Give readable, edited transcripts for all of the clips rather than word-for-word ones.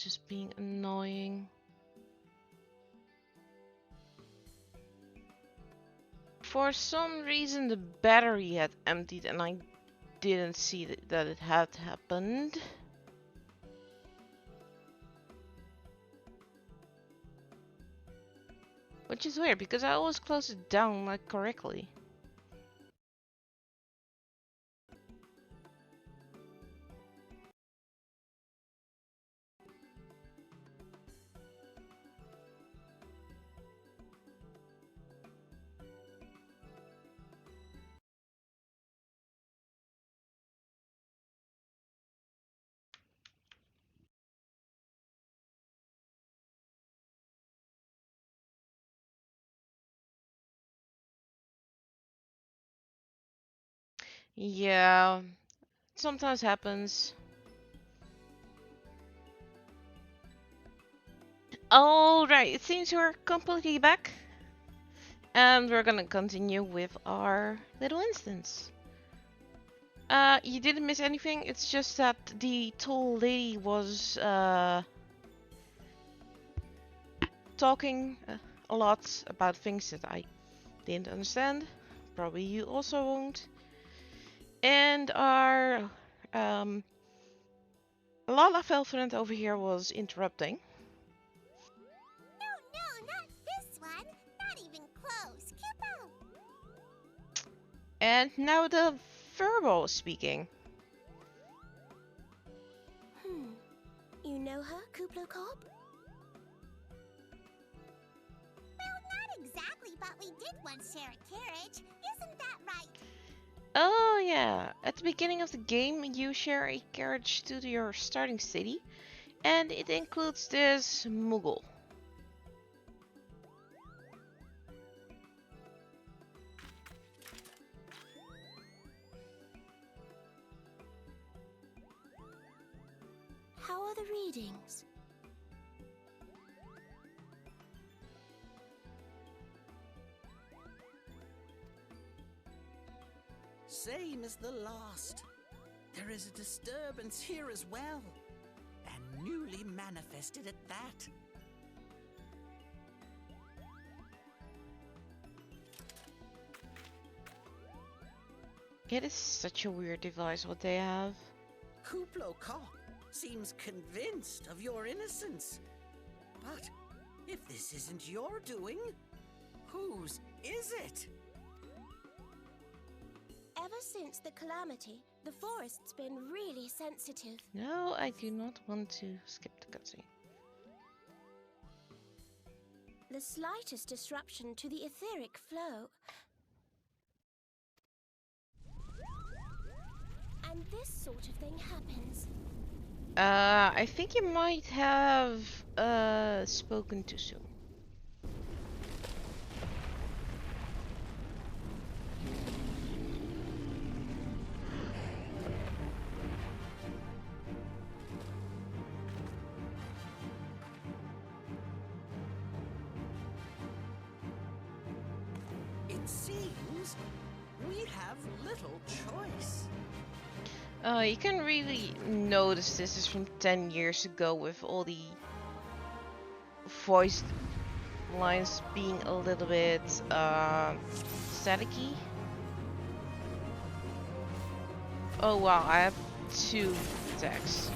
just being annoying. For some reason the battery had emptied and I didn't see that it had happened. Which is weird because I always closed it down like correctly. Yeah, it sometimes happens. Alright, it seems we're completely back. And we're gonna continue with our little instance. You didn't miss anything, it's just that the tall lady was talking a lot about things that I didn't understand. Probably you also won't. And our Lala friend over here was interrupting. No, not this one. Not even close. Kupo! And now the verbal is speaking. You know her, Kuplo Cobb? Well, not exactly, but we did once share a carriage. Isn't that right? Oh yeah, at the beginning of the game you share a carriage to your starting city, and it includes this Moogle. How are the readings? Same as the last. There is a disturbance here as well, and newly manifested at that. It is such a weird device what they have. Kuplo Cobb seems convinced of your innocence. But if this isn't your doing, whose is it? Ever since the calamity, the forest's been really sensitive. No, I do not want to skip the cutscene. The slightest disruption to the etheric flow. And this sort of thing happens. I think you might have spoken too soon. It seems we have little choice. You can really notice this is from 10 years ago with all the voice lines being a little bit staticky. Oh wow, I have 2 attacks.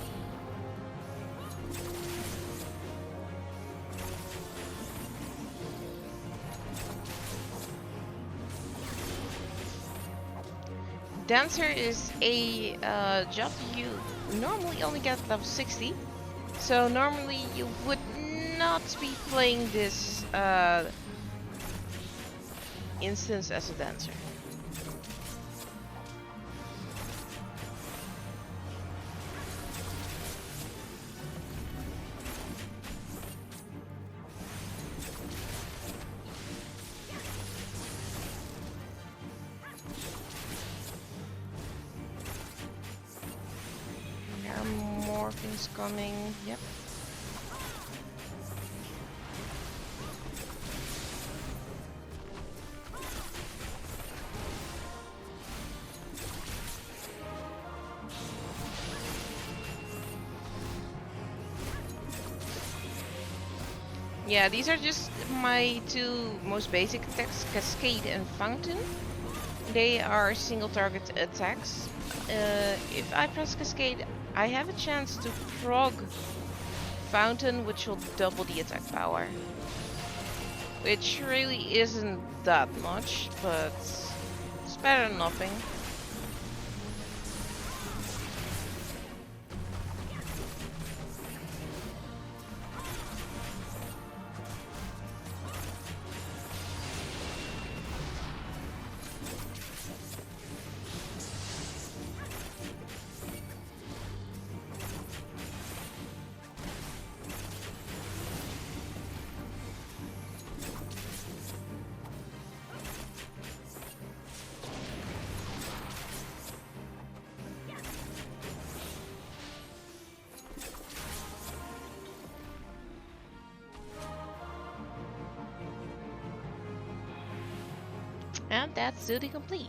Dancer is a job you normally only get level 60, so normally you would not be playing this instance as a dancer. There are more things coming. Yep. Yeah, these are just my two most basic attacks, Cascade and Fountain. They are single target attacks. If I press Cascade, I have a chance to prog Fountain, which will double the attack power. Which really isn't that much, but it's better than nothing. And that's duty complete.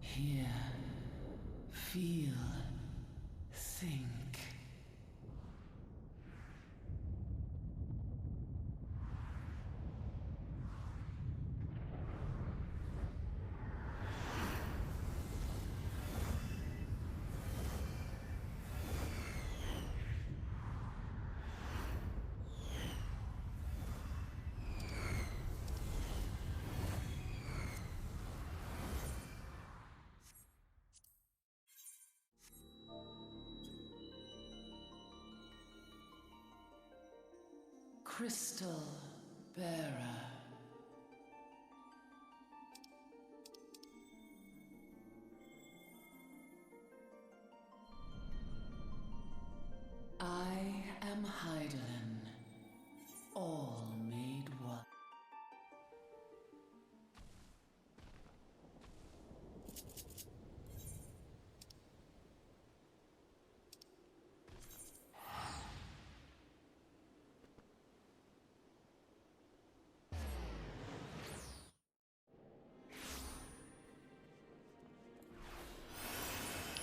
Hear, feel, think. Crystal Bearer. I am Heidelin, all made one.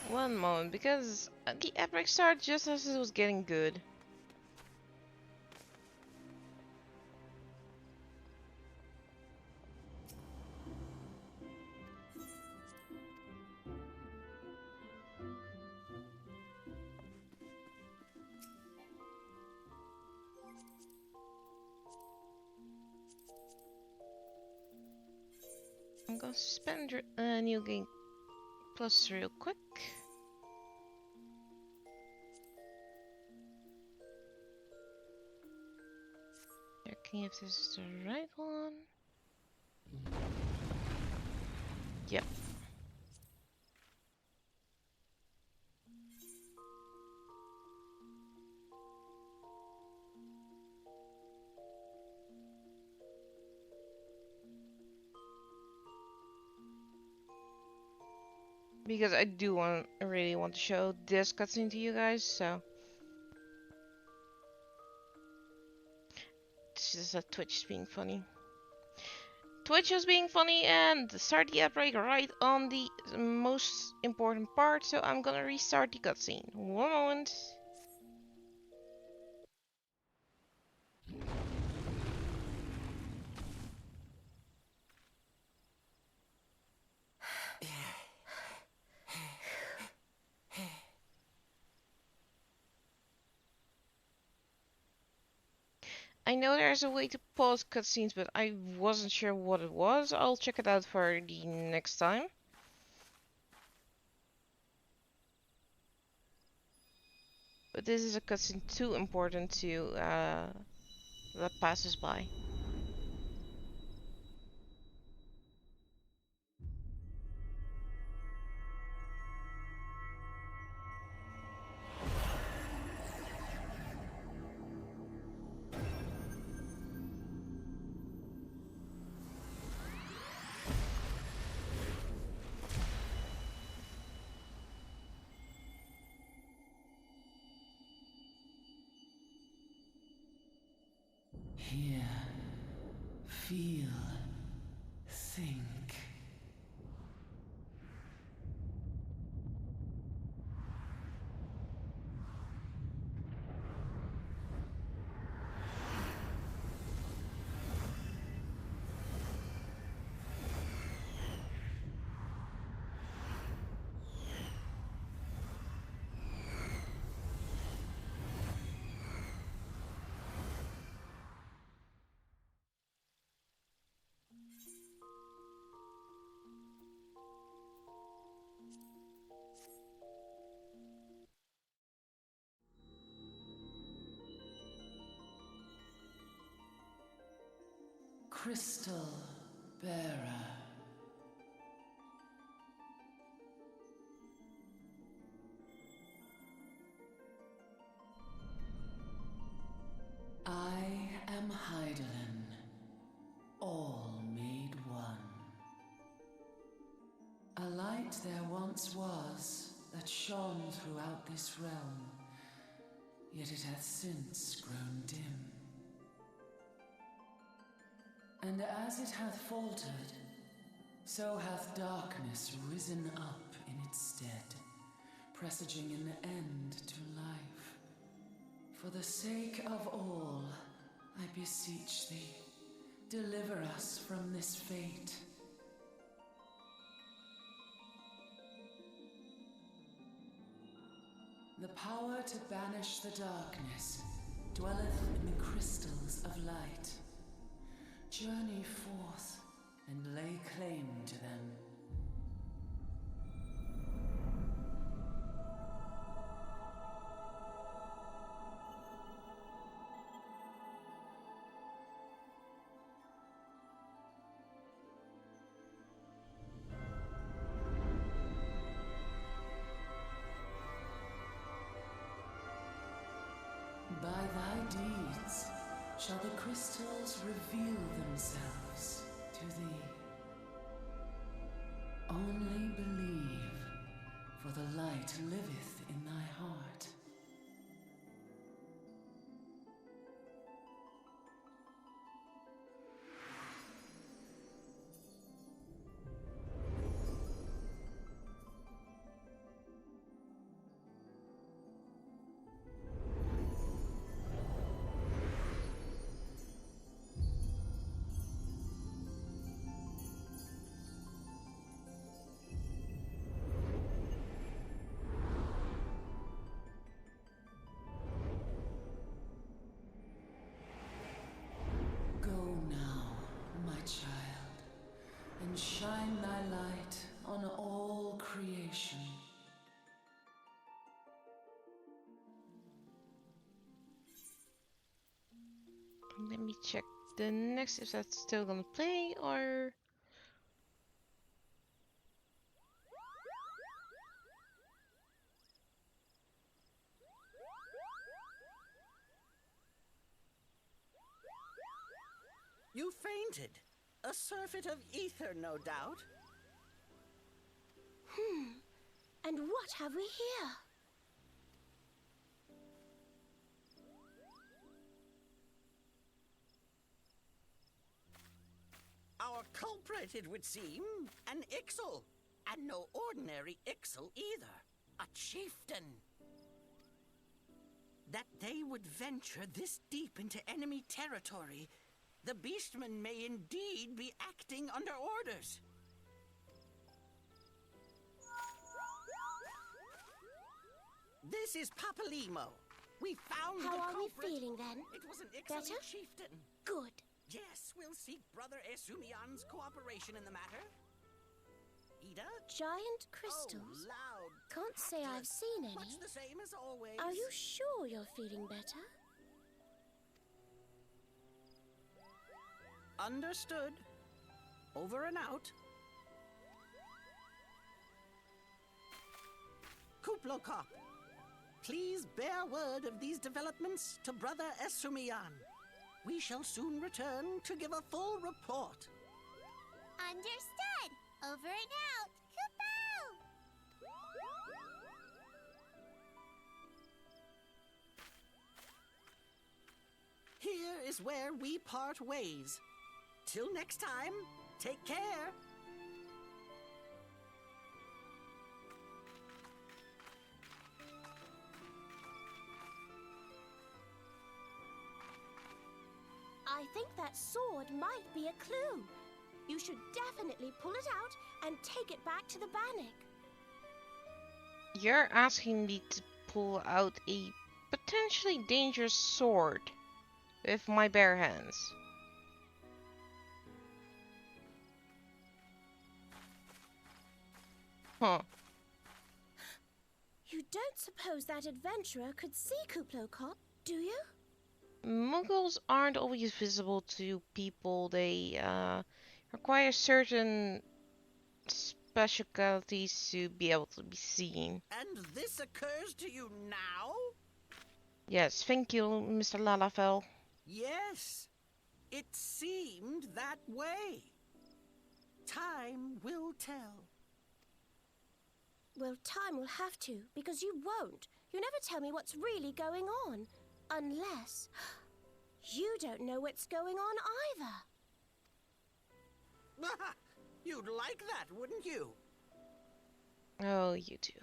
One moment, because the epic started just as it was getting good. I'm gonna spend new game plus real quick. Checking if this is the right one. Yep. Because I really want to show this cutscene to you guys, so. This is a Twitch being funny. Twitch is being funny and start the outbreak right on the most important part, so I'm gonna restart the cutscene. One moment. I know there's a way to pause cutscenes, but I wasn't sure what it was. I'll check it out for the next time. But this is a cutscene too important to let pass us by. Hear, feel, think. Crystal Bearer. I am Hydaelyn, all made one. A light there once was that shone throughout this realm, yet it hath since grown dim. And as it hath faltered, so hath darkness risen up in its stead, presaging an end to life. For the sake of all, I beseech thee, deliver us from this fate. The power to banish the darkness dwelleth in the crystals of light. Journey forth and lay claim to them. By thy deeds shall the crystals reveal themselves to thee. Only believe, for the light liveth in thy heart. And shine thy light on all creation. Let me check the next, if that's still gonna play or... You fainted. A surfeit of ether, no doubt. And what have we here? Our culprit, it would seem, an Ixal. And no ordinary Ixal either. A chieftain. That they would venture this deep into enemy territory, the beastmen may indeed be acting under orders. This is Papalimo, We found How the are we culprit. feeling then? It was an excellent Better? chieftain. Good. Yes, we'll seek Brother Esumian's cooperation in the matter. Ida? Giant crystals? Oh, loud. Can't say I've seen any. Much the same as always. Are you sure you're feeling better? Understood. Over and out. Kuplokop, please bear word of these developments to Brother Esumian. We shall soon return to give a full report. Understood. Over and out. Kupo! Here is where we part ways. Till next time, take care. I think that sword might be a clue. You should definitely pull it out and take it back to the Bannock. You're asking me to pull out a potentially dangerous sword with my bare hands. Huh. You don't suppose that adventurer could see Kuplokop, do you? Muggles aren't always visible to people. They require certain specialties to be able to be seen. And this occurs to you now? Yes, thank you, Mr. Lalafell. Yes, it seemed that way. Time will tell. Well, time will have to, because you won't. You never tell me what's really going on. Unless you don't know what's going on either. You'd like that, wouldn't you? Oh, you do.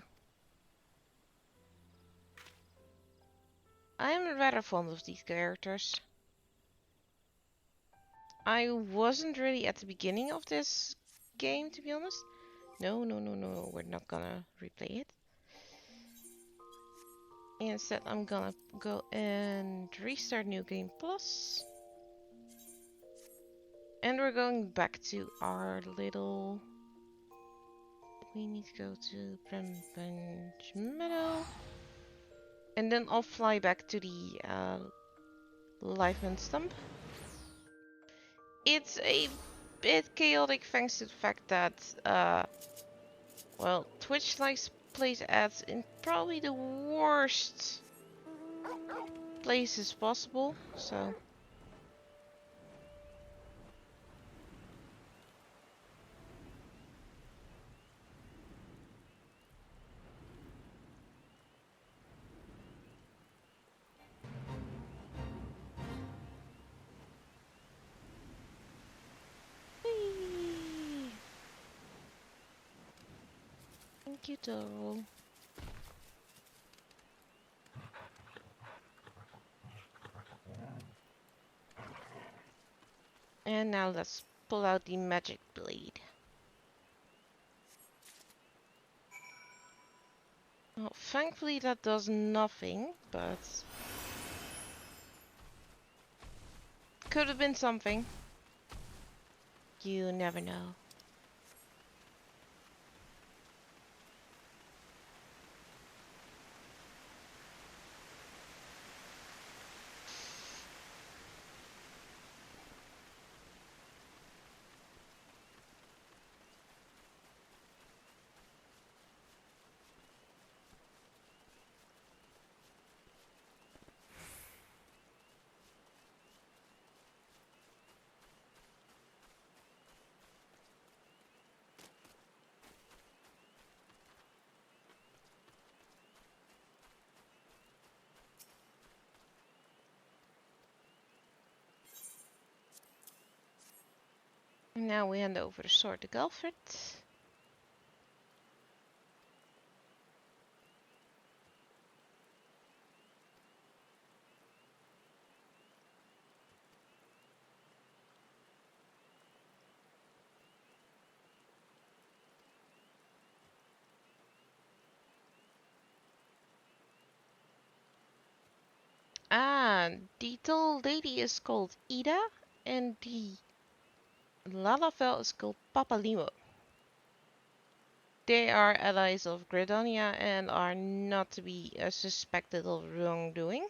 I'm rather fond of these characters. I wasn't really at the beginning of this game, to be honest. No, we're not gonna replay it. Instead, I'm gonna go and restart New Game Plus. And we're going back to our little... We need to go to Brambench Meadow. And then I'll fly back to the Lifeman Stump. It's a bit chaotic thanks to the fact that, well, Twitch likes place ads in probably the worst places possible, so... Whee! Thank you, Doro. And now let's pull out the magic blade. Well, thankfully that does nothing, but... Could have been something. You never know. Now we hand over the sword to Galfred. The tall lady is called Ida, and the Lalafell is called Papalimo. They are allies of Gridania and are not to be suspected of wrongdoing.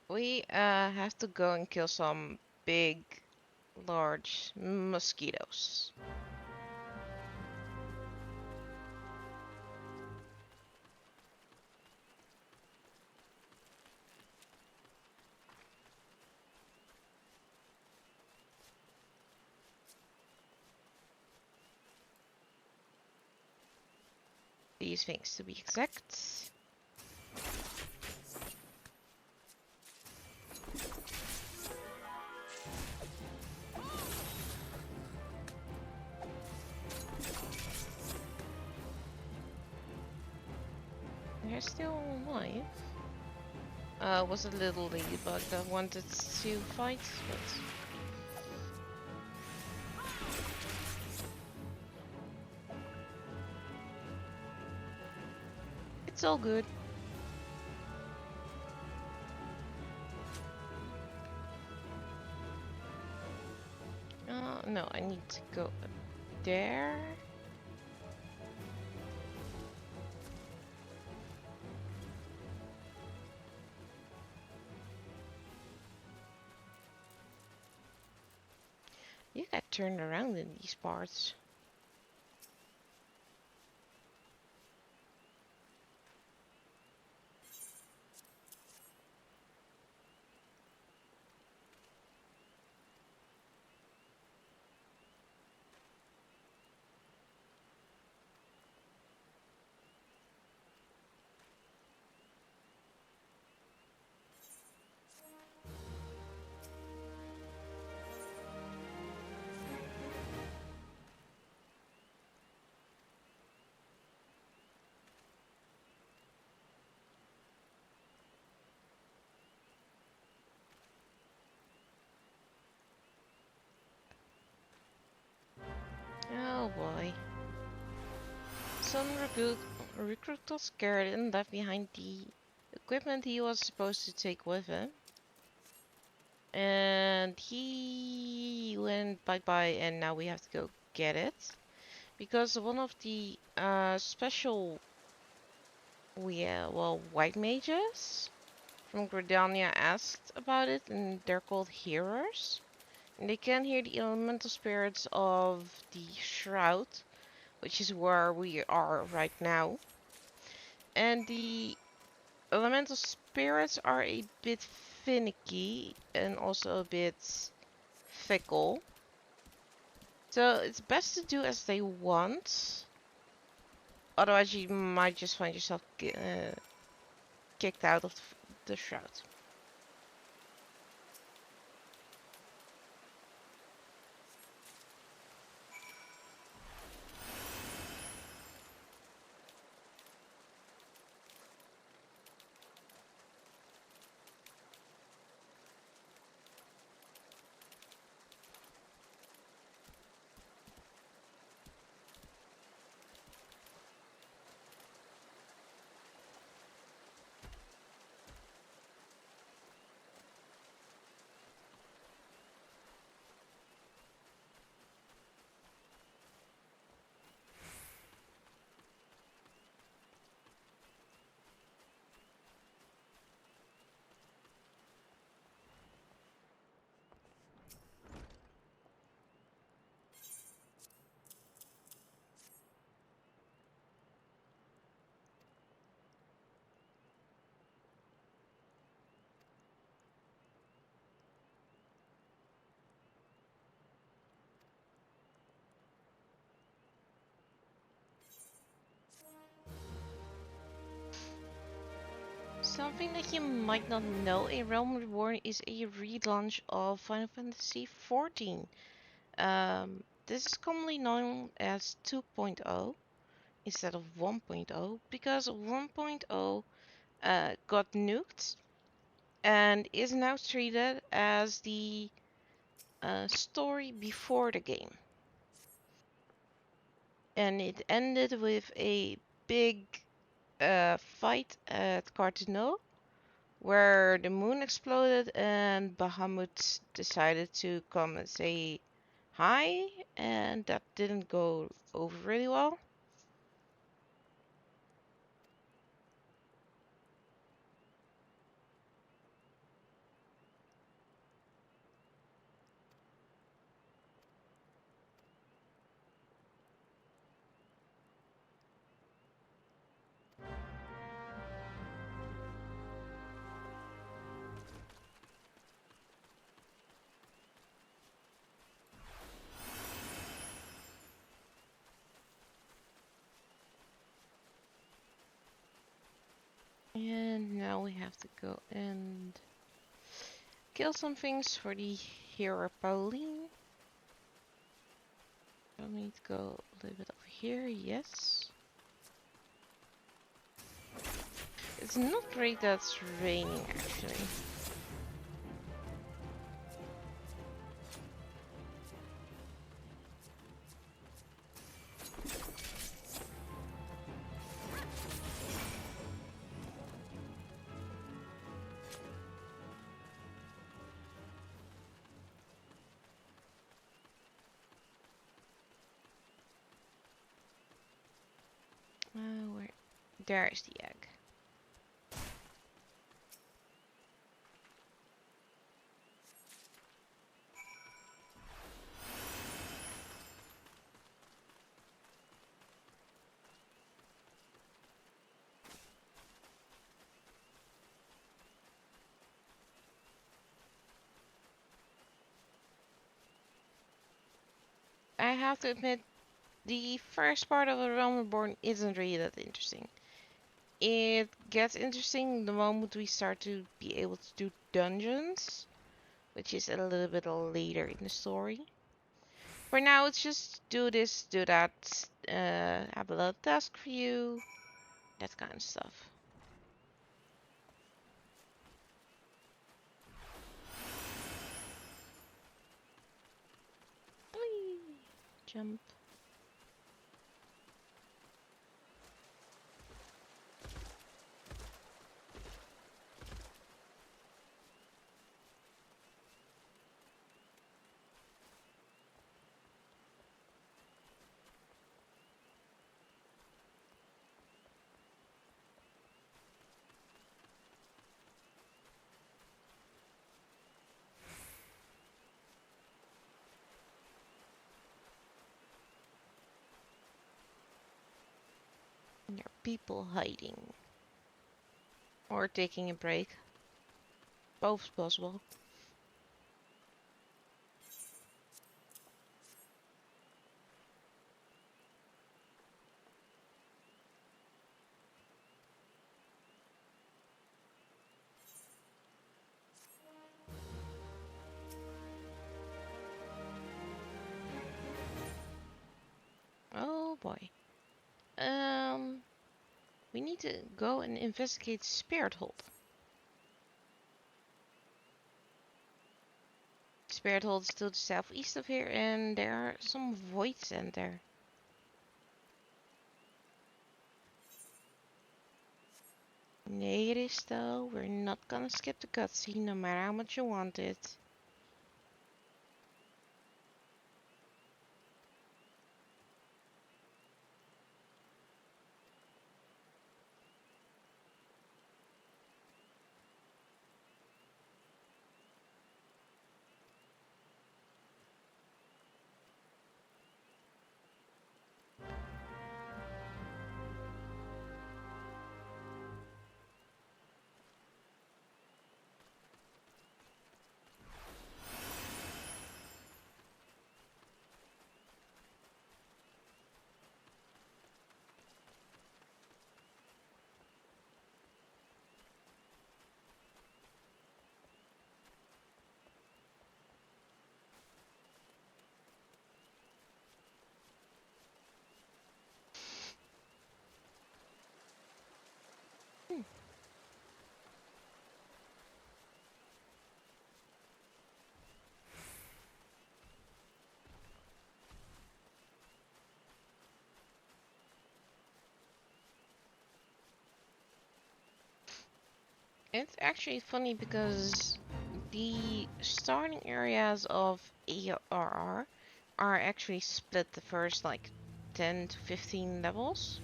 We have to go and kill some big, large mosquitoes. These things to be exact. They're still alive. Was a little ladybug that wanted to fight, but it's all good. No, I need to go up there. You got turned around in these parts. Oh boy. Some recruit got scared and left behind the equipment he was supposed to take with him. And he went bye-bye, and now we have to go get it. Because one of the special, white mages from Gridania asked about it, and they're called hearers. And they can hear the elemental spirits of the shroud, which is where we are right now. And the elemental spirits are a bit finicky and also a bit fickle. So it's best to do as they want. Otherwise you might just find yourself kicked out of the shroud. Something that you might not know, A Realm Reborn is a relaunch of Final Fantasy XIV. This is commonly known as 2.0 instead of 1.0 because 1.0 got nuked and is now treated as the story before the game. And it ended with a big fight at Cartino, where the moon exploded and Bahamut decided to come and say hi, and that didn't go over really well. And now we have to go and kill some things for the hero Pauline. I need to go a little bit over here, yes. It's not great that it's raining actually. Where? There's the egg. I have to admit, the first part of A Realm Reborn isn't really that interesting. It gets interesting the moment we start to be able to do dungeons, which is a little bit later in the story. For now, it's just do this, do that, have a little task for you, that kind of stuff. Whee! Jump. There are people hiding. Or taking a break. Both possible. Oh boy. We need to go and investigate Spirit Hold. Spirit Hold is to the southeast of here, and there are some voids in there. It though, we're not gonna skip the cutscene no matter how much you want it. It's actually funny because the starting areas of ARR are actually split the first like 10 to 15 levels.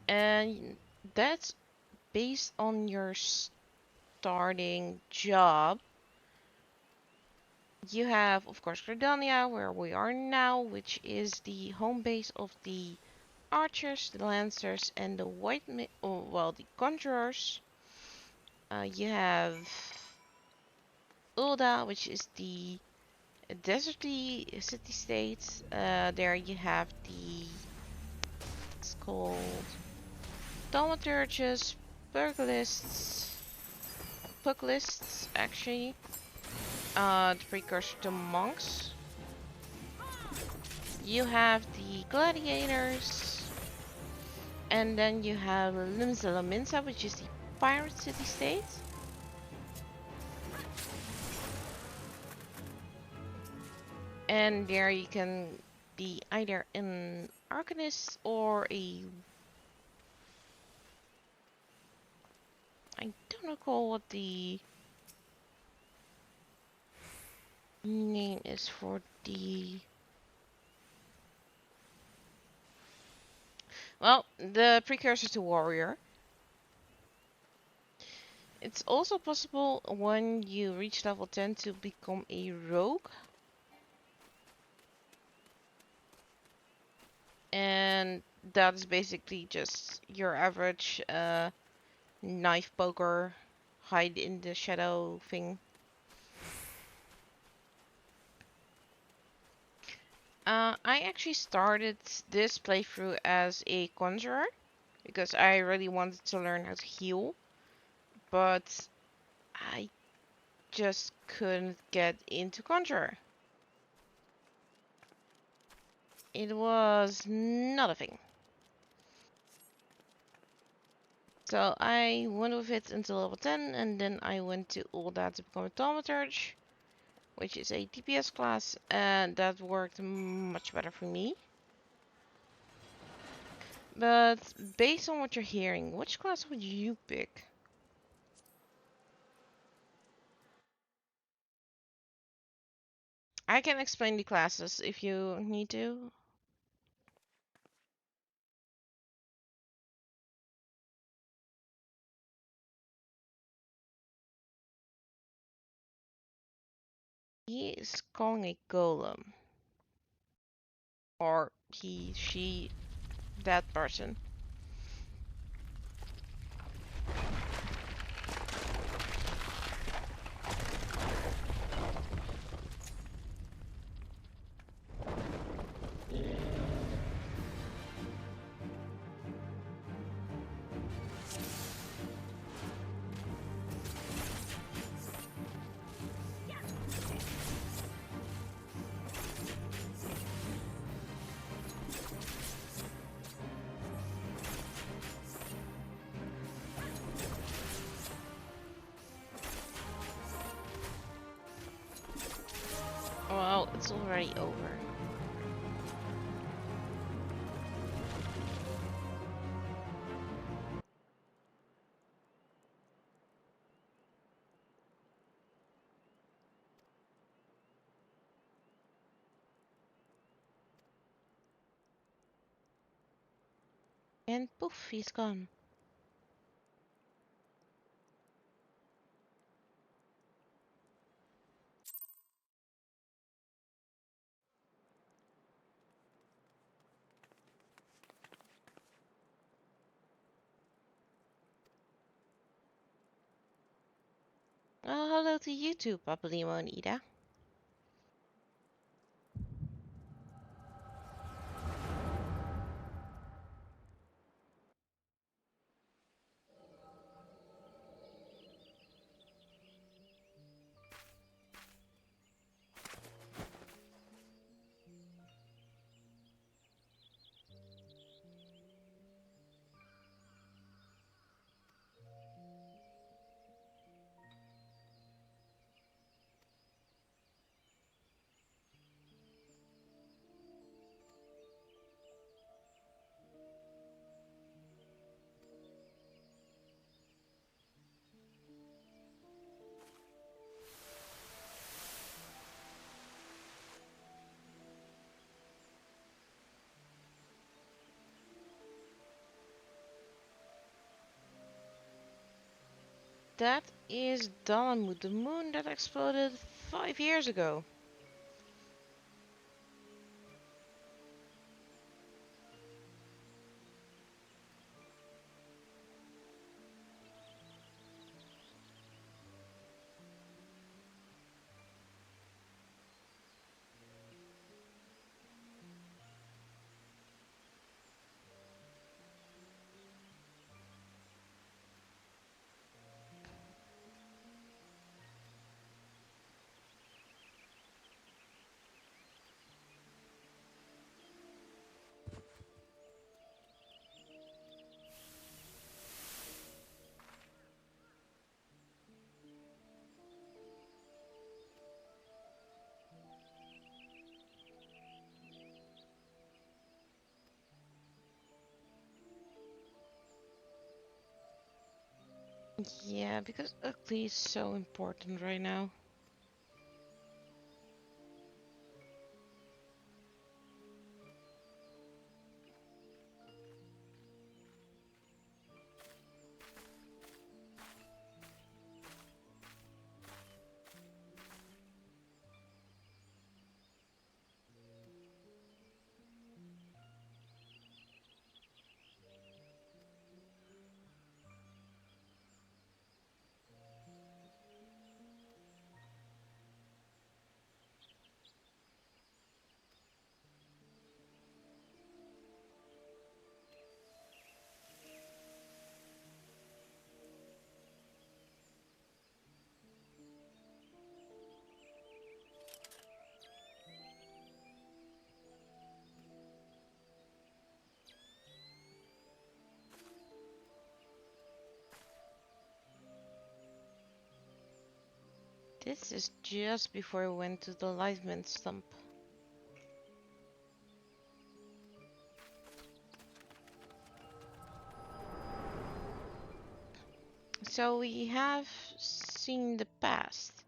And that's based on your starting job. You have, of course, Gridania, where we are now, which is the home base of the archers, the lancers, and the the conjurers. You have Ulda, which is the deserty city-state. There you have it's called thaumaturges, puglists, actually. The precursor to monks. You have the gladiators, and then you have Limsa Laminsa, which is the pirate city-state. And there you can be either an arcanist or I don't recall what the name is for the... Well, the precursor to warrior. It's also possible when you reach level 10 to become a rogue. And that is basically just your average knife poker, hide in the shadow thing. I actually started this playthrough as a conjurer because I really wanted to learn how to heal, but I just couldn't get into conjurer. It was not a thing. So I went with it until level 10, and then I went to all that to become a thaumaturge, which is a DPS class, and that worked much better for me. But based on what you're hearing, which class would you pick? I can explain the classes if you need to. He is calling a golem. Or he, she, that person. Well, it's already over. And poof, he's gone. Well, hello to you too, Papa Limo and Ida. That is Dalamud, the moon that exploded 5 years ago. Yeah, because ugly is so important right now. This is just before we went to the Lightman stump. So we have seen the past,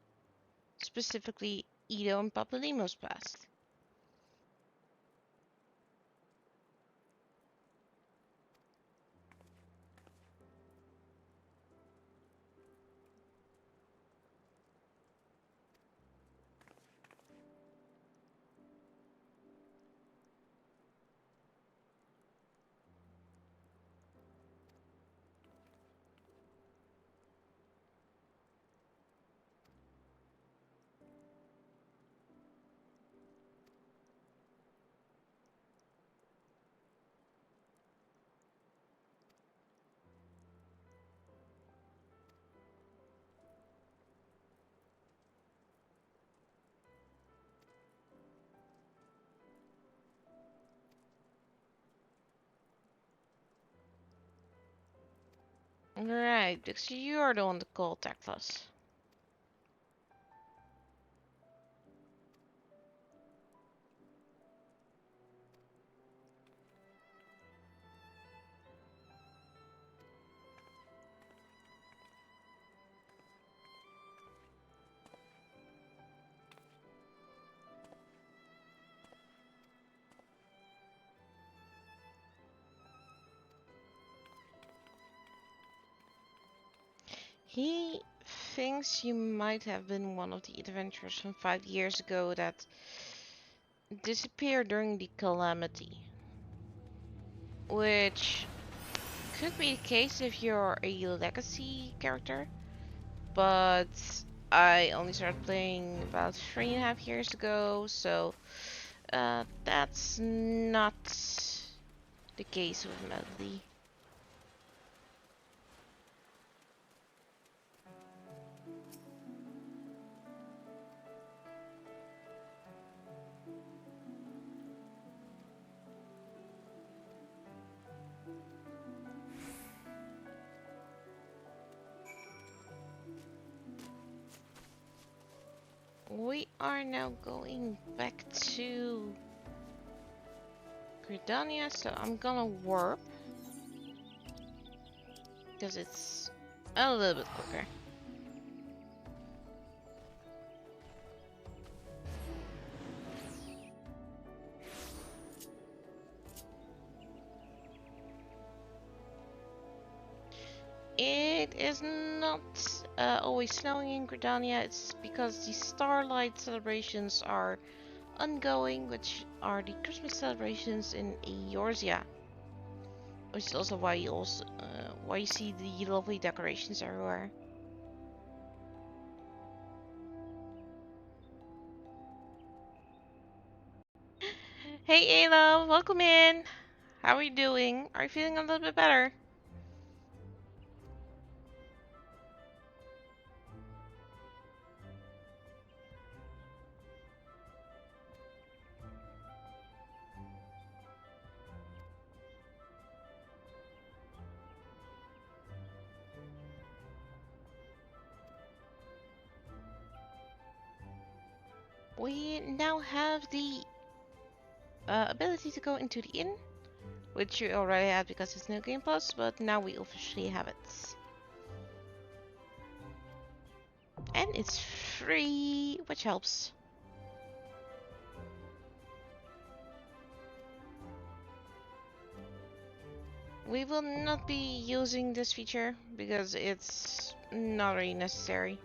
specifically Ido and Papalimo's past. Right, because you're the one that contacted us. He thinks you might have been one of the adventurers from 5 years ago that disappeared during the calamity. Which could be the case if you're a legacy character, but I only started playing about 3.5 years ago, so that's not the case with Melody. We are now going back to Gridania, so I'm gonna warp because it's a little bit quicker. It is not always snowing in Gridania. It's because the Starlight celebrations are ongoing, which are the Christmas celebrations in Eorzea. Which is also why you see the lovely decorations everywhere. Hey Ayla, welcome in. How are you doing? Are you feeling a little bit better? We now have the ability to go into the inn, which you already had because it's New Game Plus, but now we officially have it. And it's free, which helps. We will not be using this feature because it's not really necessary.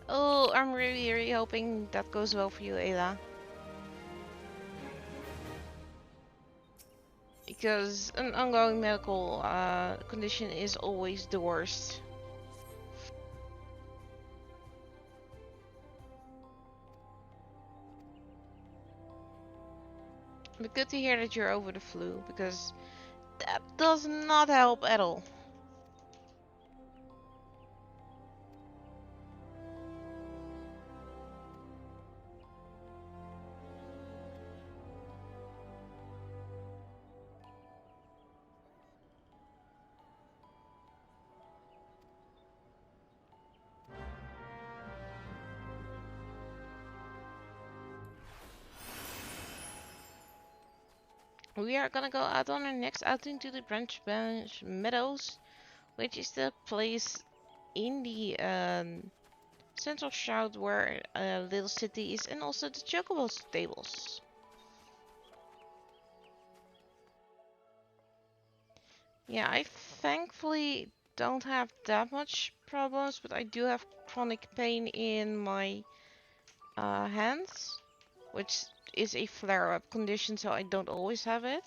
Oh, I'm really hoping that goes well for you, Ayla. Because an ongoing medical condition is always the worst. But good to hear that you're over the flu, because that does not help at all. We are gonna go out on our next outing to the Branch Bench Meadows, which is the place in the central shroud where Little City is, and also the Chocobo stables. Yeah, I thankfully don't have that much problems, but I do have chronic pain in my hands, which is a flare-up condition, so I don't always have it.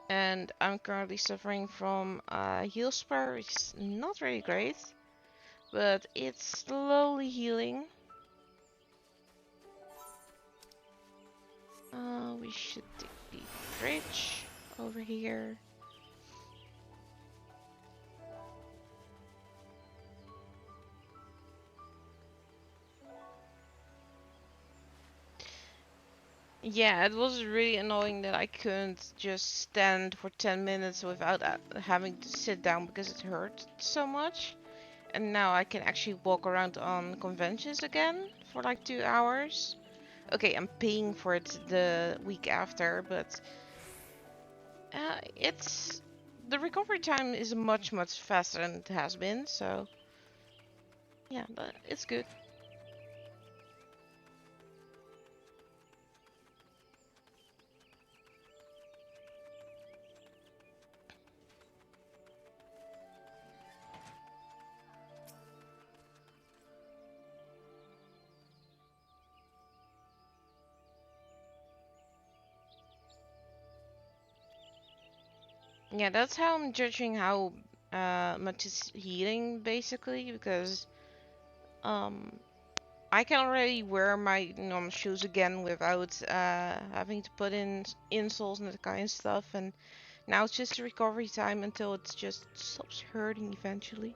And I'm currently suffering from heel spur, which is not really great, but it's slowly healing. We should take the bridge over here. Yeah, it was really annoying that I couldn't just stand for 10 minutes without having to sit down because it hurt so much. And now I can actually walk around on conventions again for like 2 hours. Okay, I'm paying for it the week after, but it's the recovery time is much faster than it has been, so yeah, but it's good. Yeah, that's how I'm judging how much is healing basically, because um I can already wear my normal shoes again without having to put in insoles and that kind of stuff, and now it's just a recovery time until it just stops hurting eventually.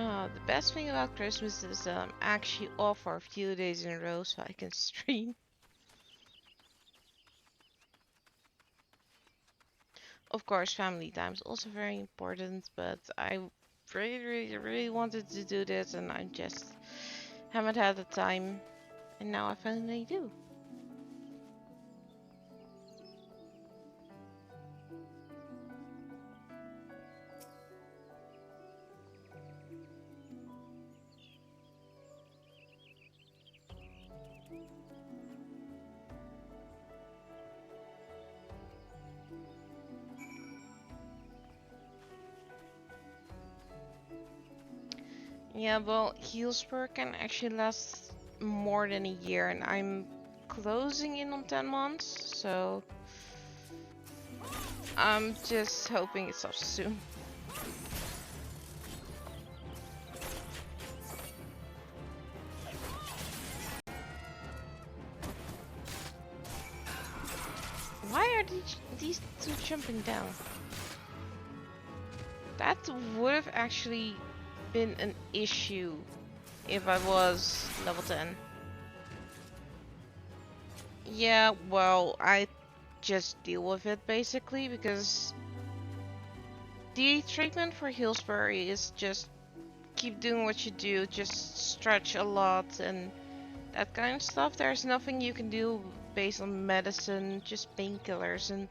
The best thing about Christmas is that I'm actually off for a few days in a row so I can stream. Of course, family time is also very important, but I really wanted to do this and I just haven't had the time, and now I finally do. Yeah, well, Healspur can actually last more than a year, and I'm closing in on 10 months, so I'm just hoping it stops soon. Why are these two jumping down? That would have actually been an issue if I was level 10. Yeah, well, I just deal with it basically because the treatment for Healsbury is just keep doing what you do, just stretch a lot and that kind of stuff. There's nothing you can do based on medicine, just painkillers, and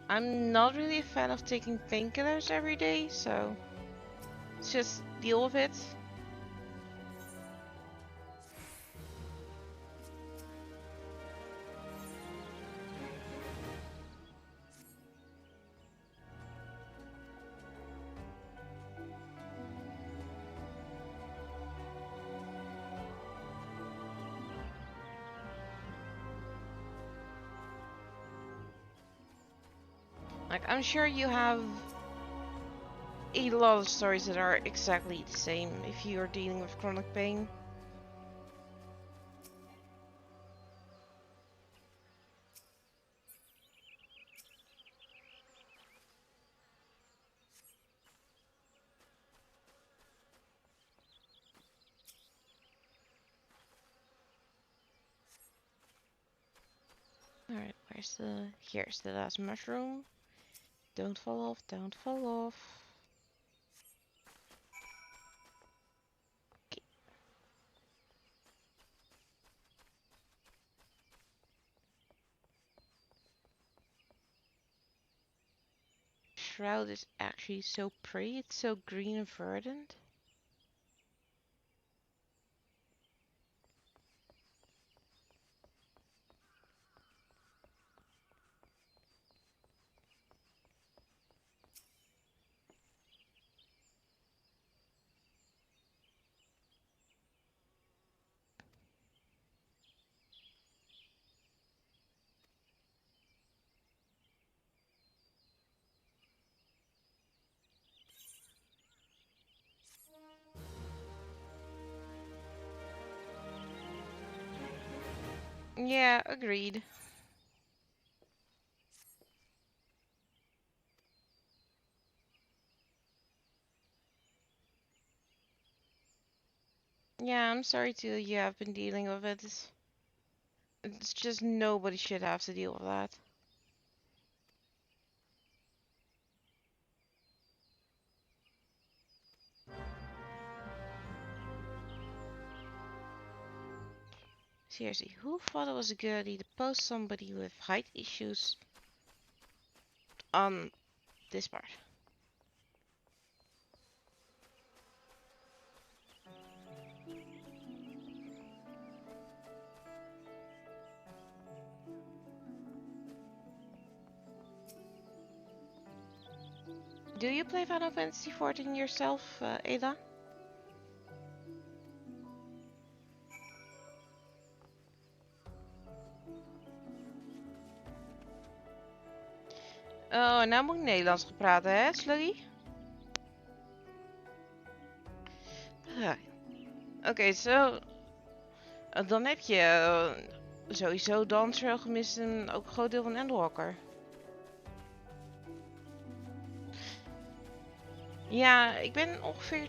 I'm not really a fan of taking painkillers every day, so just deal with it. Like, I'm sure you have a lot of stories that are exactly the same if you're dealing with chronic pain. Alright, here's the last mushroom. Don't fall off, don't fall off. Okay. Shroud is actually so pretty, it's so green and verdant. Yeah, agreed. Yeah, I'm sorry too, you have been dealing with it. It's just nobody should have to deal with that. Seriously, who thought it was a good idea to post somebody with height issues on this part? Do you play Final Fantasy XIV yourself, Ada? Oh, nou moet ik Nederlands gaan praten, hè, Sluggy? Oké, zo. Dan heb je sowieso Dancer gemist en ook een groot deel van Endwalker. Ja, ik ben ongeveer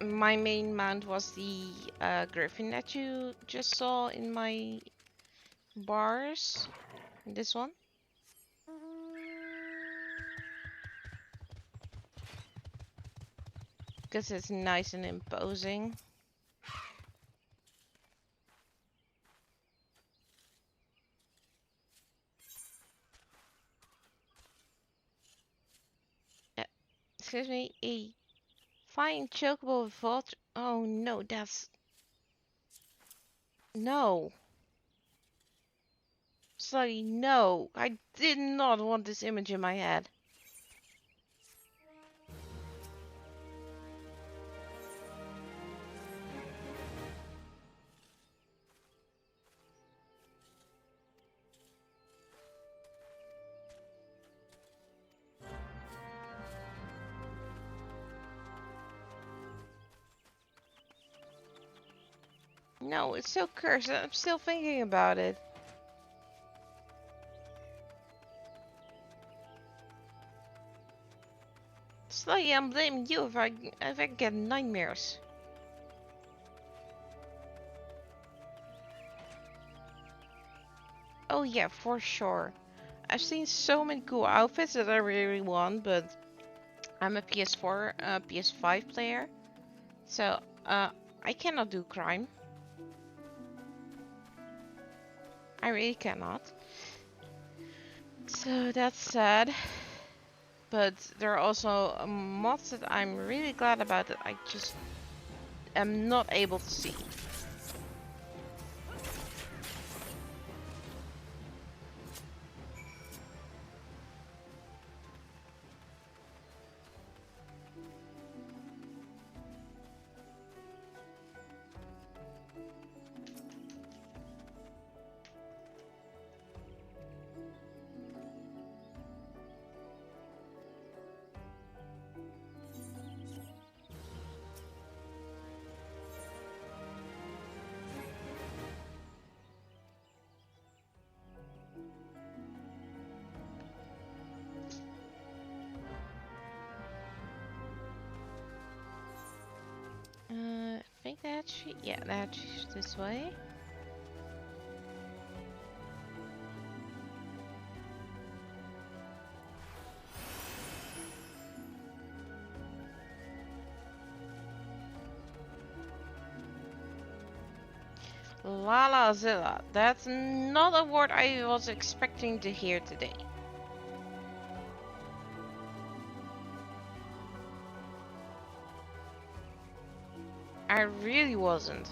my main mount was the griffin that you just saw in my bars. This one. Because it's nice and imposing. Excuse me, a fine chocobo with water. Oh no, that's... No. Sorry, no. I did not want this image in my head. No, it's so cursed. I'm still thinking about it. Sluggy, I'm blaming you if I get nightmares. Oh yeah, for sure. I've seen so many cool outfits that I really want, but I'm a PS4, PS5 player, so I cannot do crime. I really cannot. So that's sad. But there are also mods that I'm really glad about that I just am not able to see. I think that's... yeah, that's this way. Lala Zilla. That's not a word I was expecting to hear today. I really wasn't.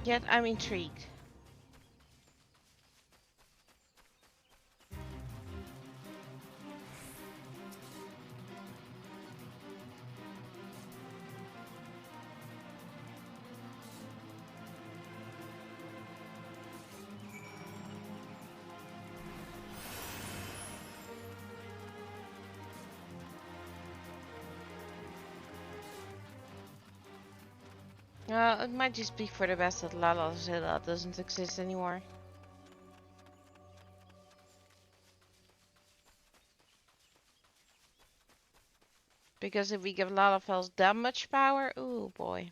Yet I'm intrigued. It might just be for the best that Lala Zilla doesn't exist anymore. Because if we give Lalafels that much power, ooh boy.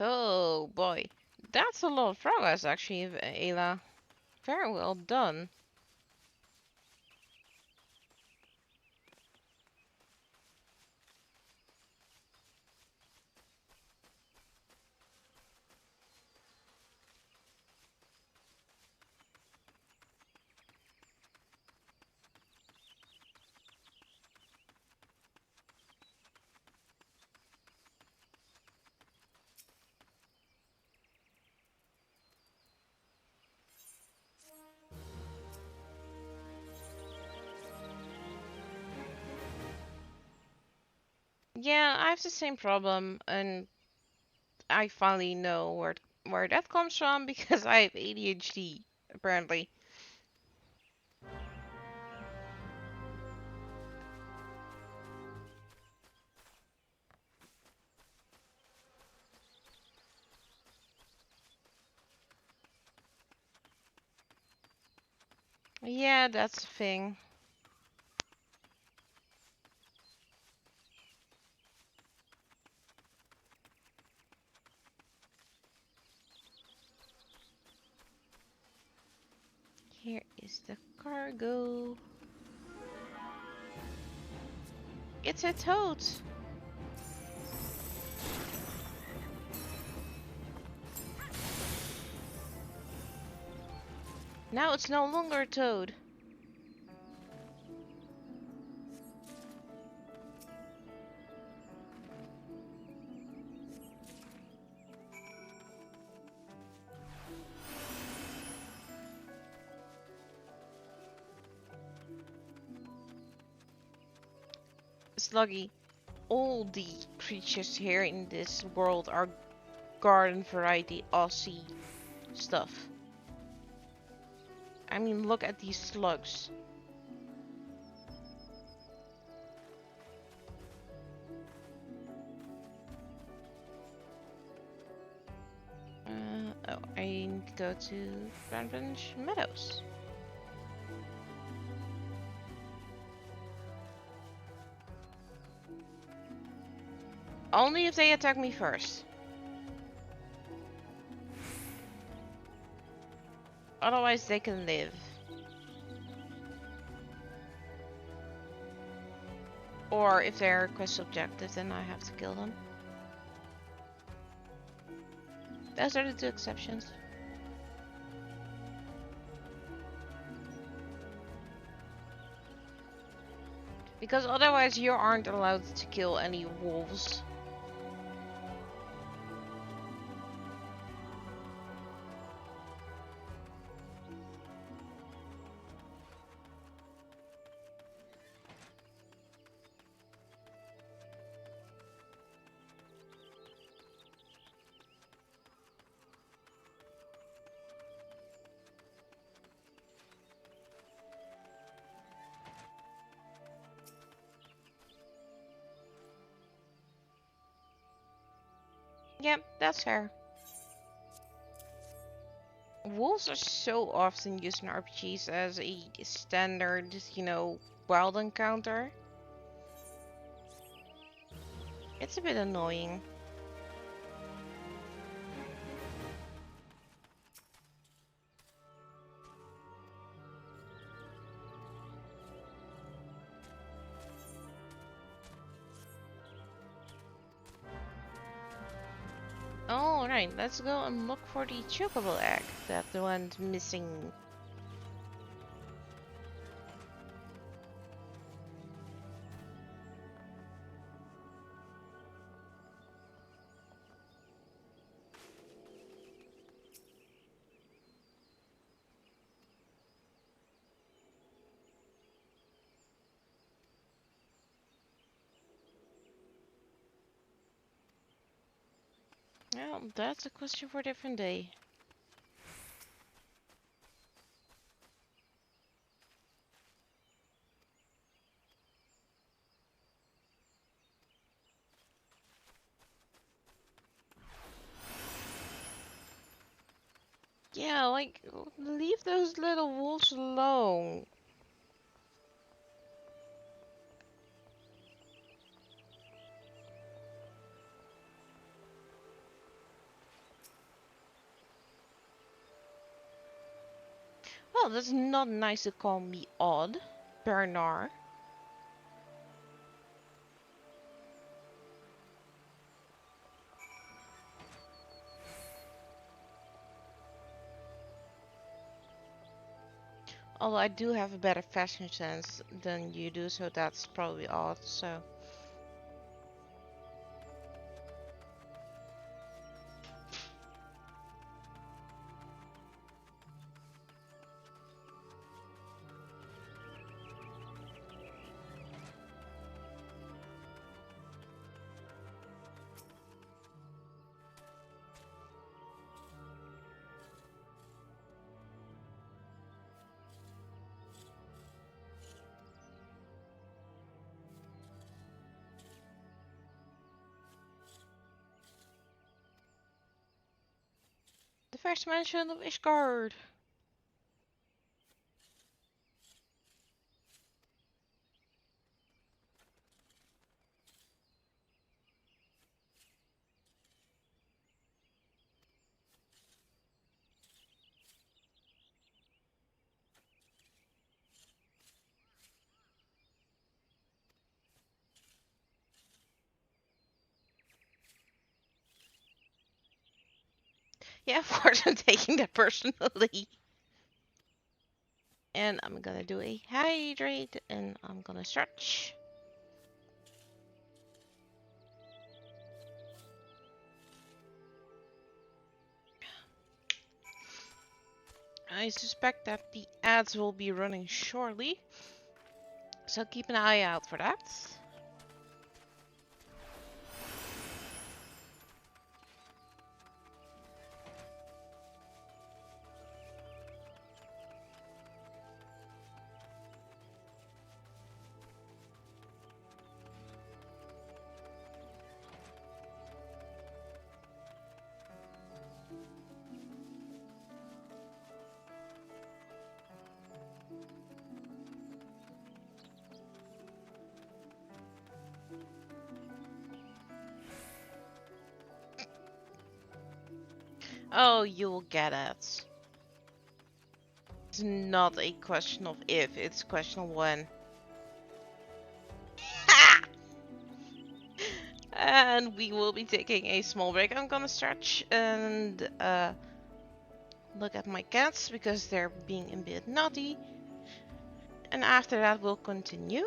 Oh boy. That's a lot of progress actually, Ayla. Very well done. Yeah, I have the same problem, and I finally know where that comes from because I have ADHD, apparently. Yeah, that's the thing. Here is the cargo. It's a toad. Now it's no longer a toad. Sluggy. All the creatures here in this world are garden variety Aussie stuff. I mean, look at these slugs. Oh, I need to go to Branch Meadows. Only if they attack me first. Otherwise, they can live. Or if they're quest objective, then I have to kill them. Those are the two exceptions. Because otherwise you aren't allowed to kill any wolves. Yep, that's fair. Wolves are so often used in RPGs as a standard, wild encounter. It's a bit annoying. Alright, let's go and look for the chocobo egg that the one's missing. Well, that's a question for a different day. Yeah, like, leave those little wolves alone. Well, that's not nice to call me odd, Bernard. Although I do have a better fashion sense than you do, so that's probably odd, so. The first mention of Ishgard. Yeah, of course I'm taking that personally. And I'm gonna do a hydrate and I'm gonna stretch. I suspect that the ads will be running shortly, so keep an eye out for that. Oh, you'll get it. It's not a question of if, it's a question of when. And we will be taking a small break. I'm gonna stretch and look at my cats because they're being a bit naughty. And after that, we'll continue.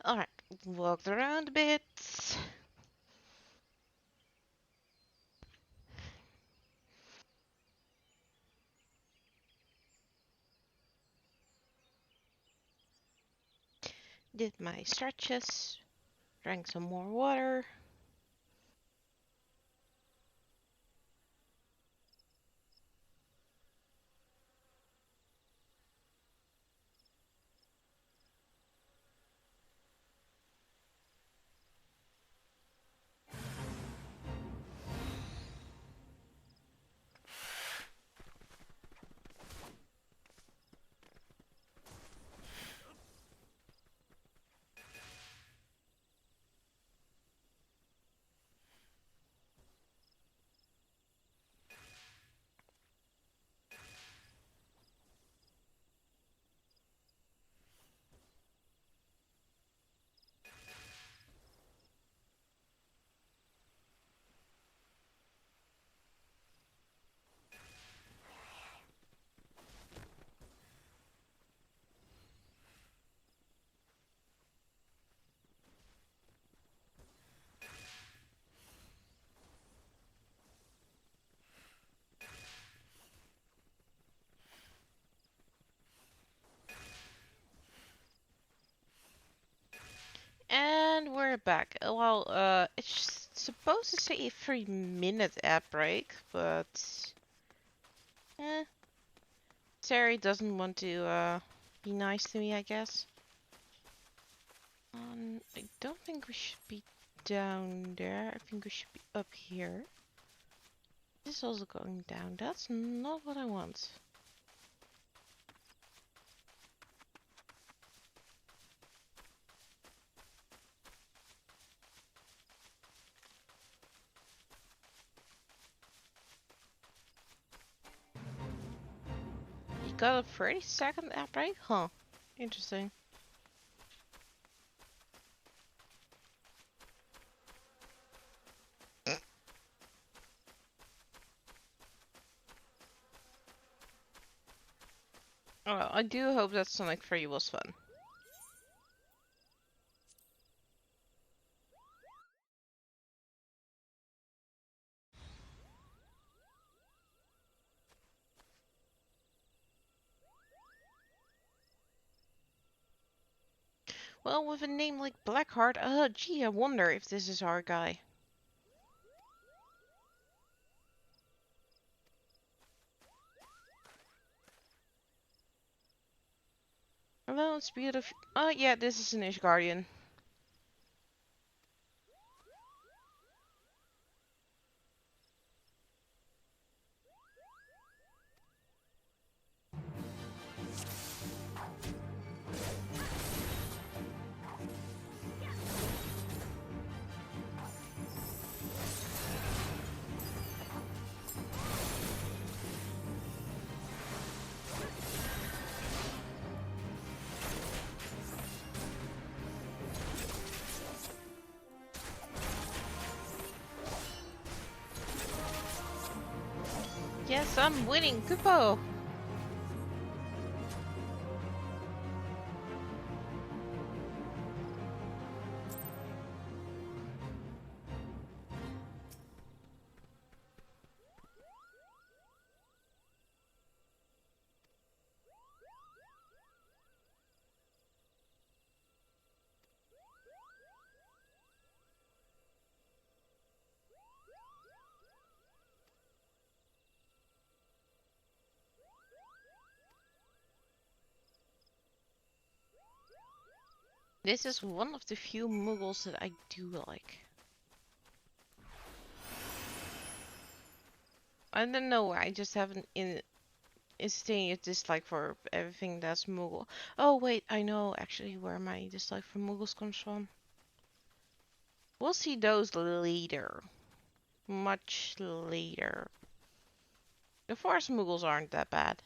Alright, walked around a bit. Did my stretches. Drank some more water. And we're back. Well, it's supposed to say a 3-minute ad break, but eh, Terry doesn't want to be nice to me, I guess. I don't think we should be down there. I think we should be up here. This is also going down. That's not what I want. got a 30-second outbreak? Huh. Interesting. Oh, I do hope that Sonic 3 was fun. Well, with a name like Blackheart, gee, I wonder if this is our guy. Hello, it's beautiful. Oh, yeah, this is an Ish Guardian. Yes, I'm winning, Kupo! This is one of the few Muggles that I do like. I don't know, I just have an instantaneous dislike for everything that's Muggle. Oh wait, I know actually where my dislike for Muggles comes from. We'll see those later. Much later. The Forest Muggles aren't that bad.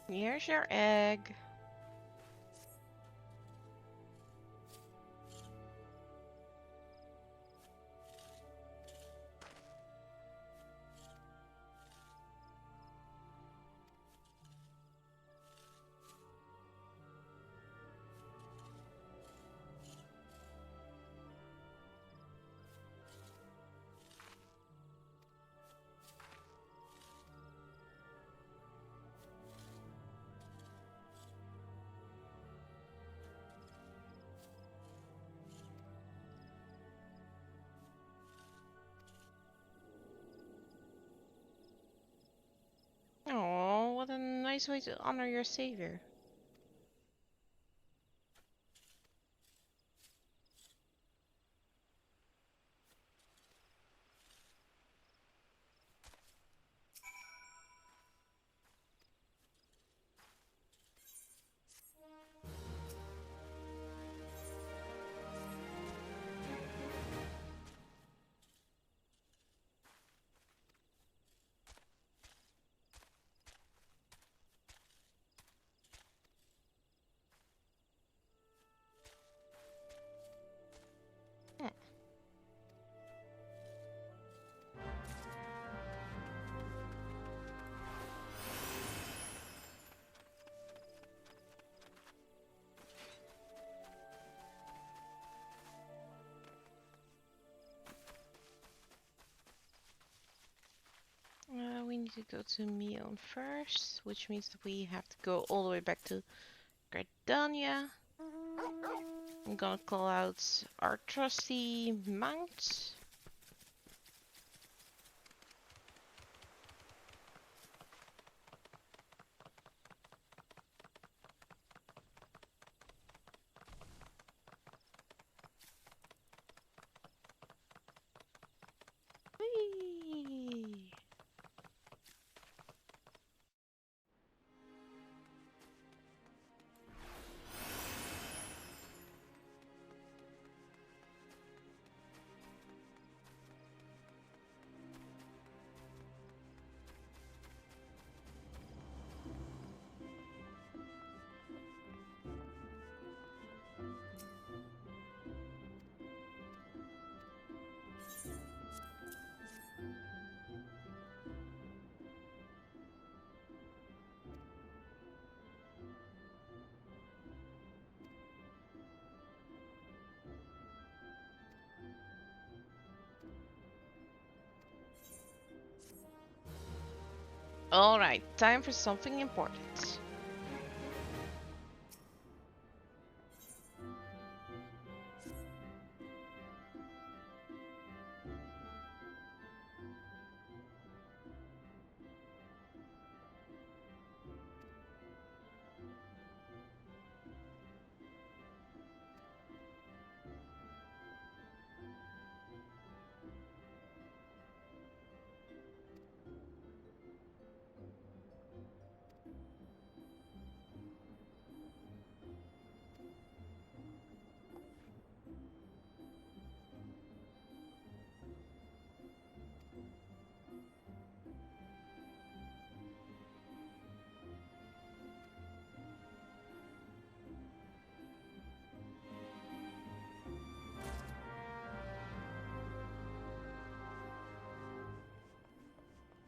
Here's your egg. Oh, what a nice way to honor your savior. need to go to Mion first, which means that we have to go all the way back to Gardania. I'm gonna call out our trusty mount. Whee! Alright, time for something important.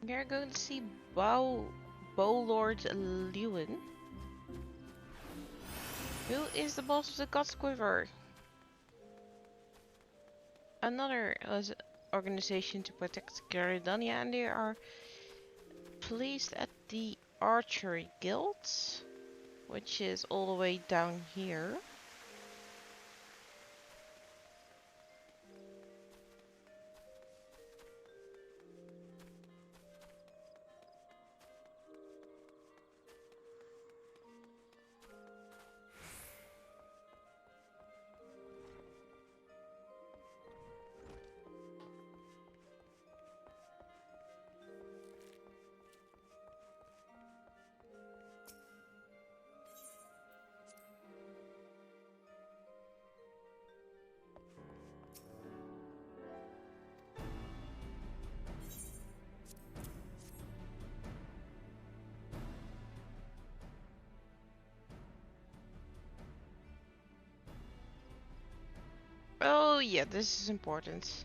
We're going to see Bowlord Lewin, who is the boss of the God's Quiver. Another organization to protect Gardania, and they are placed at the Archery Guild, which is all the way down here. Oh yeah, this is important.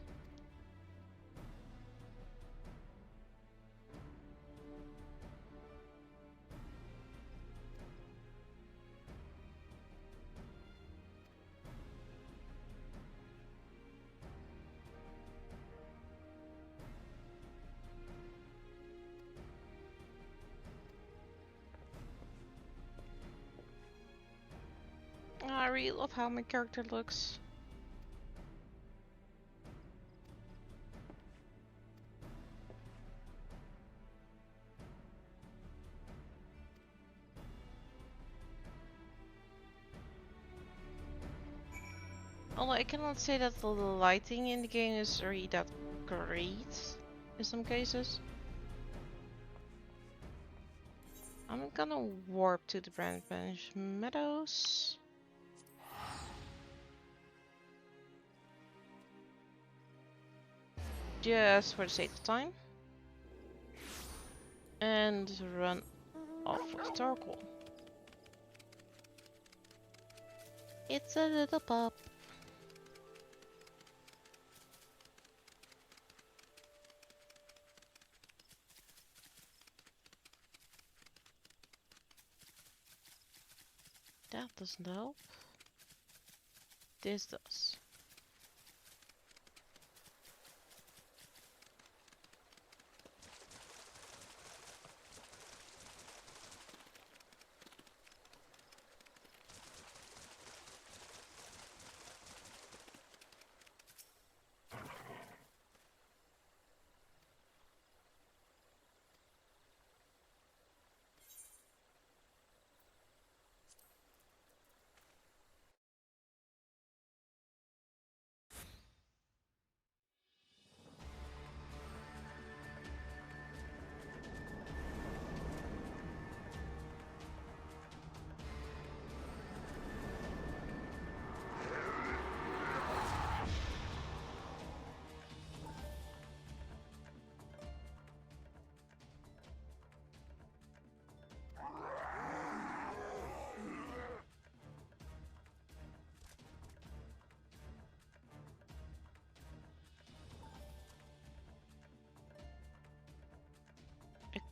I really love how my character looks. Although I cannot say that the lighting in the game is really that great in some cases. I'm gonna warp to the Brandbench Meadows. Just for the sake of time. And run off with Torkoal. It's a little pup. That doesn't help. This does.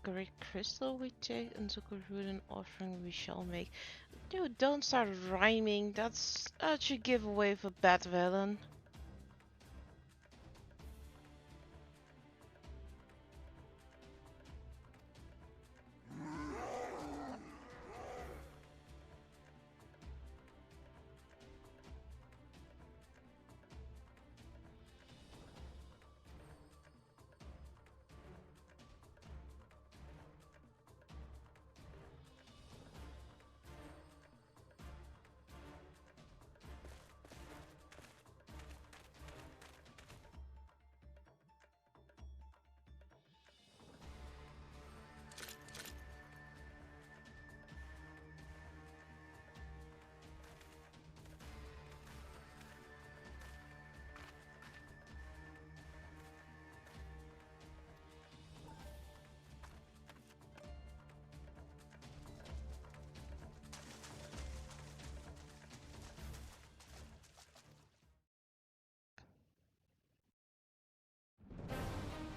great crystal we take and took a root and offering we shall make. Dude, don't start rhyming. That's such a giveaway for bad villain.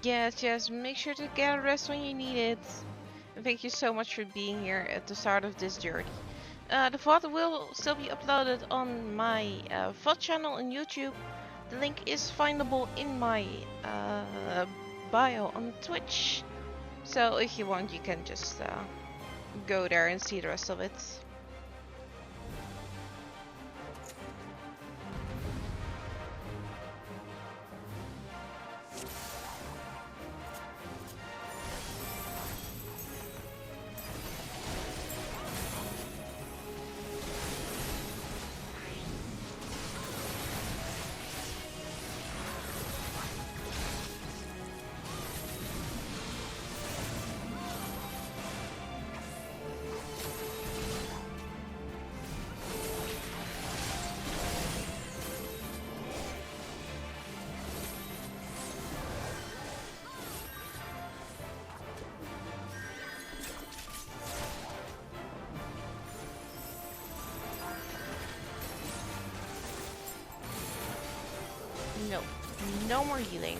Yes, yes, make sure to get a rest when you need it. And thank you so much for being here at the start of this journey. The VOD will still be uploaded on my VOD channel on YouTube. The link is findable in my bio on Twitch. So if you want, you can just go there and see the rest of it. No, no more healing.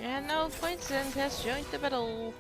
And now Vincent has joined the battle.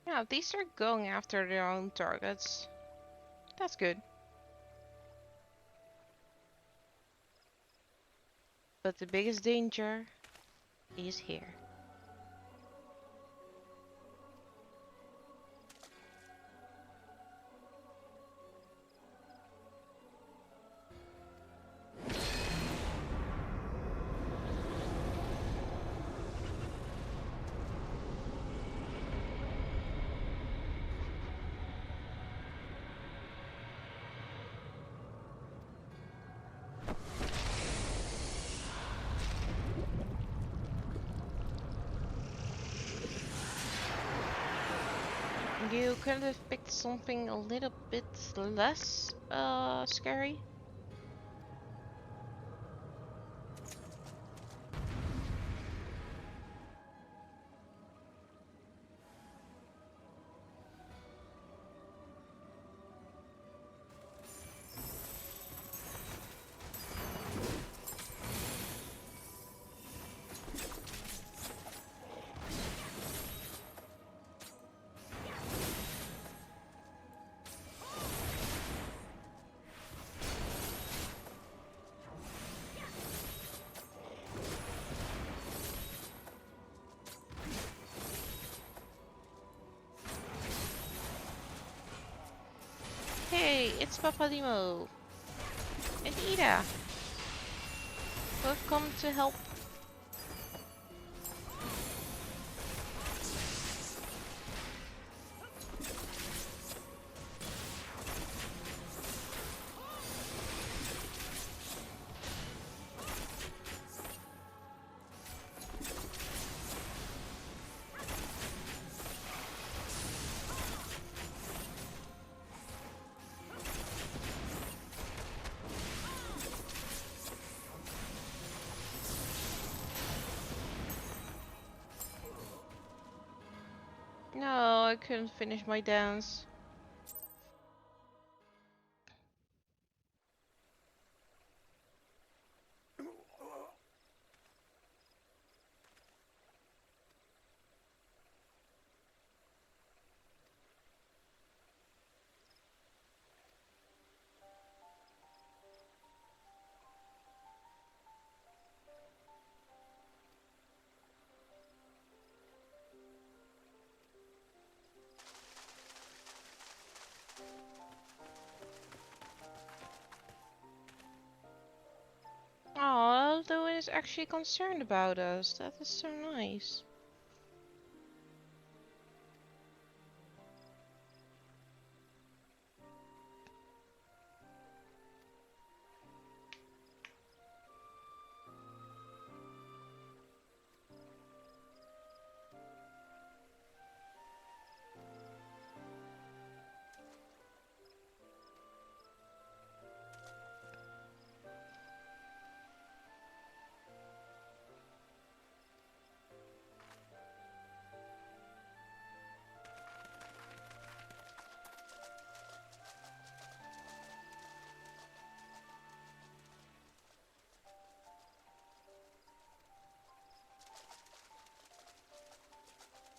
Yeah, these are going after their own targets. That's good. But the biggest danger is here. You could have picked something a little bit less scary. it's Papadimo and Ida, who have come to help. No, I couldn't finish my dance. Oh, Lewin is actually concerned about us. That is so nice.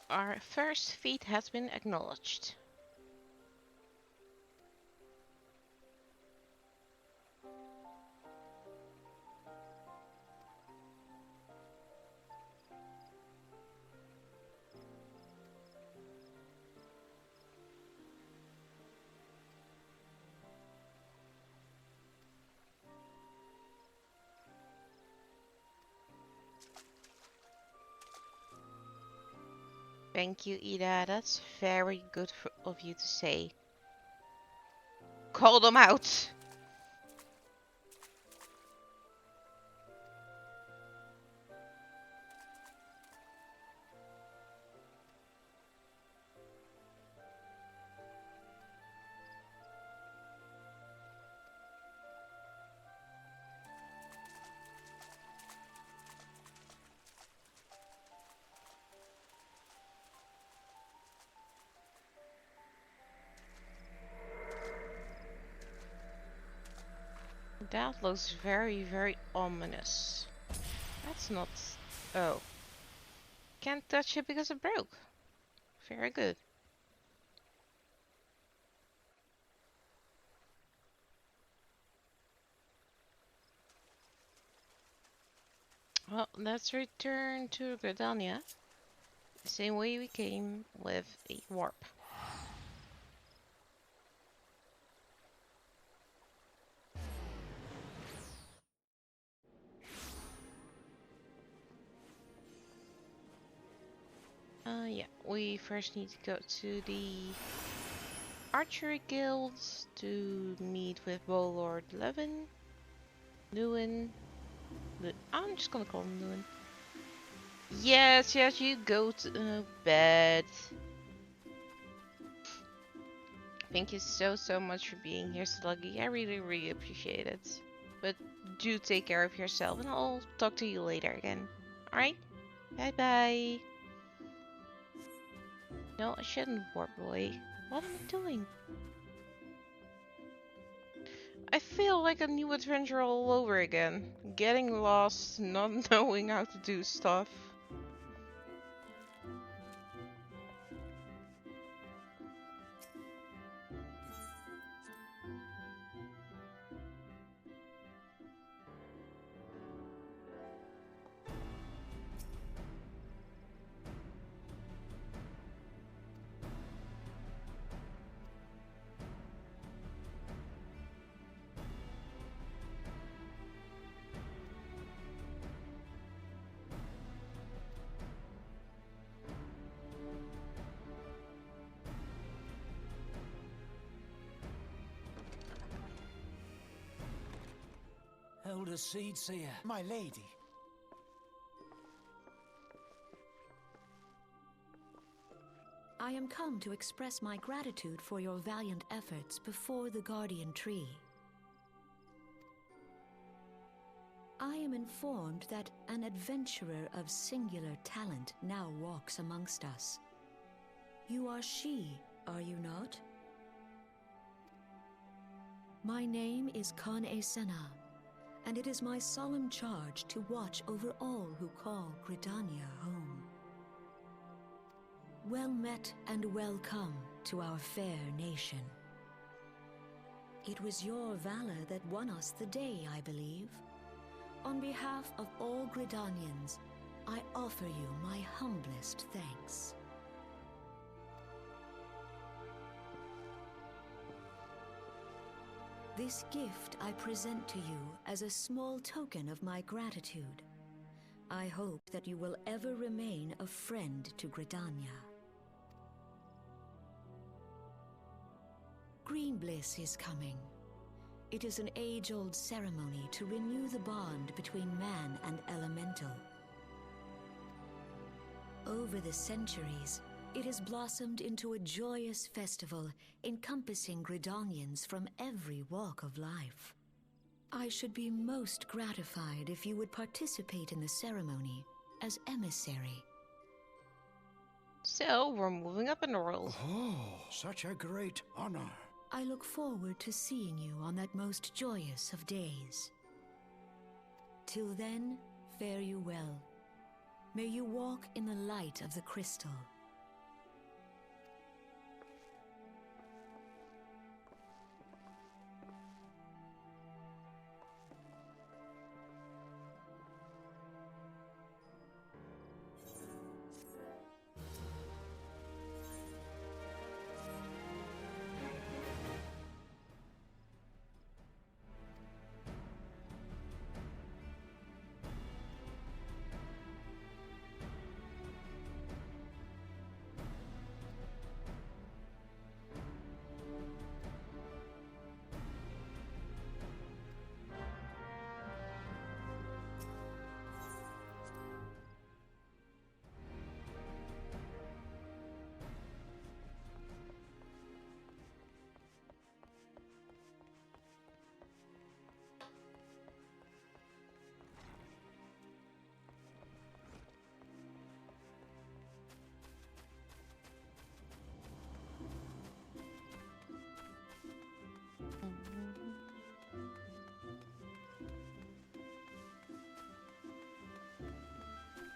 Our first feat has been acknowledged. Thank you, Ida. That's very good of you to say. Call them out! That looks very, very ominous. That's not... Oh. Can't touch it because it broke. Very good. Well, let's return to Gridania. The same way we came, with a warp. Yeah, we first need to go to the Archery Guilds to meet with Warlord Levin. Lewin. I'm just gonna call him Lewin. Yes, yes, you go to bed. Thank you so much for being here, Sluggy. I really appreciate it. But do take care of yourself, and I'll talk to you later again. Alright? Bye bye. No, I shouldn't warp away. What am I doing? I feel like a new adventure all over again. Getting lost, not knowing how to do stuff. Elder Seedseer. My lady. I am come to express my gratitude for your valiant efforts before the Guardian Tree. I am informed that an adventurer of singular talent now walks amongst us. You are she, are you not? My name is Kane Senna, and it is my solemn charge to watch over all who call Gridania home. Well met and welcome to our fair nation. It was your valor that won us the day, I believe. On behalf of all Gridanians, I offer you my humblest thanks. This gift I present to you as a small token of my gratitude. I hope that you will ever remain a friend to Gridania. Green Bliss is coming. It is an age-old ceremony to renew the bond between man and elemental. Over the centuries, it has blossomed into a joyous festival encompassing Gridanians from every walk of life. I should be most gratified if you would participate in the ceremony as emissary. So, we're moving up in the world. Oh, such a great honor. I look forward to seeing you on that most joyous of days. Till then, fare you well. May you walk in the light of the crystal.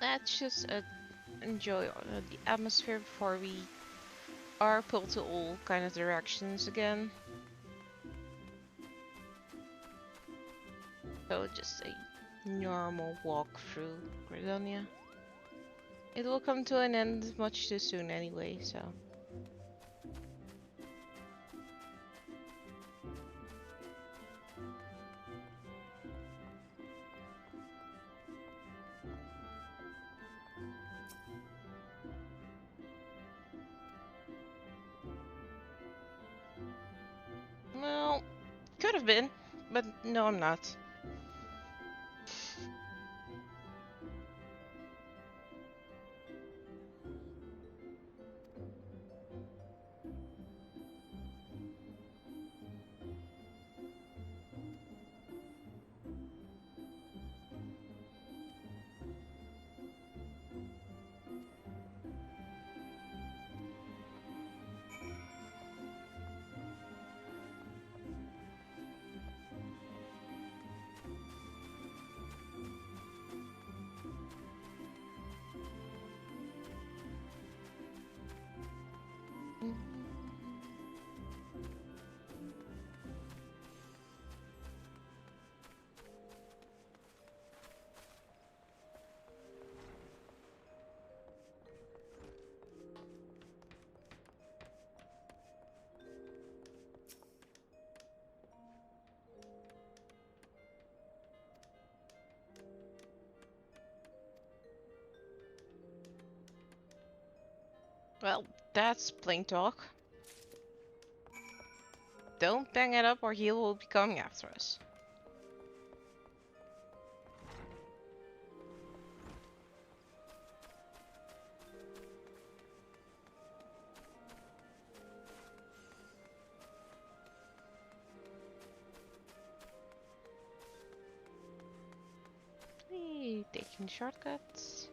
Let's just enjoy the atmosphere before we are pulled to all kind of directions again. So just a normal walk through Gridania. It will come to an end much too soon anyway, so. Well, could have been, but no, I'm not. Well, that's plain talk. Don't bang it up or he will be coming after us. taking shortcuts.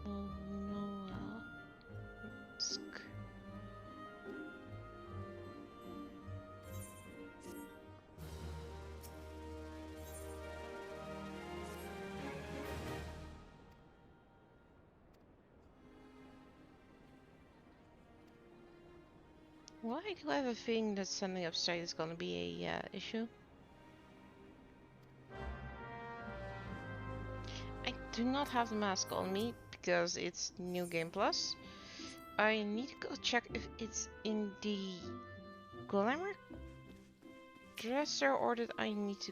Oh no, why do I have a feeling that sending upside is gonna be a issue? I do not have the mask on me because it's New Game Plus. I need to go check if it's in the glamour dresser or did I need to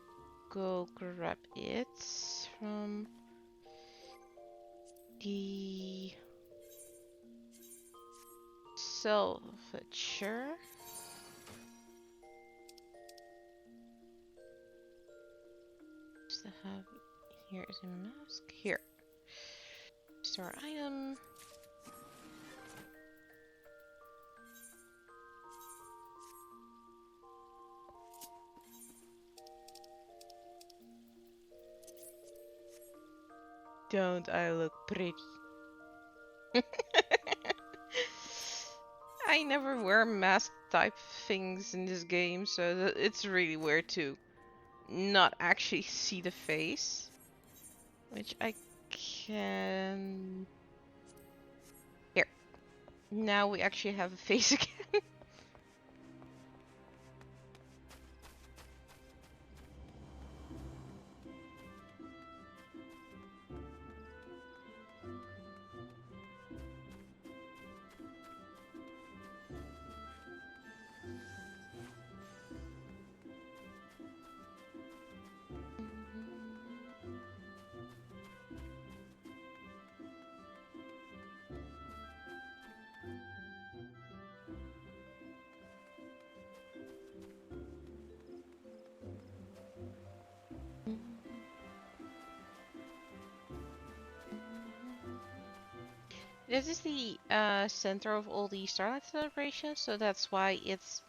go grab it from the salvager. Just to have here is a mask. Here. Store item. Don't I look pretty? I never wear mask type things in this game, so it's really weird to not actually see the face. Which I can... Here. Now we actually have a face again. This is the center of all the Starlight celebrations, so that's why it's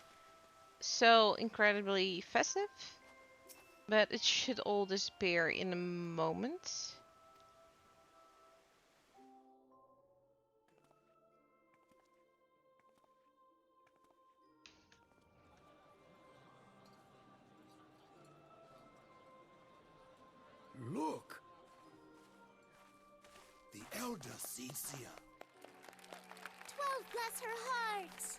so incredibly festive. But it should all disappear in a moment. Look! The Elder Cecia. 12 bless her heart!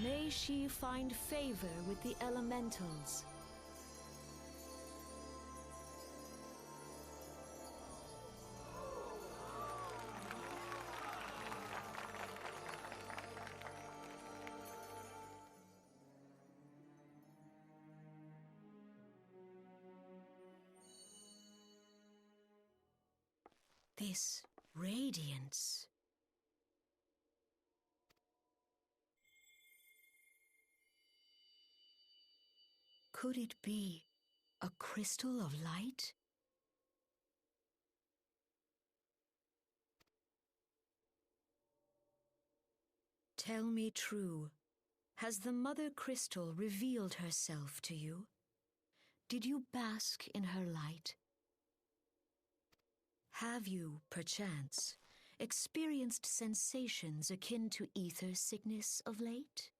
May she find favor with the elementals. This radiance. Could it be a crystal of light? Tell me true. Has the Mother Crystal revealed herself to you? Did you bask in her light? Have you, perchance, experienced sensations akin to ether sickness of late?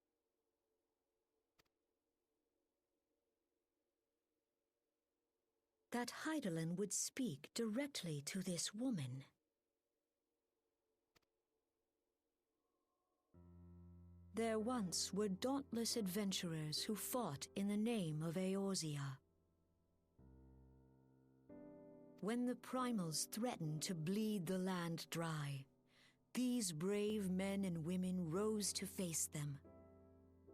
That Heidelin would speak directly to this woman. There once were dauntless adventurers who fought in the name of Eorzea. When the primals threatened to bleed the land dry, these brave men and women rose to face them.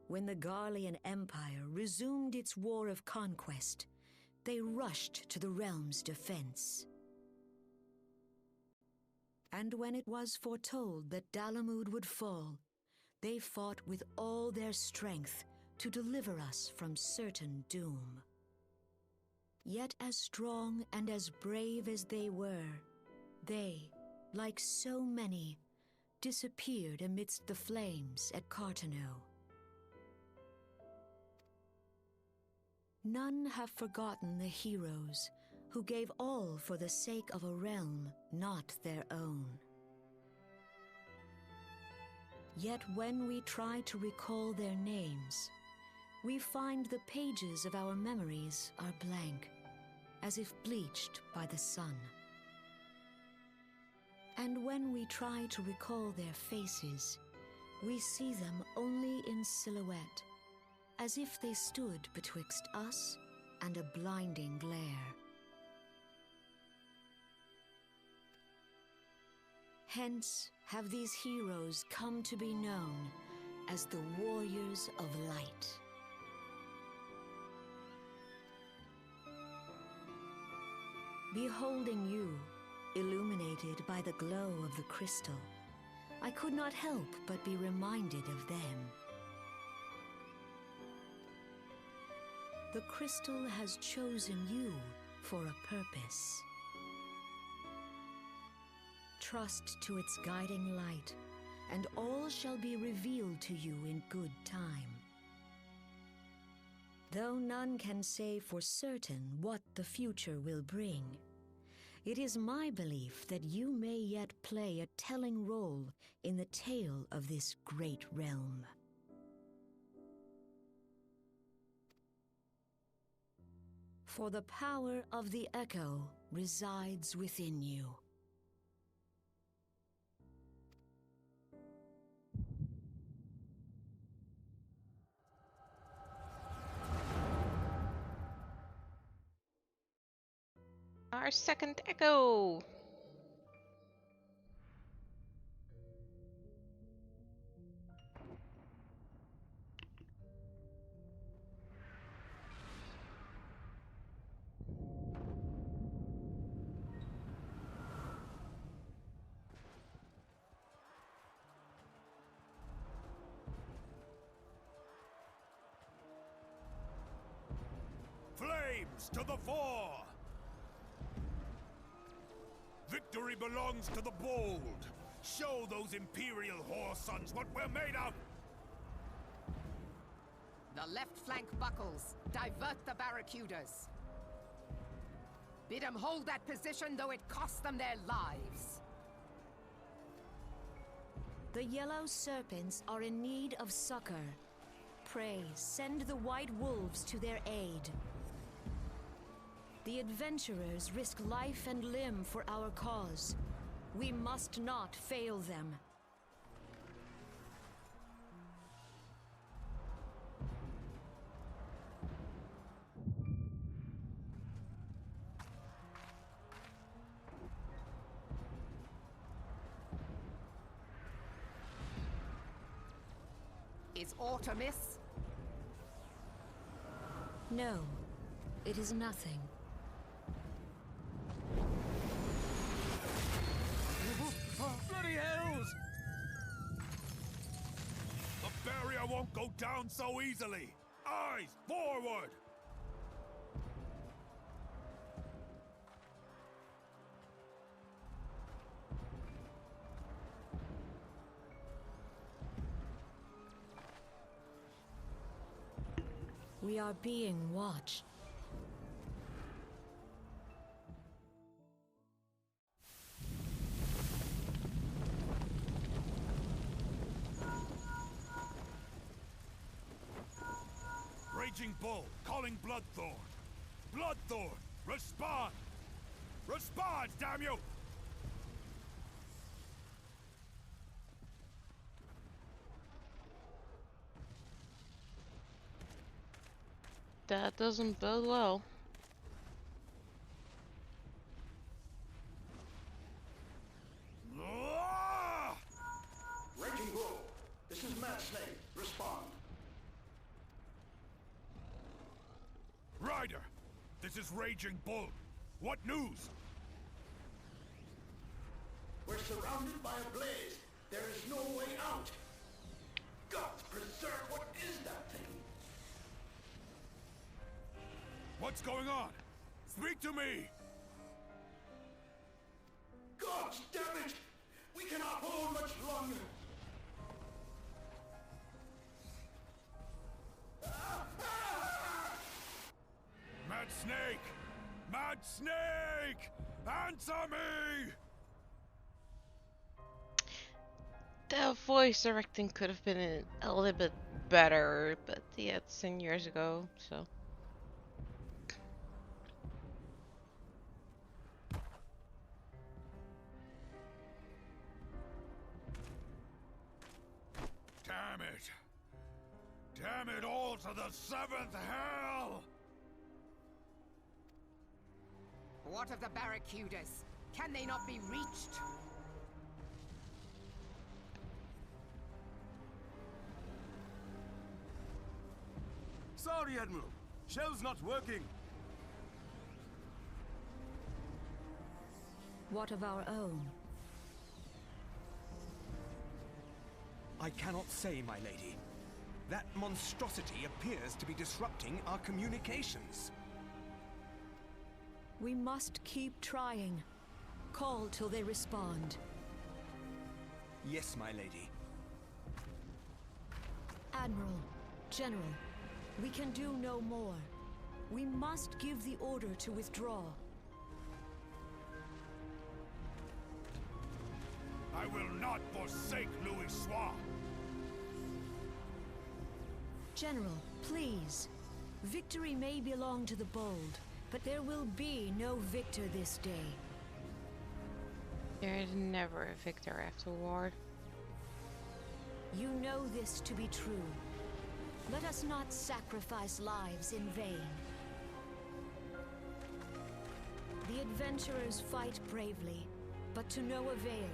When the Garlean Empire resumed its war of conquest, they rushed to the realm's defense. And when it was foretold that Dalamud would fall, they fought with all their strength to deliver us from certain doom. Yet as strong and as brave as they were, they, like so many, disappeared amidst the flames at Carteneau. None have forgotten the heroes who gave all for the sake of a realm not their own. Yet when we try to recall their names, we find the pages of our memories are blank, as if bleached by the sun. And when we try to recall their faces, we see them only in silhouette, as if they stood betwixt us and a blinding glare. Hence have these heroes come to be known as the Warriors of Light. Beholding you, illuminated by the glow of the crystal, I could not help but be reminded of them. The crystal has chosen you for a purpose. Trust to its guiding light, and all shall be revealed to you in good time. Though none can say for certain what the future will bring, it is my belief that you may yet play a telling role in the tale of this great realm. For the power of the echo resides within you. Our second echo. Flames to the fore! Victory belongs to the bold. Show those Imperial whore sons what we're made of! The left flank buckles. Divert the barracudas. Bid them hold that position, though it costs them their lives. The yellow serpents are in need of succor. Pray, send the white wolves to their aid. The adventurers risk life and limb for our cause. We must not fail them. Is aught amiss? No, it is nothing. Bloody hells! The barrier won't go down so easily! Eyes forward! We are being watched. Raging Bull, calling Bloodthorn. Bloodthorn, respond! Respond, damn you! That doesn't bode well. Ah! Rider! This is Raging Bull. What news? We're surrounded by a blaze. There is no way out. Gods preserve, what is that thing? What's going on? Speak to me! Gods damn it! We cannot hold much longer. Mad Snake! Mad Snake! Answer me! The voice directing could have been a little bit better, but yeah, it's 10 years ago, so. Damn it! Damn it all to the 7th hell! What of the barracudas? Can they not be reached? Sorry, Admiral. Shell's not working. What of our own? I cannot say, my lady. That monstrosity appears to be disrupting our communications. We must keep trying. Call till they respond. Yes, my lady. Admiral, General, we can do no more. We must give the order to withdraw. I will not forsake Louis Soir! General, please. Victory may belong to the bold, but there will be no victor this day. There is never a victor after war. You know this to be true. Let us not sacrifice lives in vain. The adventurers fight bravely, but to no avail.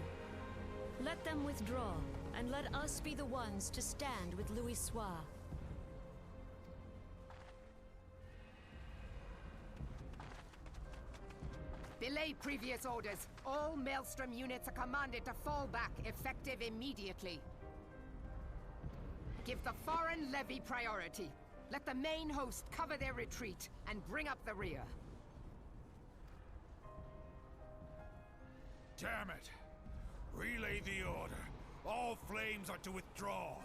Let them withdraw, and let us be the ones to stand with Louis Soir. Belay previous orders. All Maelstrom units are commanded to fall back, effective immediately. Give the foreign levy priority. Let the main host cover their retreat and bring up the rear. Damn it! Relay the order. All flames are to withdraw.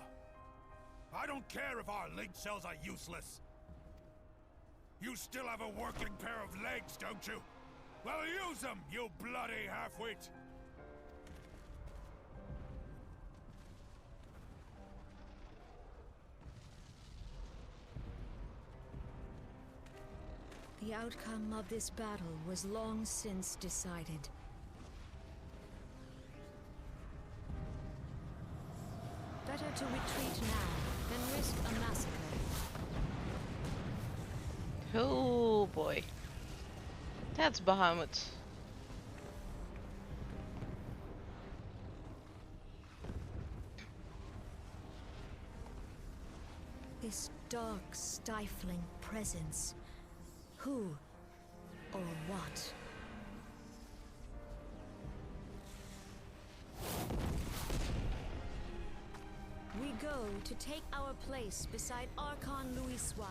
I don't care if our link cells are useless. You still have a working pair of legs, don't you? Well, use them, you bloody half-wit! The outcome of this battle was long since decided. Better to retreat now than risk a massacre. Oh boy. That's Bahamut. This dark, stifling presence. Who or what? We go to take our place beside Archon Louis Soir.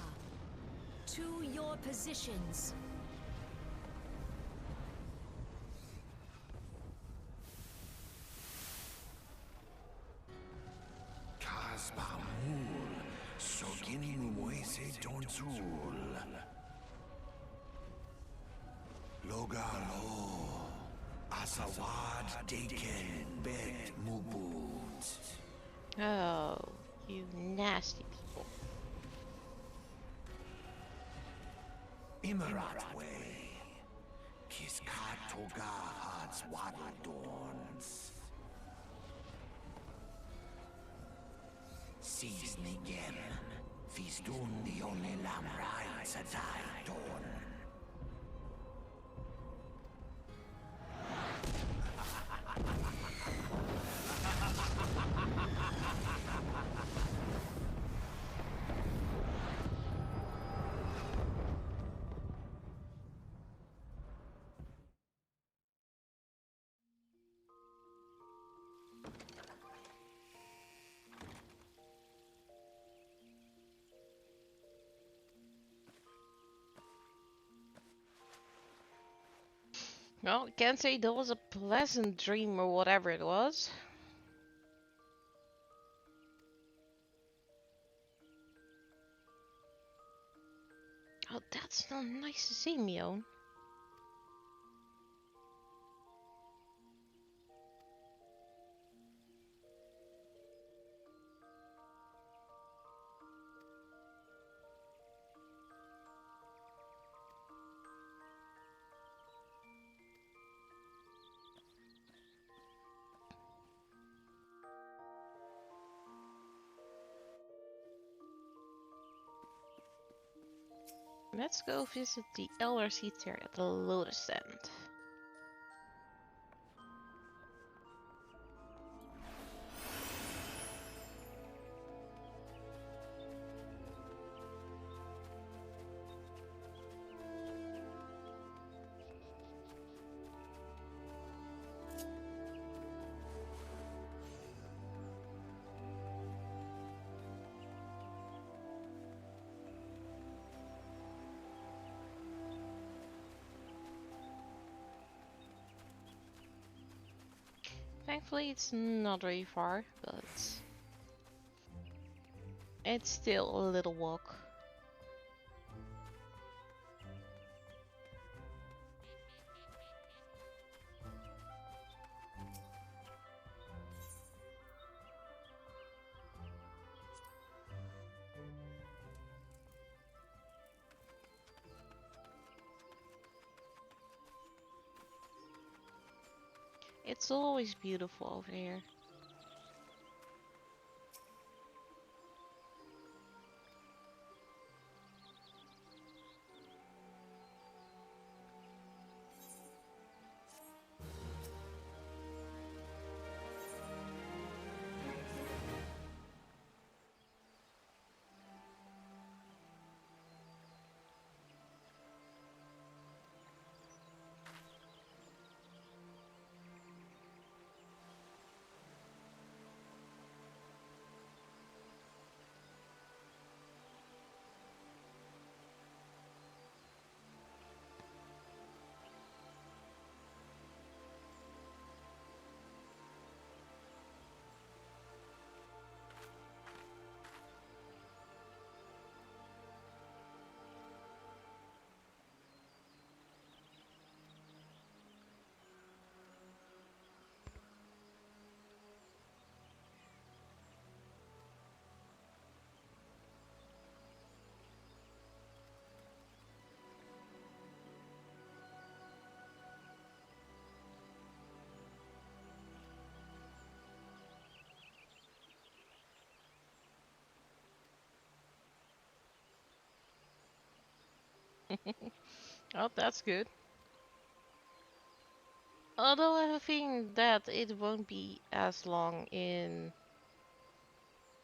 To your positions. Kasbamul, Sogin Moise Tonsul. Logalo, Asawad Daken Bet Mubut. Oh, you nasty people. Imarat way, Kiskat Toga Hats Waddle Dorns. Seize Nigem, Feastun the only lamb rides a die dawn. Well, can't say that was a pleasant dream or whatever it was. Oh, that's not nice to see, Mion. Let's go visit the Elder Seats here at the Lotus End. Thankfully, it's not very far, but it's still a little walk. It's always beautiful over here. Oh, that's good. Although I have a feeling that it won't be as long in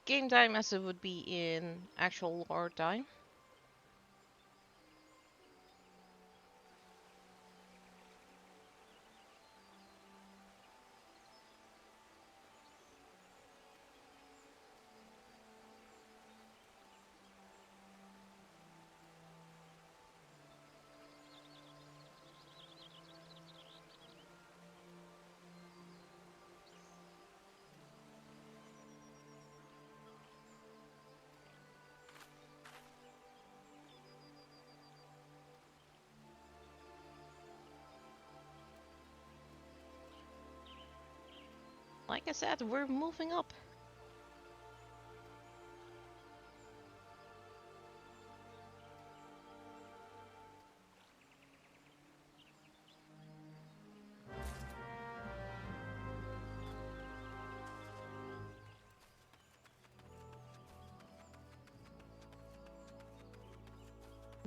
game time as it would be in actual lore time. Like I said, we're moving up.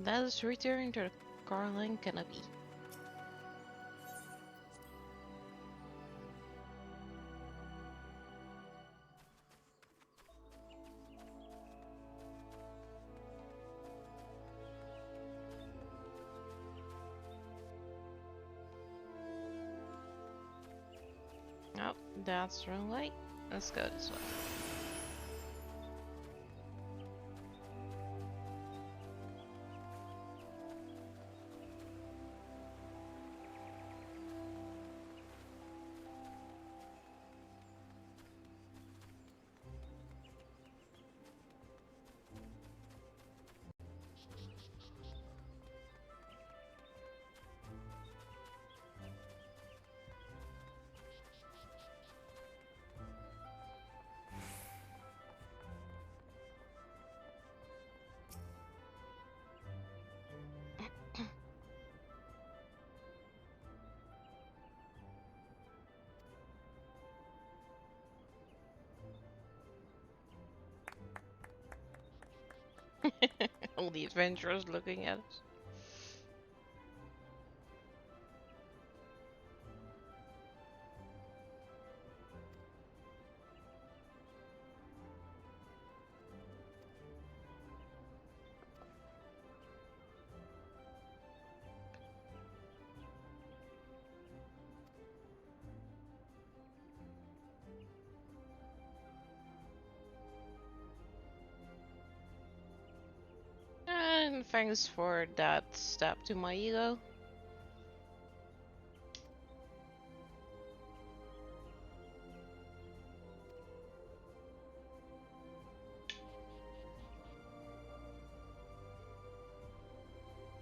Let us return to the Carling Canopy. Oh, that's the wrong way. Let's go this way. All the adventurers looking at us. And thanks for that stab to my ego.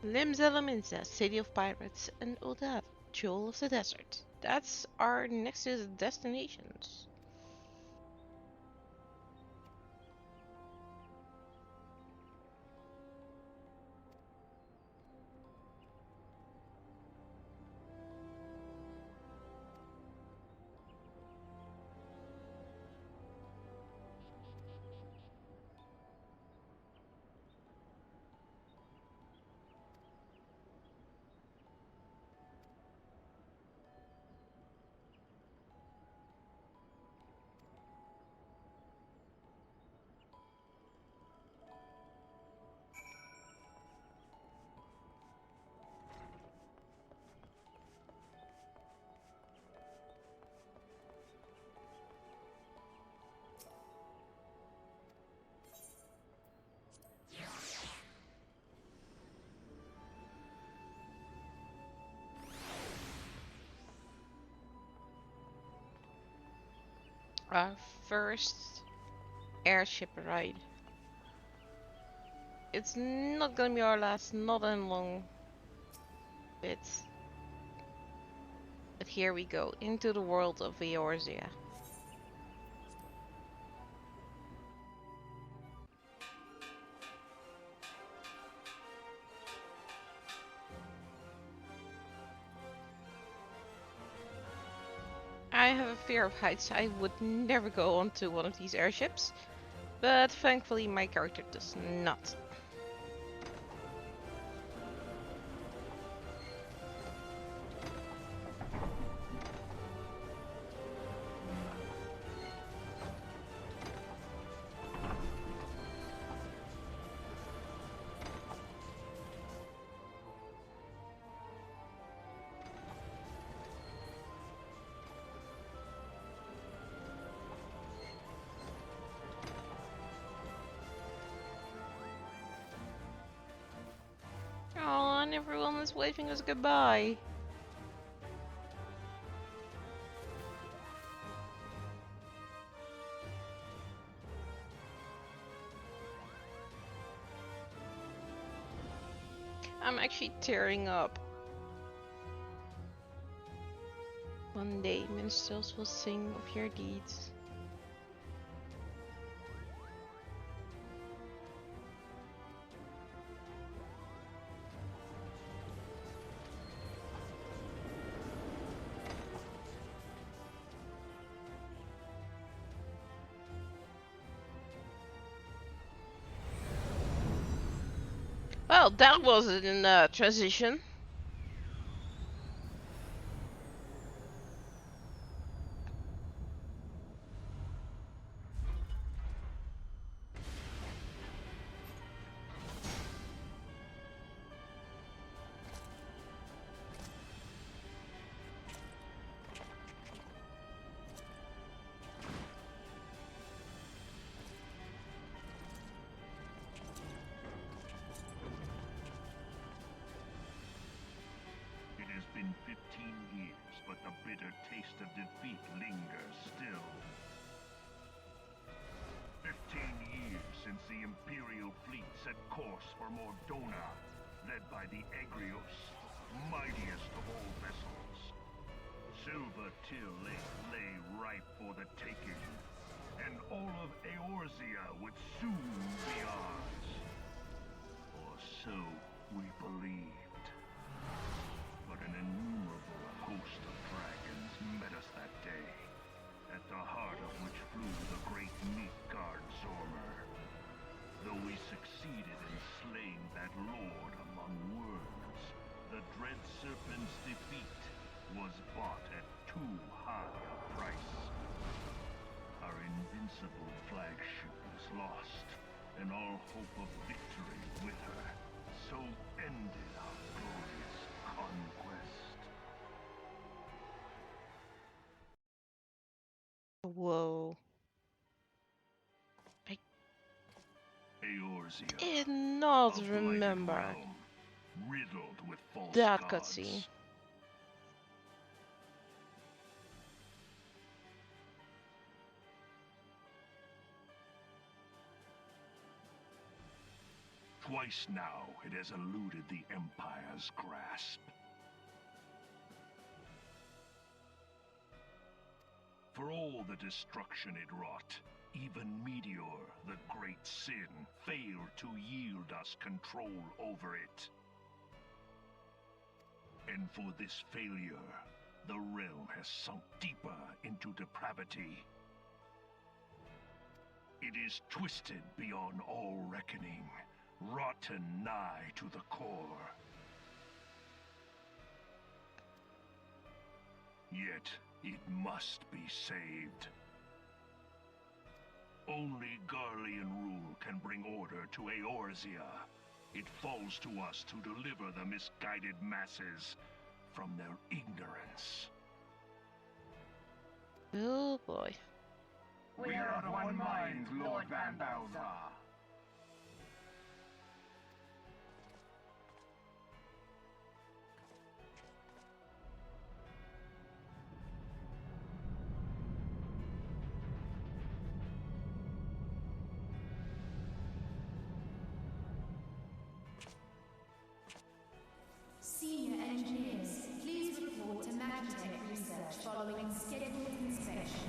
Lims Elemenza, City of Pirates, and Odad, Jewel of the Desert. That's our next destinations. Our first airship ride. It's not gonna be our last, not in long bits. But here we go, into the world of Eorzea. I have a fear of heights. I would never go onto one of these airships, but thankfully my character does not. Oh, and everyone is waving us goodbye. I'm actually tearing up. One day minstrels will sing of your deeds. Well, that was a transition. It has been 15 years, but the bitter taste of defeat lingers still. 15 years since the Imperial fleet set course for Mordona, led by the Egrios, mightiest of all vessels. Silver Till Lake lay ripe for the taking, and all of Eorzea would soon be ours. Or so we believed. But an innumerable host of dragons met us that day, at the heart of which flew the great Midgard Zormer. Though we succeeded in slaying that lord among worms, the dread serpent's defeat was bought at too high a price. Our invincible flagship was lost, and all hope of victory with her. So ended our glorious conquest. Whoa. Eorzea, Did not a blighted remember realm, riddled with false that gods. cutscene. Twice now it has eluded the Empire's grasp. For all the destruction it wrought, even Meteor, the great sin, failed to yield us control over it. And for this failure, the realm has sunk deeper into depravity. It is twisted beyond all reckoning, rotten nigh to the core. Yet, it must be saved. Only Garlean rule can bring order to Eorzea. It falls to us to deliver the misguided masses from their ignorance. Oh boy. We are of one mind, Lord Van Balthar. Senior engineers, please report to Magitech research following scheduled inspection.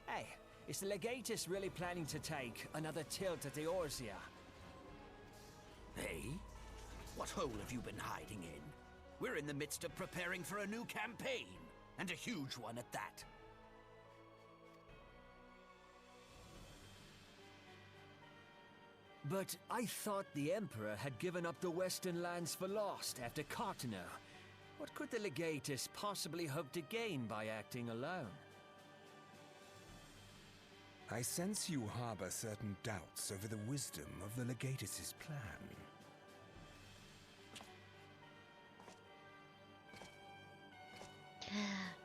Hey, is the Legatus really planning to take another tilt at Eorzea? Hey? What hole have you been hiding in? We're in the midst of preparing for a new campaign, and a huge one at that. But I thought the Emperor had given up the Western lands for lost after Cartano. What could the Legatus possibly hope to gain by acting alone? I sense you harbor certain doubts over the wisdom of the Legatus's plan.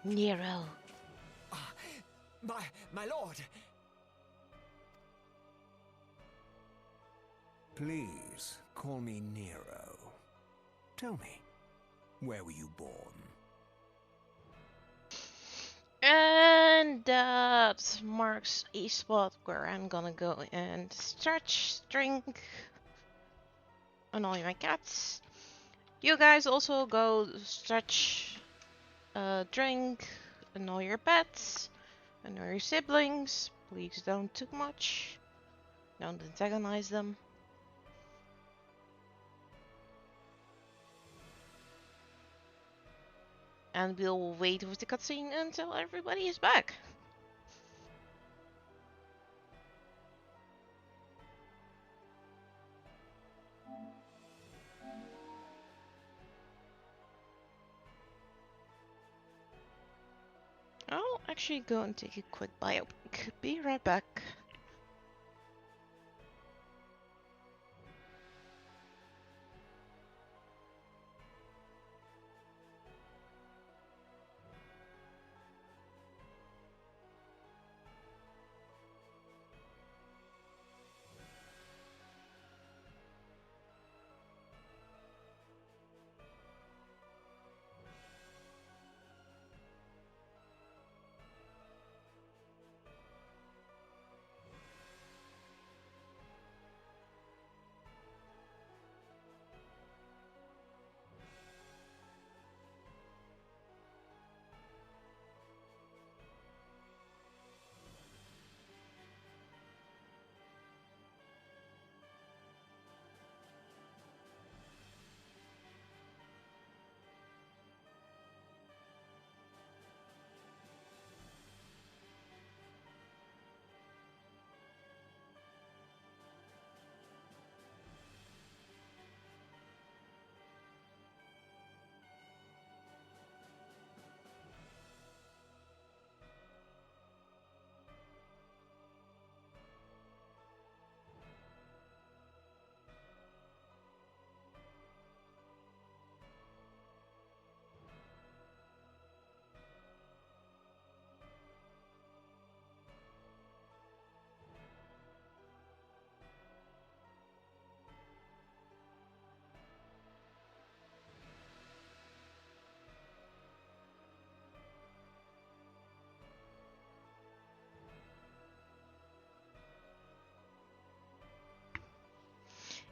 Nero. My lord! Please, call me Nero. Tell me, where were you born? And that marks a spot where I'm gonna go and stretch, drink, annoy my cats. You guys also go stretch, drink, annoy your pets, annoy your siblings. Please don't too much. Don't antagonize them. And we'll wait with the cutscene until everybody is back. I'll actually go and take a quick bio break. Be right back.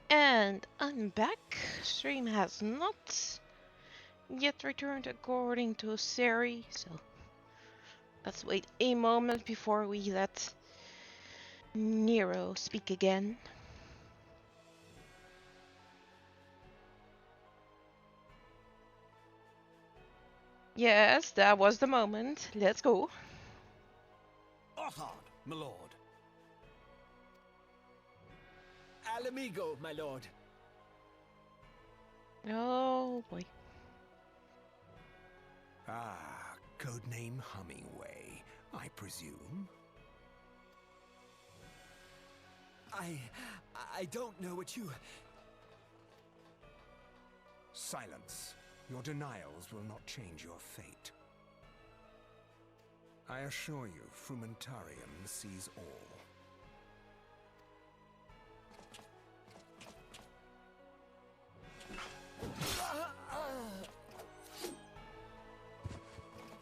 And I'm back. Stream has not yet returned according to Siri, so let's wait a moment before we let Nero speak again. Yes, that was the moment. Let's go. Othard, my lord. Al amigo, my lord. Oh boy. Ah, codename Hummingway, I presume. I don't know what you... Silence. Your denials will not change your fate. I assure you, Frumentarium sees all.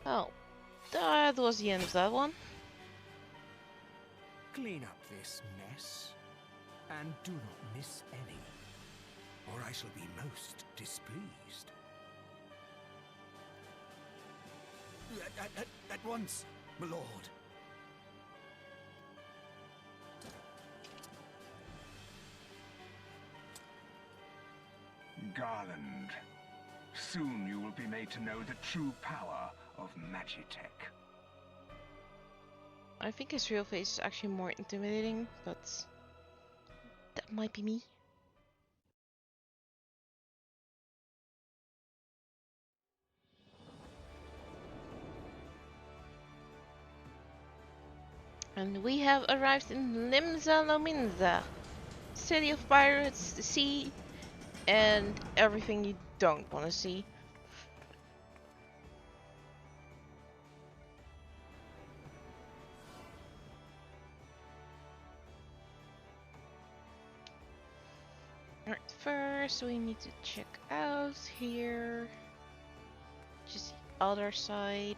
Oh, that was the end of that one. Clean up this mess, and do not miss any, or I shall be most displeased. At once, my lord. Garland, soon you will be made to know the true power of Magitech. I think his real face is actually more intimidating, but that might be me. And we have arrived in Limsa Lominsa, city of pirates, the sea, and everything you don't want to see. Alright, first we need to check out here. Just the other side.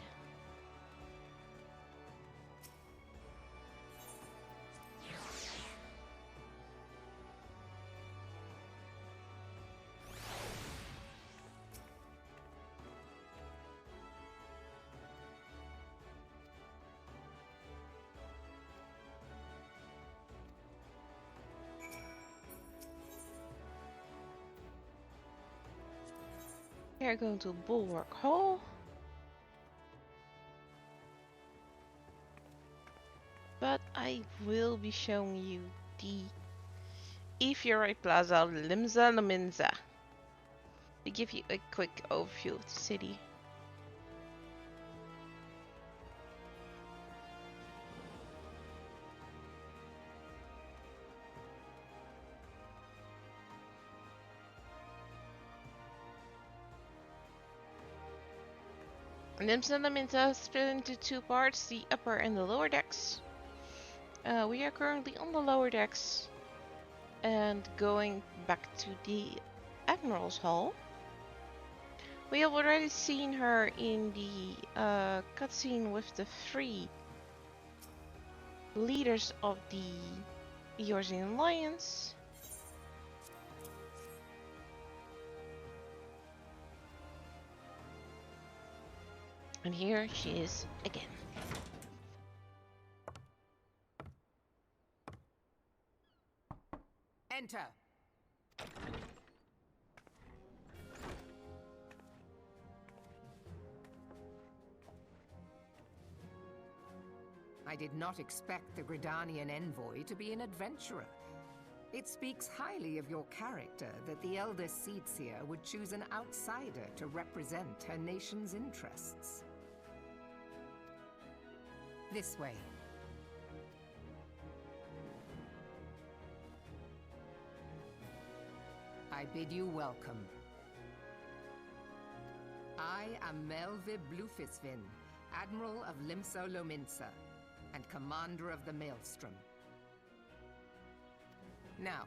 We are going to Bulwark Hall. But I will be showing you the Ifuri Plaza of Limsa Lominsa to give you a quick overview of the city. Limsa Lominsa is split into two parts, the upper and the lower decks. We are currently on the lower decks and going back to the Admiral's Hall. We have already seen her in the cutscene with the three leaders of the Eorzean Alliance. And here she is again. Enter. I did not expect the Gridanian envoy to be an adventurer. It speaks highly of your character that the Elder Seedseer would choose an outsider to represent her nation's interests. This way. I bid you welcome. I am Melvi Blufisvin, Admiral of Limsa Lominsa, and Commander of the Maelstrom. Now,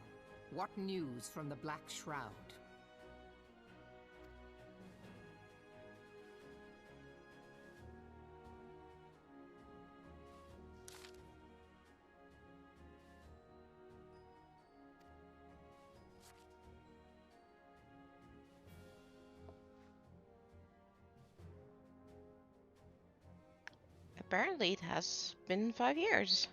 what news from the Black Shroud? Apparently it has been 5 years.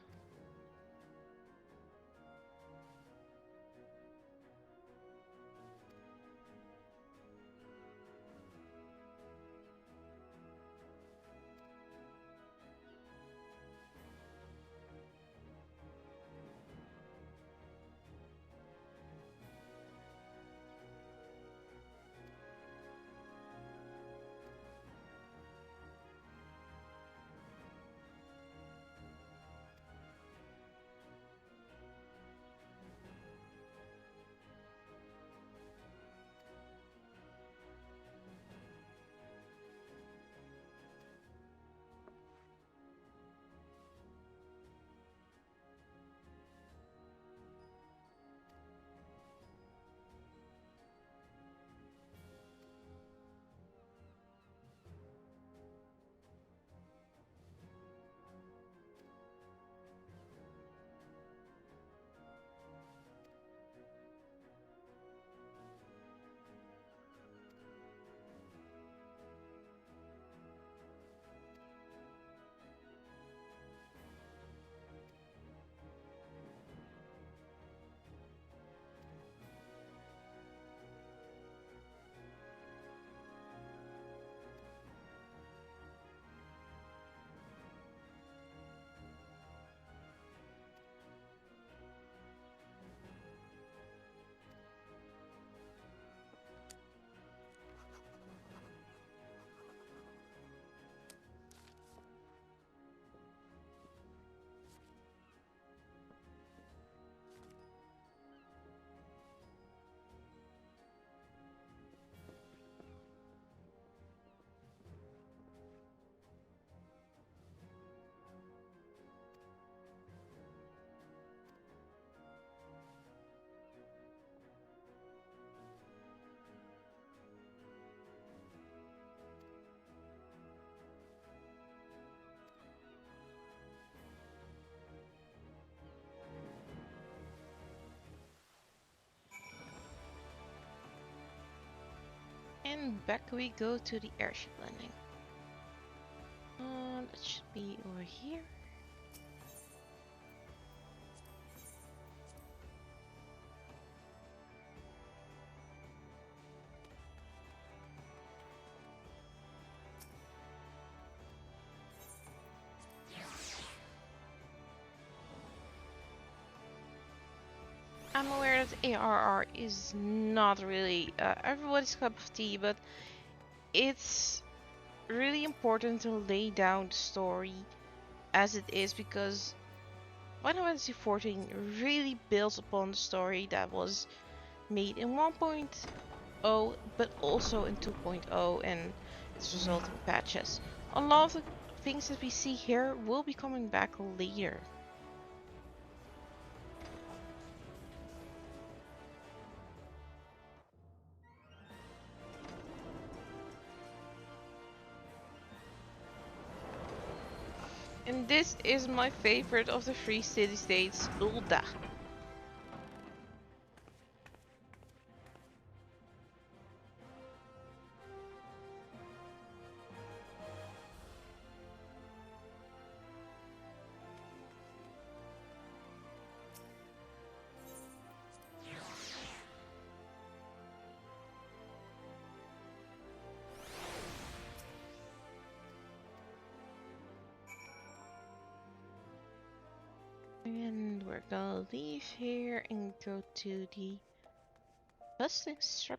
And back we go to the airship landing. That should be over here. I'm aware that ARR is not really everybody's cup of tea, but it's really important to lay down the story as it is, because Final Fantasy XIV really builds upon the story that was made in 1.0 but also in 2.0 and its resulting patches. A lot of the things that we see here will be coming back later. And this is my favorite of the 3 city-states, Ul'dah. And we're gonna leave here and go to the busting strip.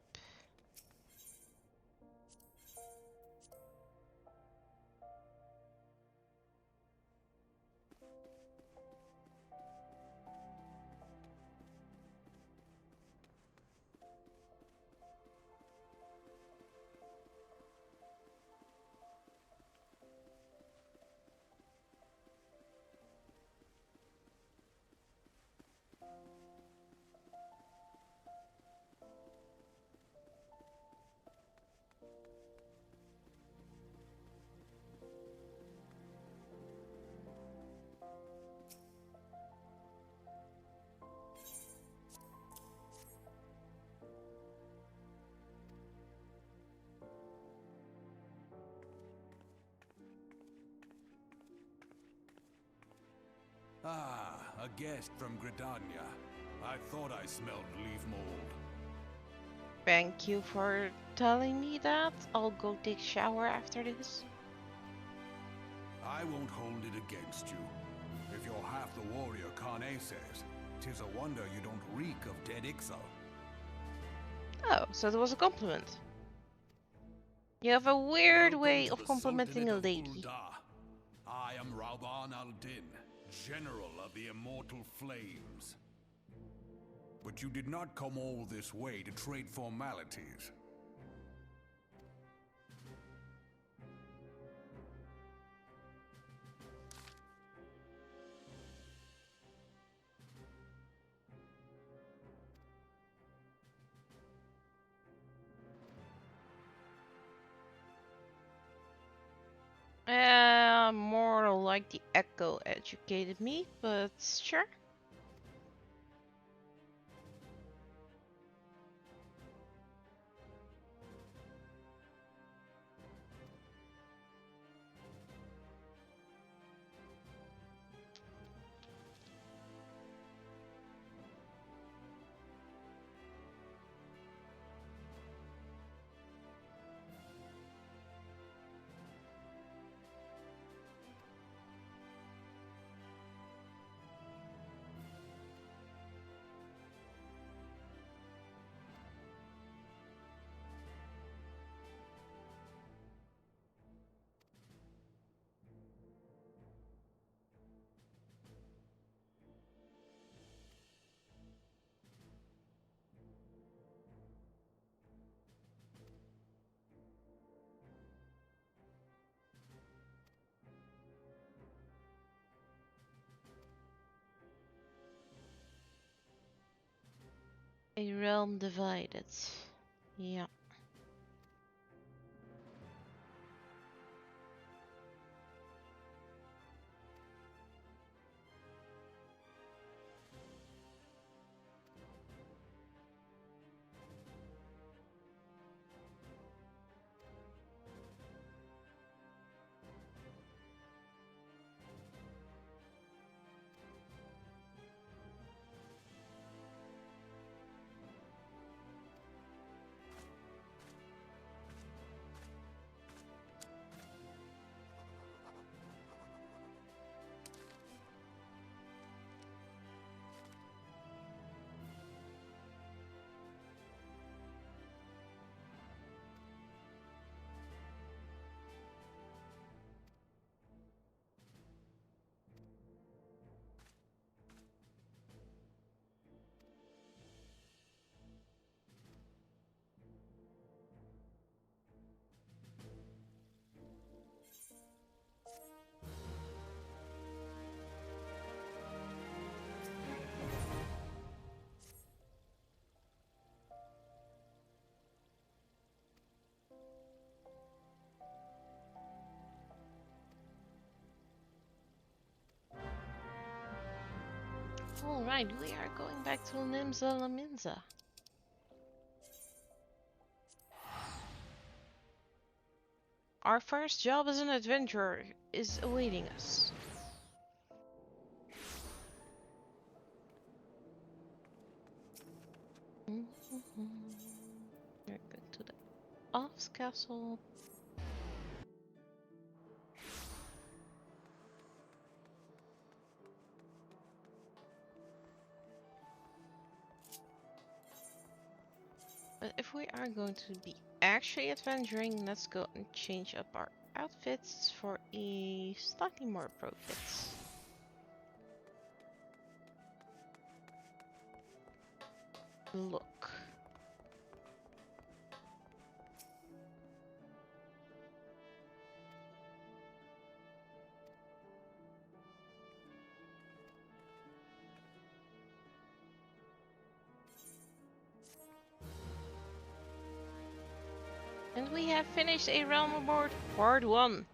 Ah, a guest from Gridania. I thought I smelled leaf mold. Thank you for telling me that. I'll go take a shower after this. I won't hold it against you. If you're half the warrior Kane says, 'tis a wonder you don't reek of dead Ixal. Oh, so that was a compliment. You have a weird Welcome way to of the complimenting a Sultanate of lady. Ul'dah. I am Rauban al-Din, General of the Immortal Flames. But you did not come all this way to trade formalities. More like the Echo educated me, but sure. A realm divided. Yeah. Alright, we are going back to Nimza Laminza. Our first job as an adventurer is awaiting us. We're going to the Off's castle. But if we are going to be actually adventuring, let's go and change up our outfits for a slightly more appropriate look. And we have finished A Realm Reborn Part 1.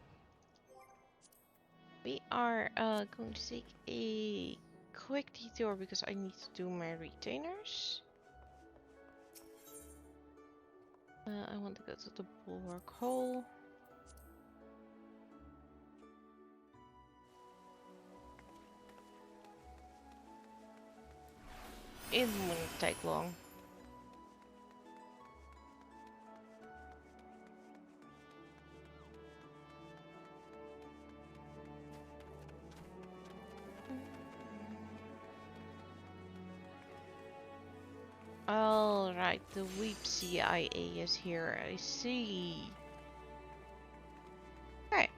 We are going to take a quick detour because I need to do my retainers. I want to go to the Bulwark Hole. It wouldn't take long. Alright, the Weep CIA is here, I see. Okay.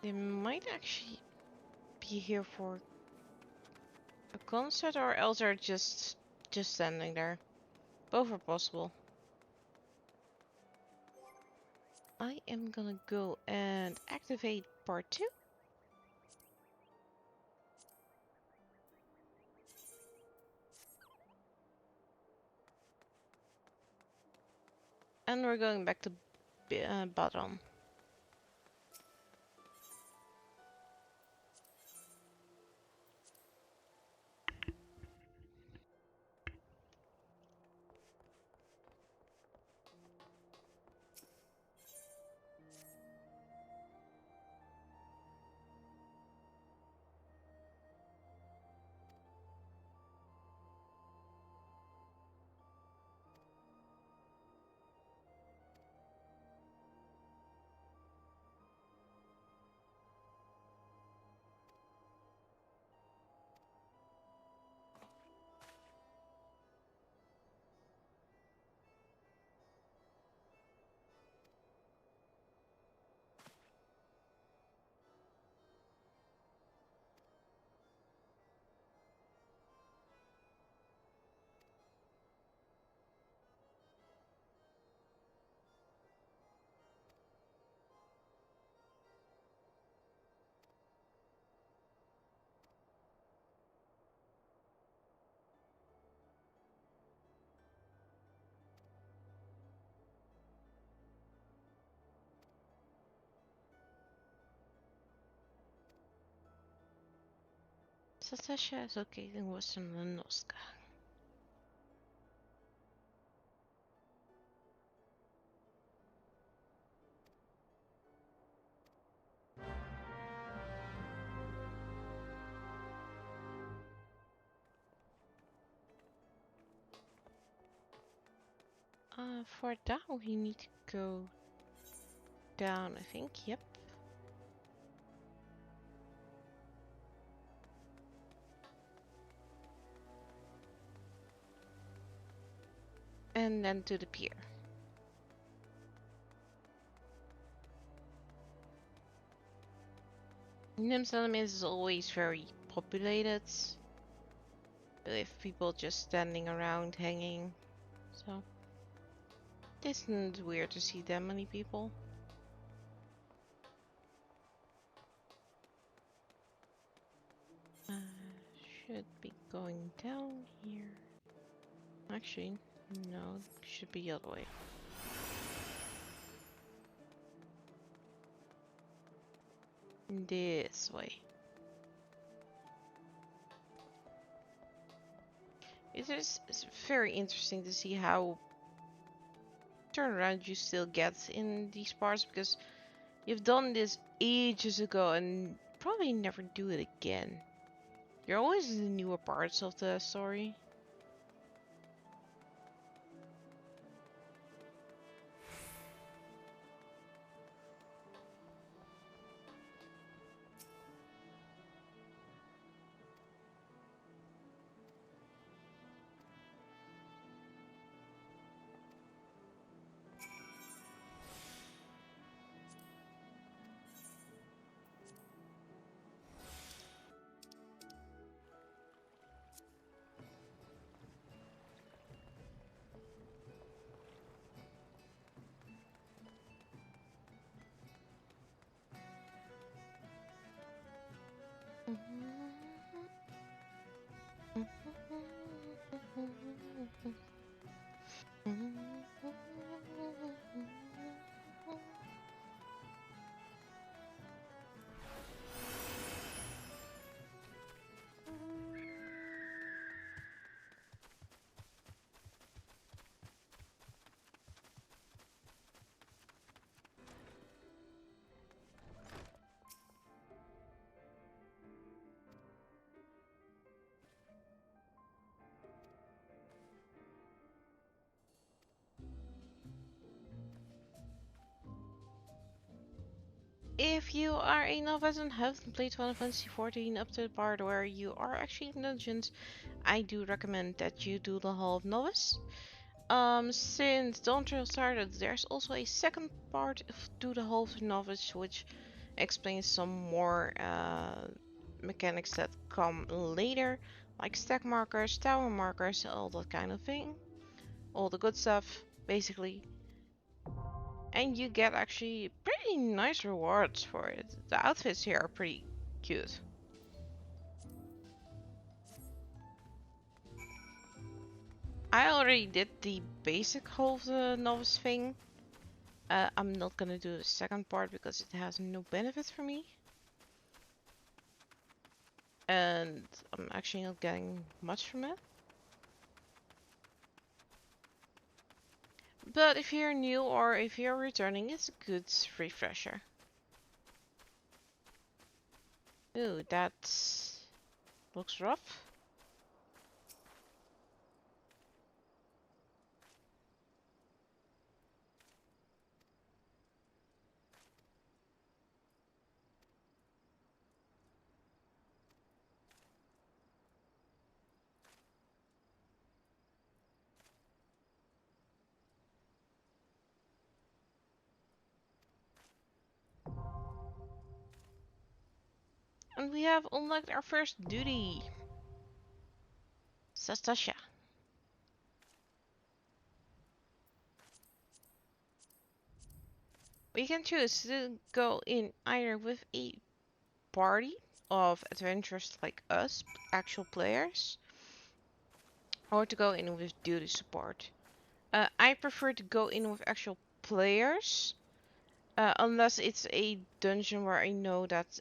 They might actually be here for a concert, or else they're just standing there. Both are possible. I am gonna go and activate part 2. And we're going back to bottom. Satasha is located in western Lanoska. For that we need to go down, I think. Yep. And then to the pier. Nimsalem is always very populated, with people just standing around hanging, so it isn't weird to see that many people. Should be going down here. Actually, no, should be the other way. This way. It's very interesting to see how turnaround you still get in these parts, because you've done this ages ago and probably never do it again. You're always in the newer parts of the story. If you are a novice and haven't played Final Fantasy XIV up to the part where you are actually in dungeons, I do recommend that you do the Hall of Novice. Since Dawn Trail started, there's also a second part to the Hall of Novice, which explains some more mechanics that come later, like stack markers, tower markers, all that kind of thing. All the good stuff, basically. And you get actually pretty nice rewards for it. The outfits here are pretty cute. I already did the basic Hall of the Novice thing. I'm not gonna do the second part because it has no benefit for me. And I'm actually not getting much from it. But if you're new or if you're returning, it's a good refresher. Ooh, that looks rough. And we have unlocked our first duty. Sastasha. We can choose to go in either with a party of adventurers like us, actual players, or to go in with duty support. I prefer to go in with actual players, unless it's a dungeon where I know that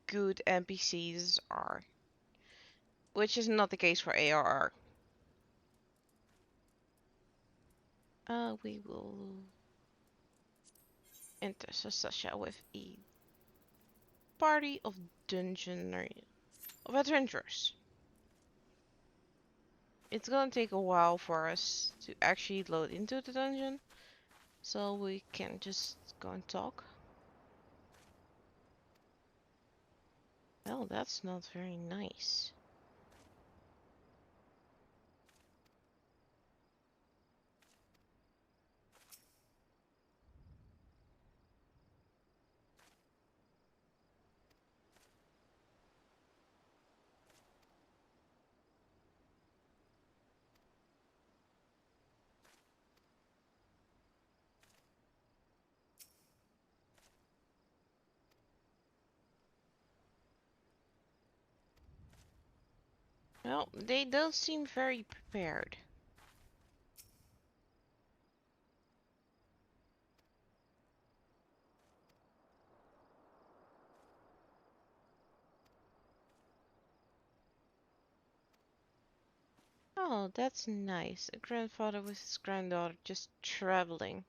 good NPCs are, which is not the case for ARR. We will enter Sasha with a party of adventurers. It's gonna take a while for us to actually load into the dungeon, so we can just go and talk. Well, that's not very nice. Well, they don't seem very prepared. Oh, that's nice. A grandfather with his granddaughter just traveling.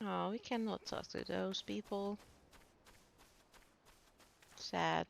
Oh, we cannot talk to those people. Sad.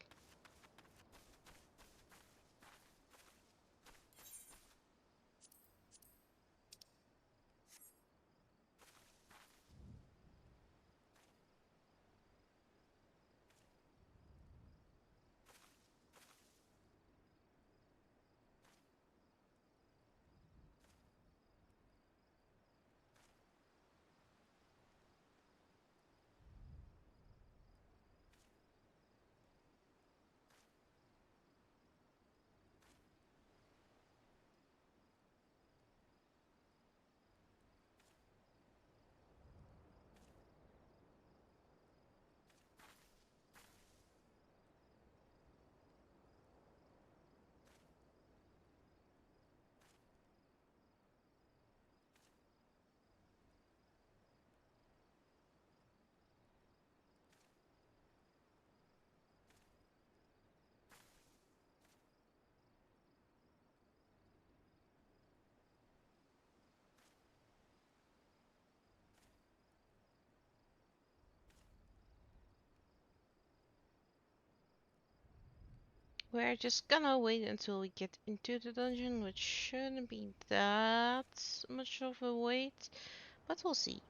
We're just gonna wait until we get into the dungeon, which shouldn't be that much of a wait, but we'll see.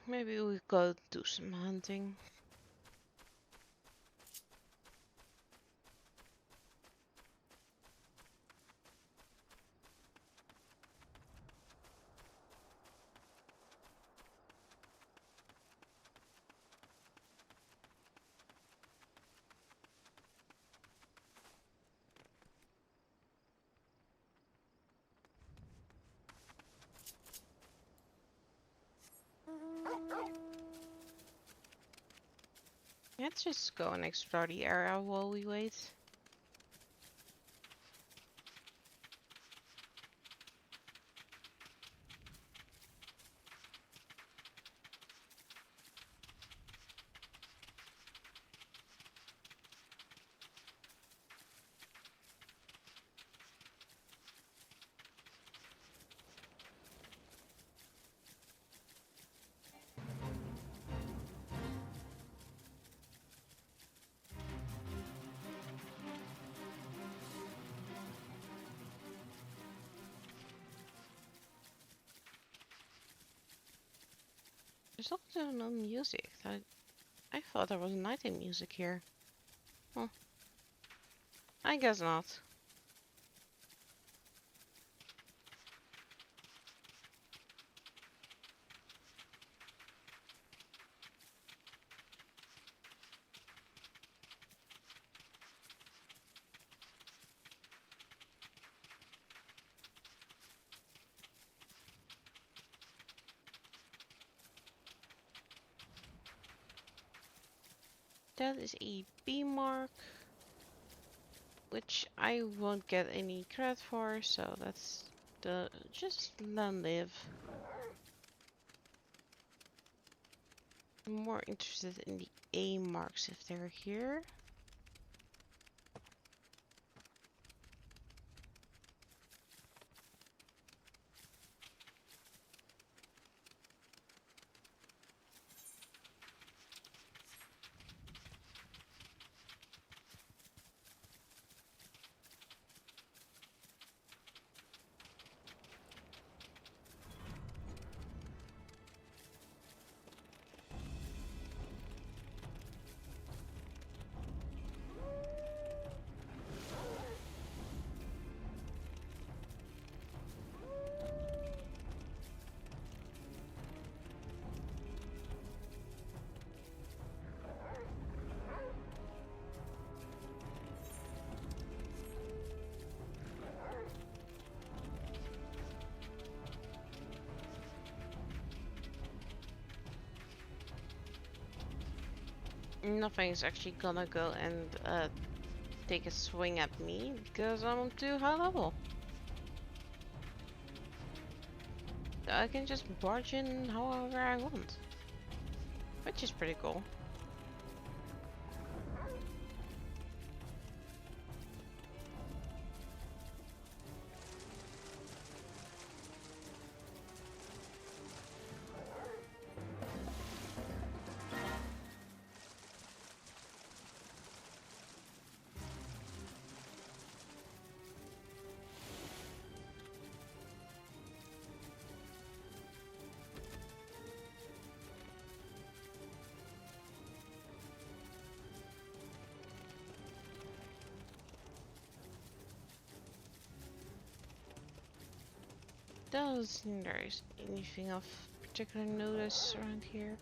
Maybe we go do some hunting. Let's just go and explore the area while we wait. There's also no music. I thought there was nighting music here. Huh. I guess not. That is a B mark, which I won't get any credit for, so that's just let live. I'm more interested in the A marks if they're here. Nothing's actually gonna go and take a swing at me because I'm too high level. I can just barge in however I want, which is pretty cool. Doesn't seem there's anything of particular notice around here.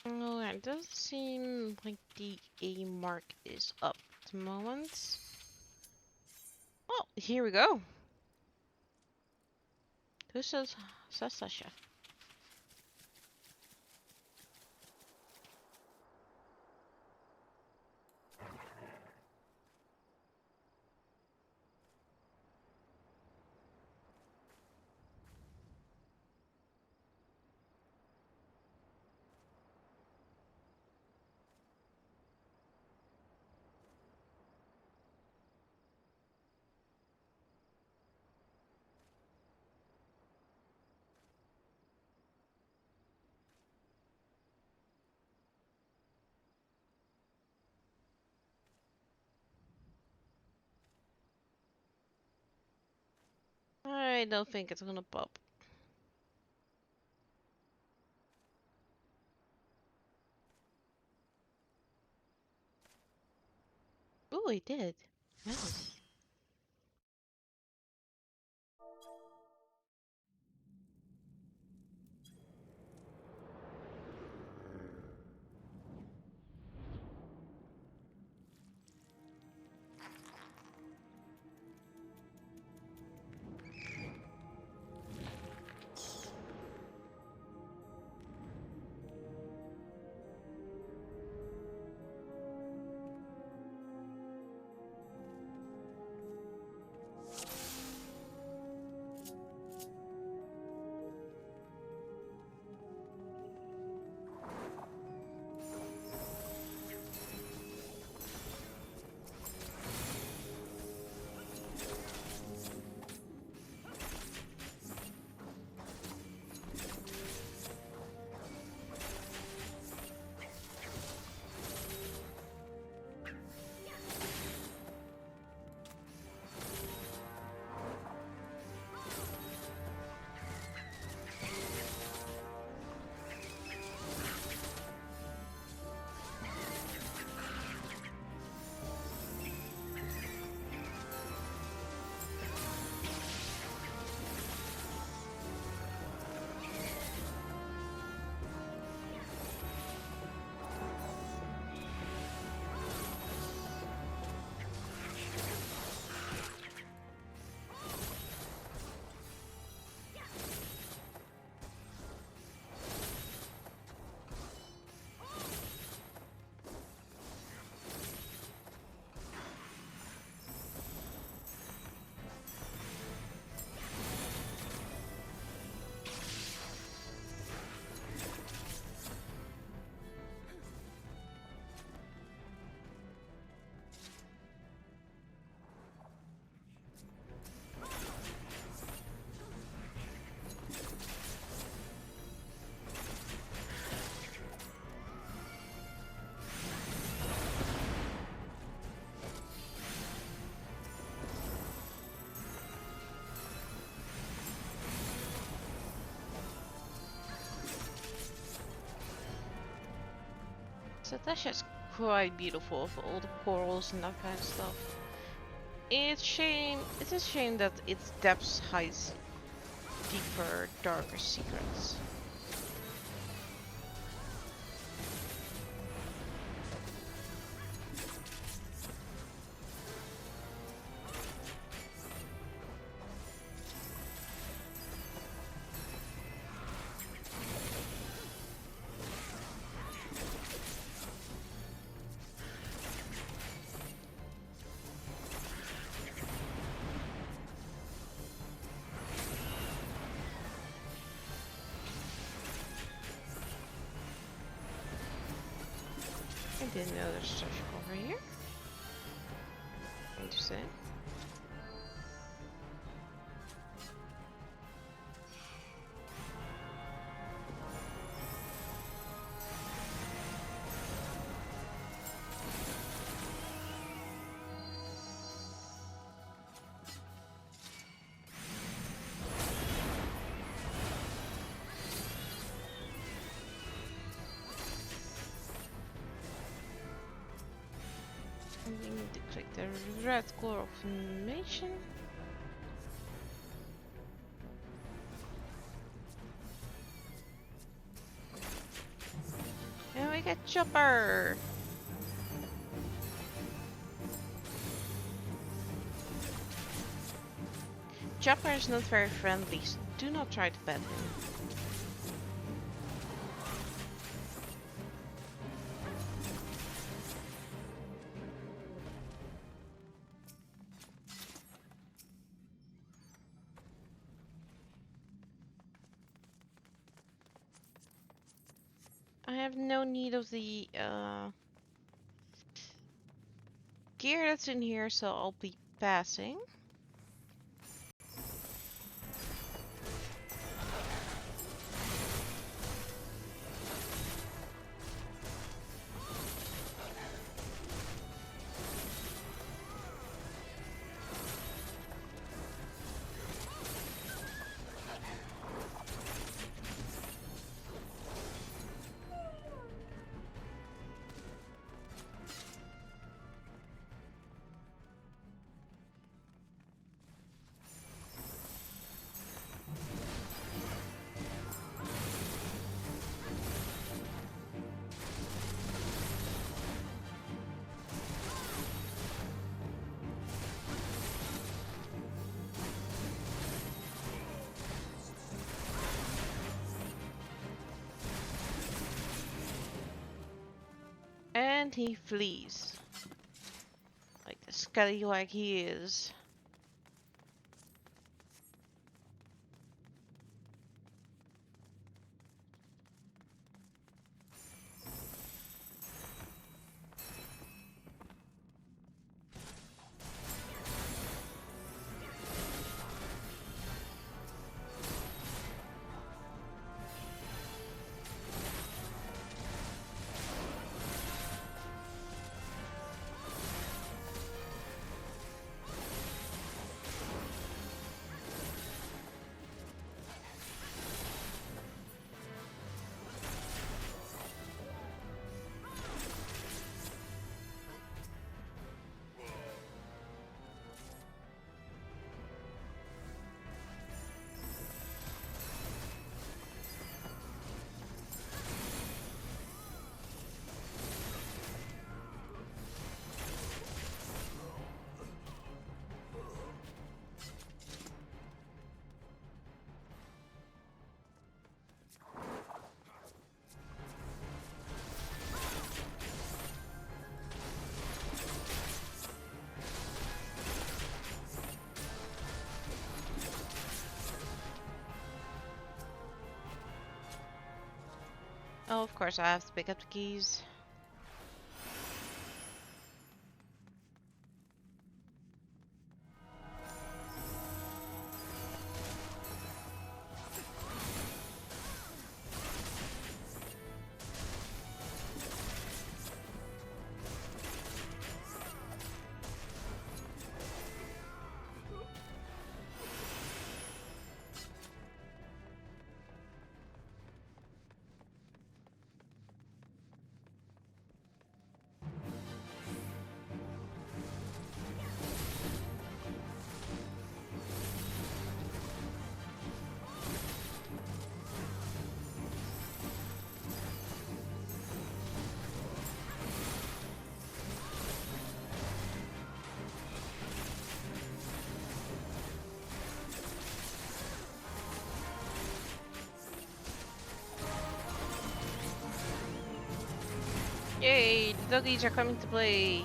Oh, it does seem like the A mark is up at the moment. Oh, here we go. Who says Sasha? I don't think it's gonna pop. Oh, it did. Nice. Satasha's quite beautiful with all the corals and that kind of stuff. It's a shame that its depths hides deeper, darker secrets. I didn't know there's such over here. Interesting. We need to click the red core of information. Hit chopper! Chopper is not very friendly, so do not try to pet him. I have no need of the gear that's in here, so I'll be passing. And he flees. Like the scallywag he is. Oh, of course I have to pick up the keys. Yay, the doggies are coming to play.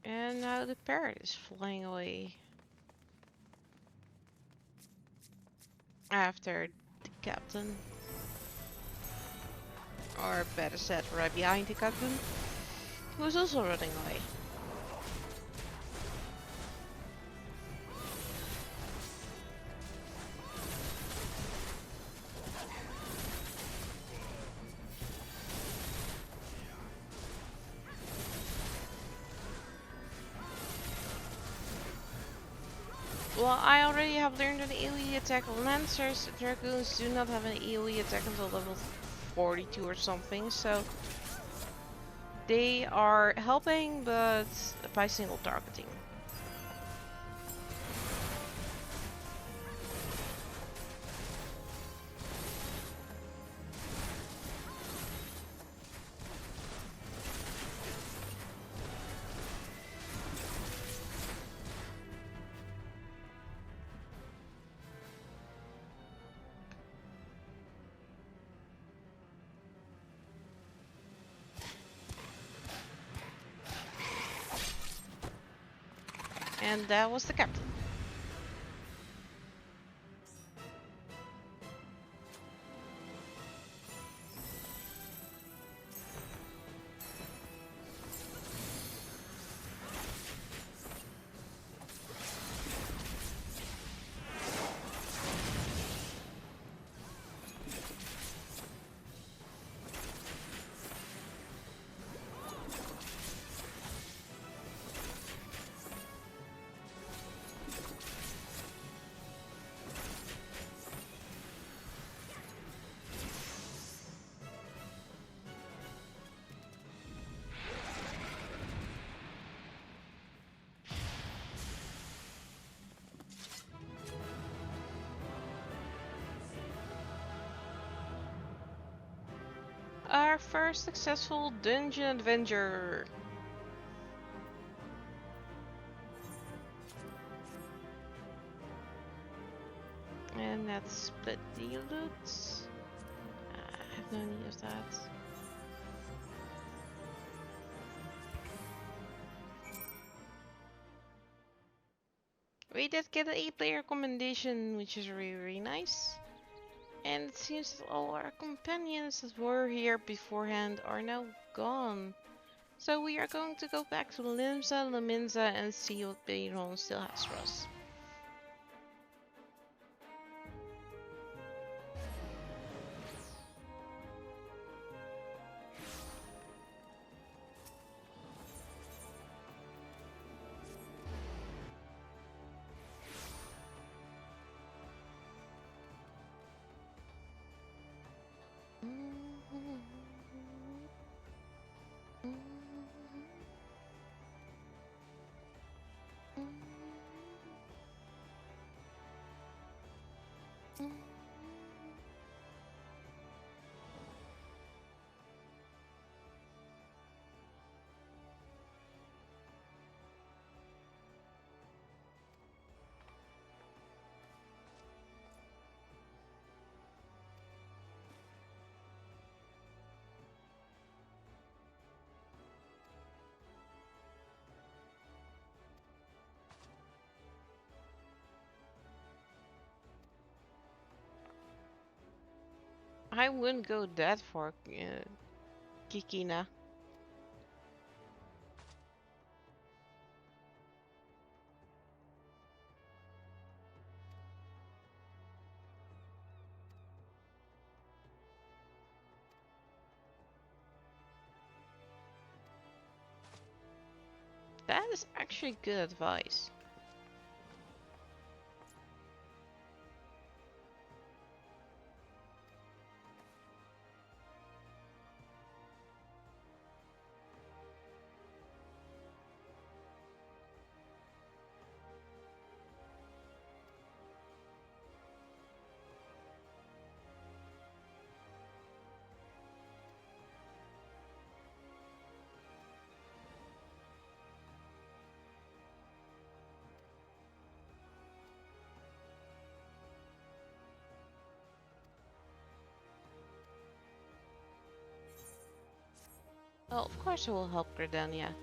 And now the parrot is flying away. After the captain. Or better said, right behind the captain. Who's also running away. Well, I already have learned an AoE attack on Lancers. Dragoons do not have an AoE attack until level 42 or something, so They are helping, but by single targeting. And that was the captain. Our first successful dungeon adventure. And that's split the loot. I have no need of that. We did get an 8-player commendation, which is really, really nice. And it seems that all our companions that were here beforehand are now gone. So we are going to go back to Limsa Laminza and see what Bayron still has for us. I wouldn't go that far, Kikina. That is actually good advice. Well, of course I will help Gridania.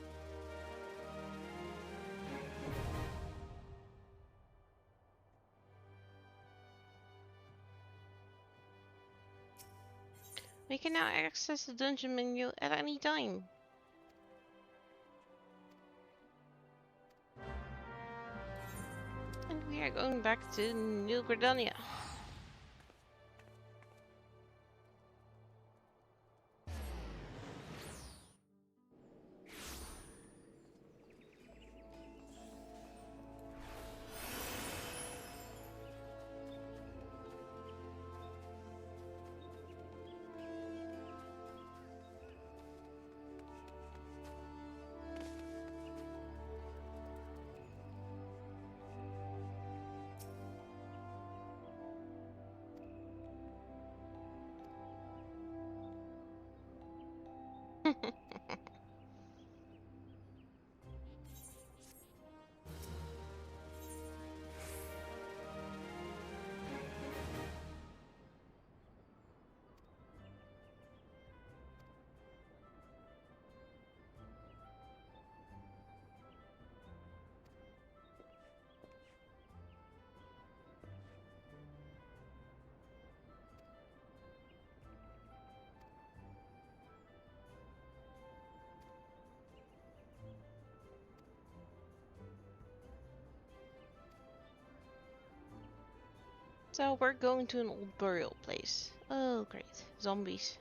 We can now access the dungeon menu at any time. And we are going back to New Gridania. So we're going to an old burial place. Oh great, zombies.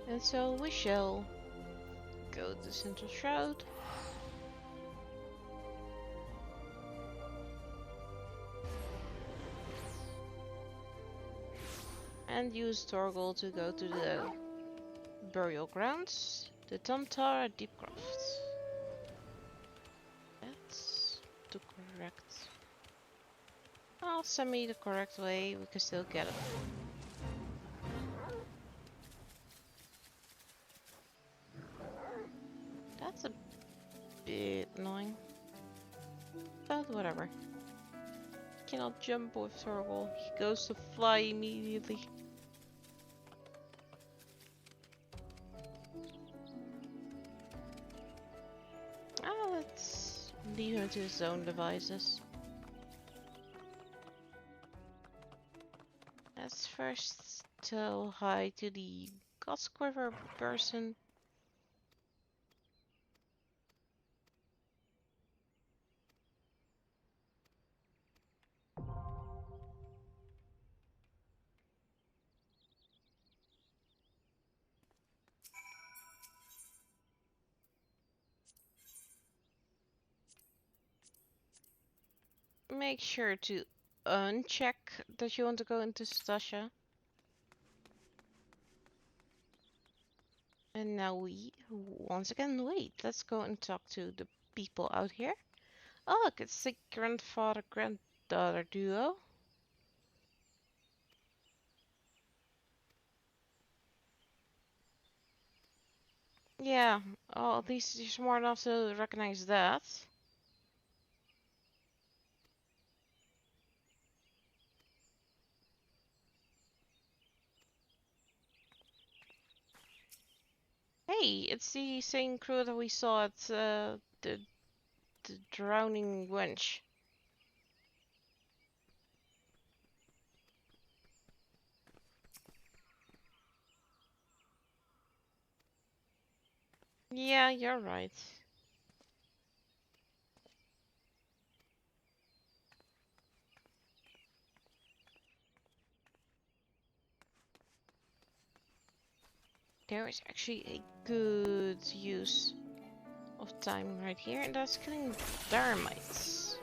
And so we shall go to Central Shroud. And use Torgal to go to the burial grounds, the Tamtara Deepcroft. That's the correct. I'll send me the correct way, we can still get it. That's a bit annoying. But whatever. Cannot jump with Torgal, he goes to fly immediately. Let's leave him to his own devices. Let's first tell hi to the Godsquiver person. Make sure to uncheck that you want to go into Stasha. And now we once again wait. Let's go and talk to the people out here. Oh look, it's the grandfather-granddaughter duo. Yeah, oh, at least you're smart enough to recognize that. Hey, it's the same crew that we saw at the drowning wench. Yeah, you're right. There is actually a good use of timing right here, and that's killing termites.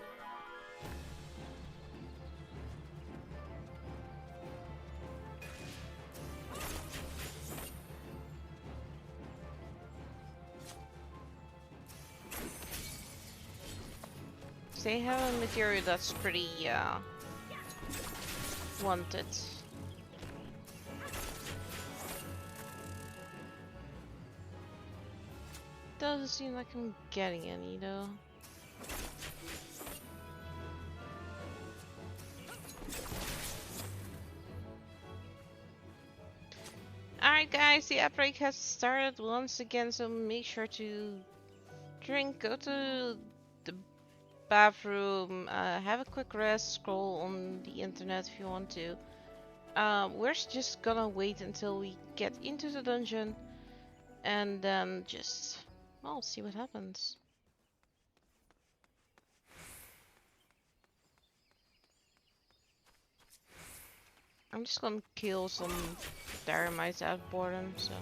They have a material that's pretty wanted. Doesn't seem like I'm getting any though. Alright guys, the outbreak has started once again, so make sure to drink, go to the bathroom, have a quick rest, scroll on the internet if you want to. We're just gonna wait until we get into the dungeon and then just, well, see what happens. I'm just gonna kill some termites out of boredom, so.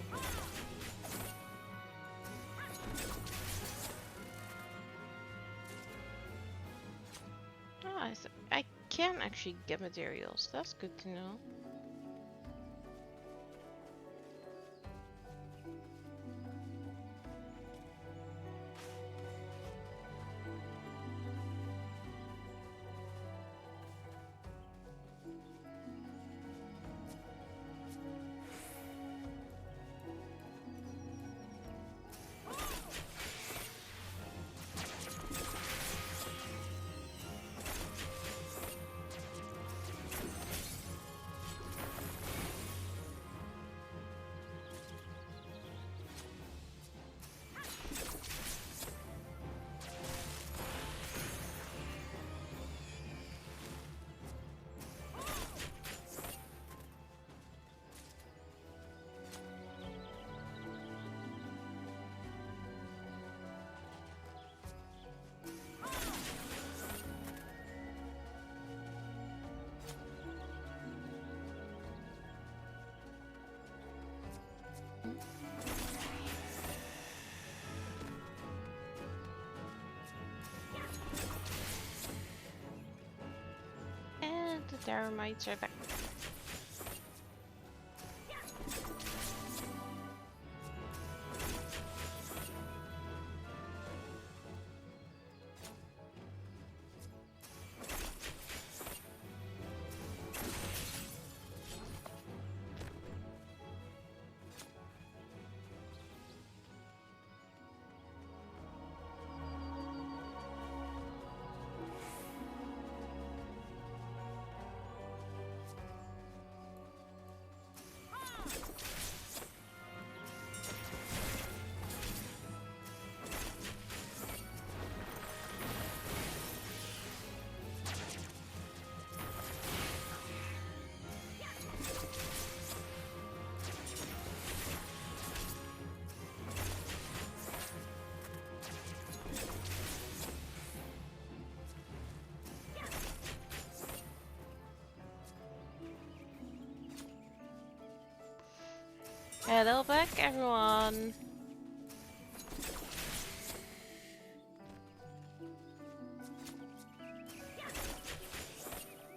Ah, I can actually get materials. That's good to know. the termites are back. Hello back, everyone.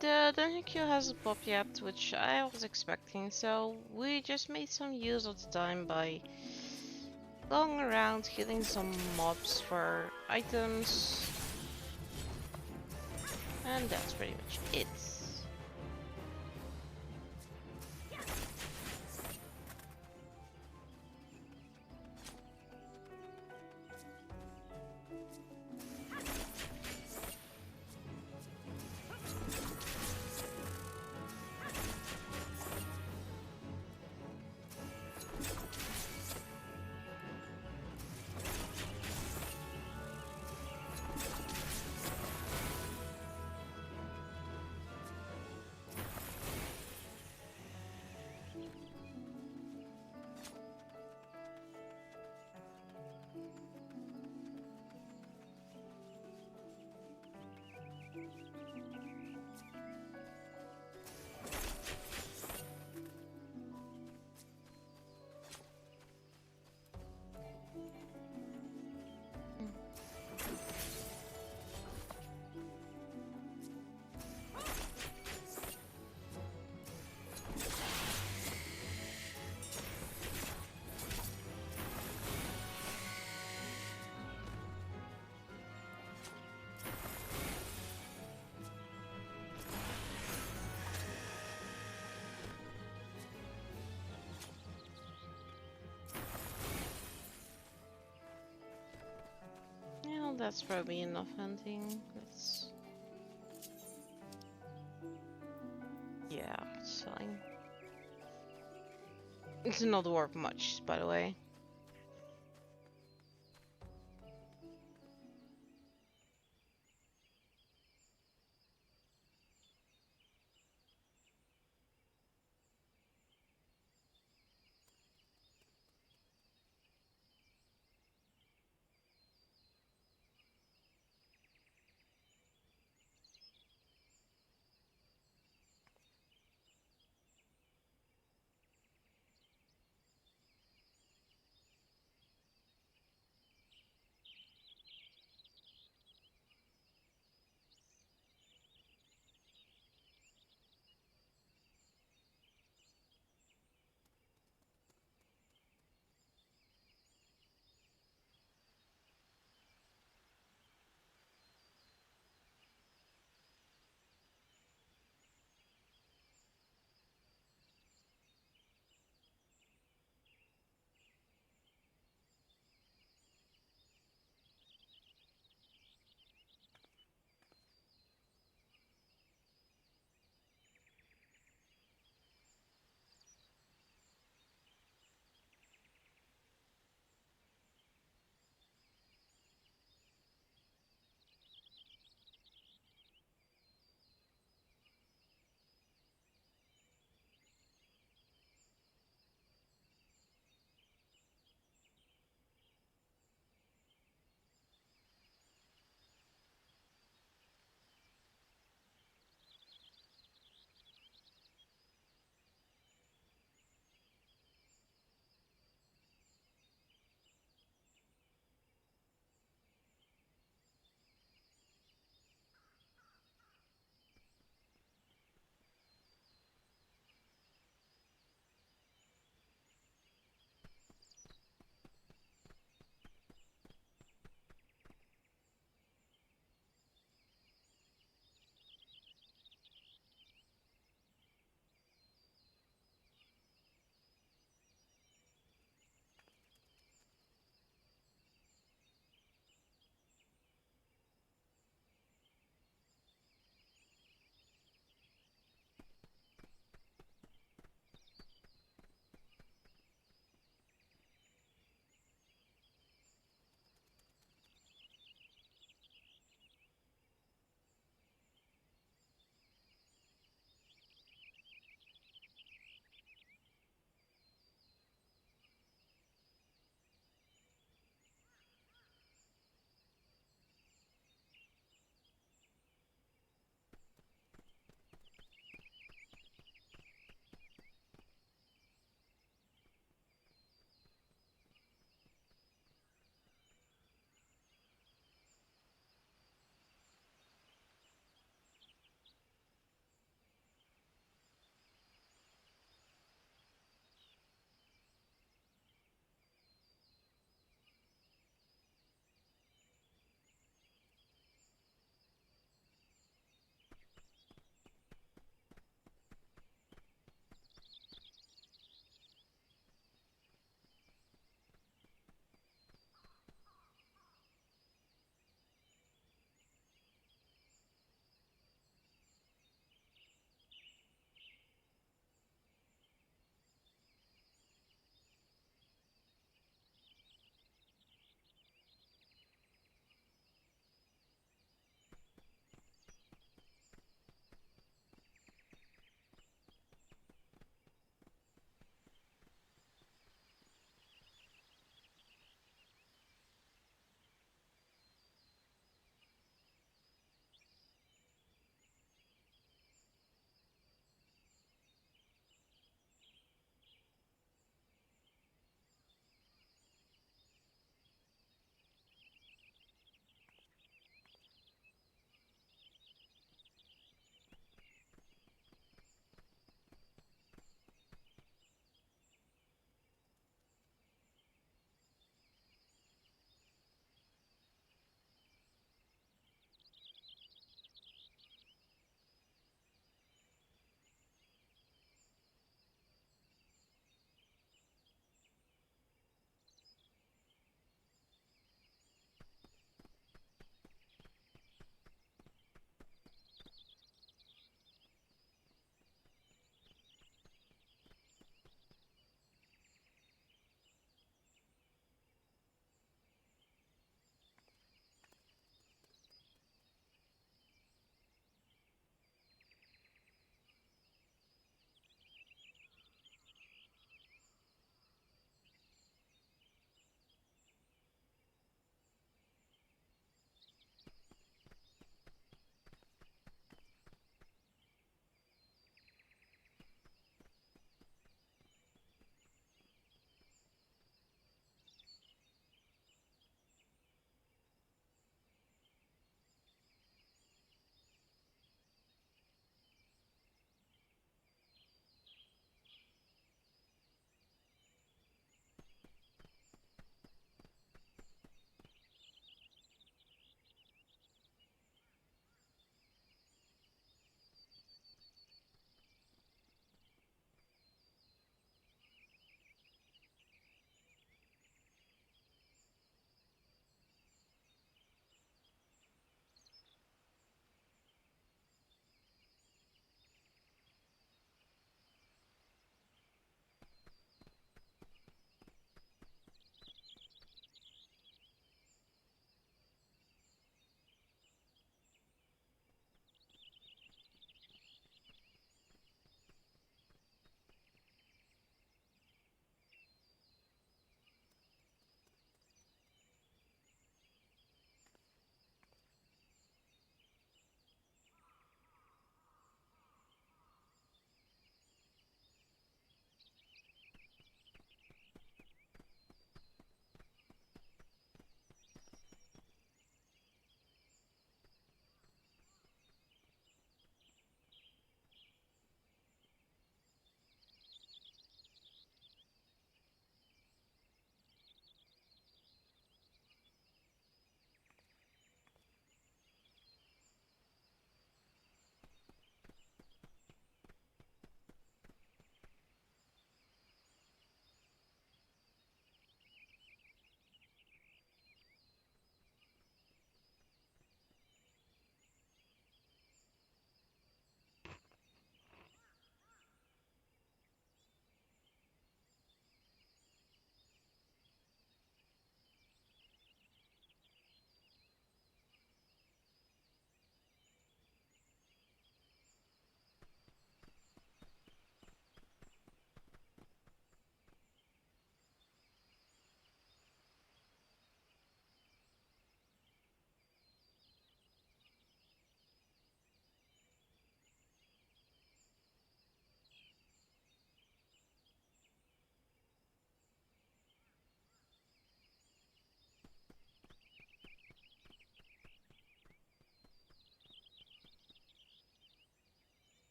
The dungeon queue hasn't popped yet, which I was expecting, so we just made some use of the time by going around killing some mobs for items, and that's pretty much it. Well, that's probably enough hunting. Let's... Yeah, it's fine. It's not worth much, by the way.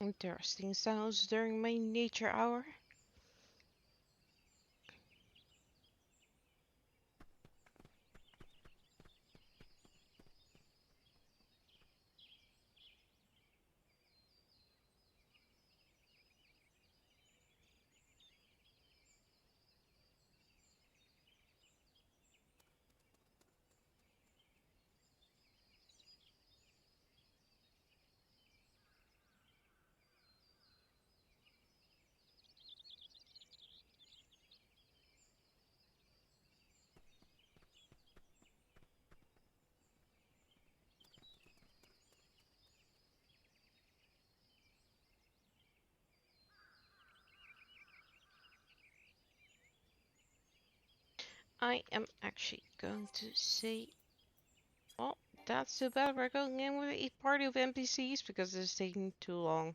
Interesting sounds during my nature hour. I am actually going to say, well, that's too bad. We're going in with a party of NPCs because this is taking too long.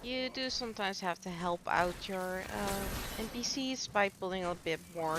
You do sometimes have to help out your NPCs by pulling a bit more.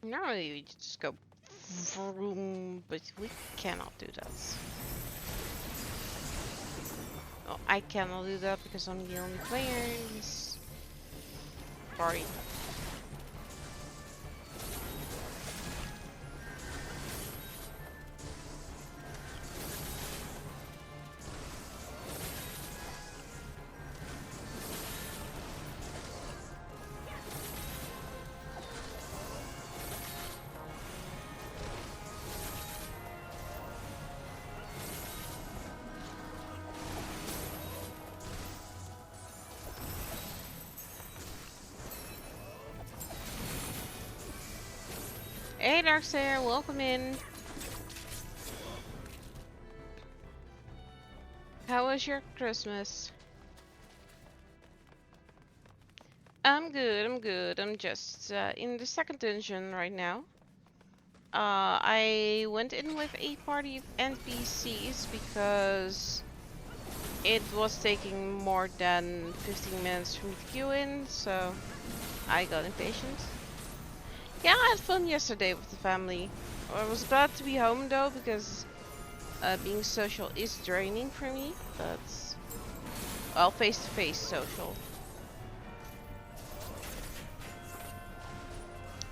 Normally we just go vroom, but we cannot do that. Oh, I cannot do that because I'm the only player in this party. Hey Darksayer, welcome in. How was your Christmas? I'm good, I'm good. I'm just in the second dungeon right now. I went in with a party of NPCs because it was taking more than 15 minutes for me to queue in, so I got impatient. Yeah, I had fun yesterday with the family. I was glad to be home though, because being social is draining for me, but well, face-to-face social.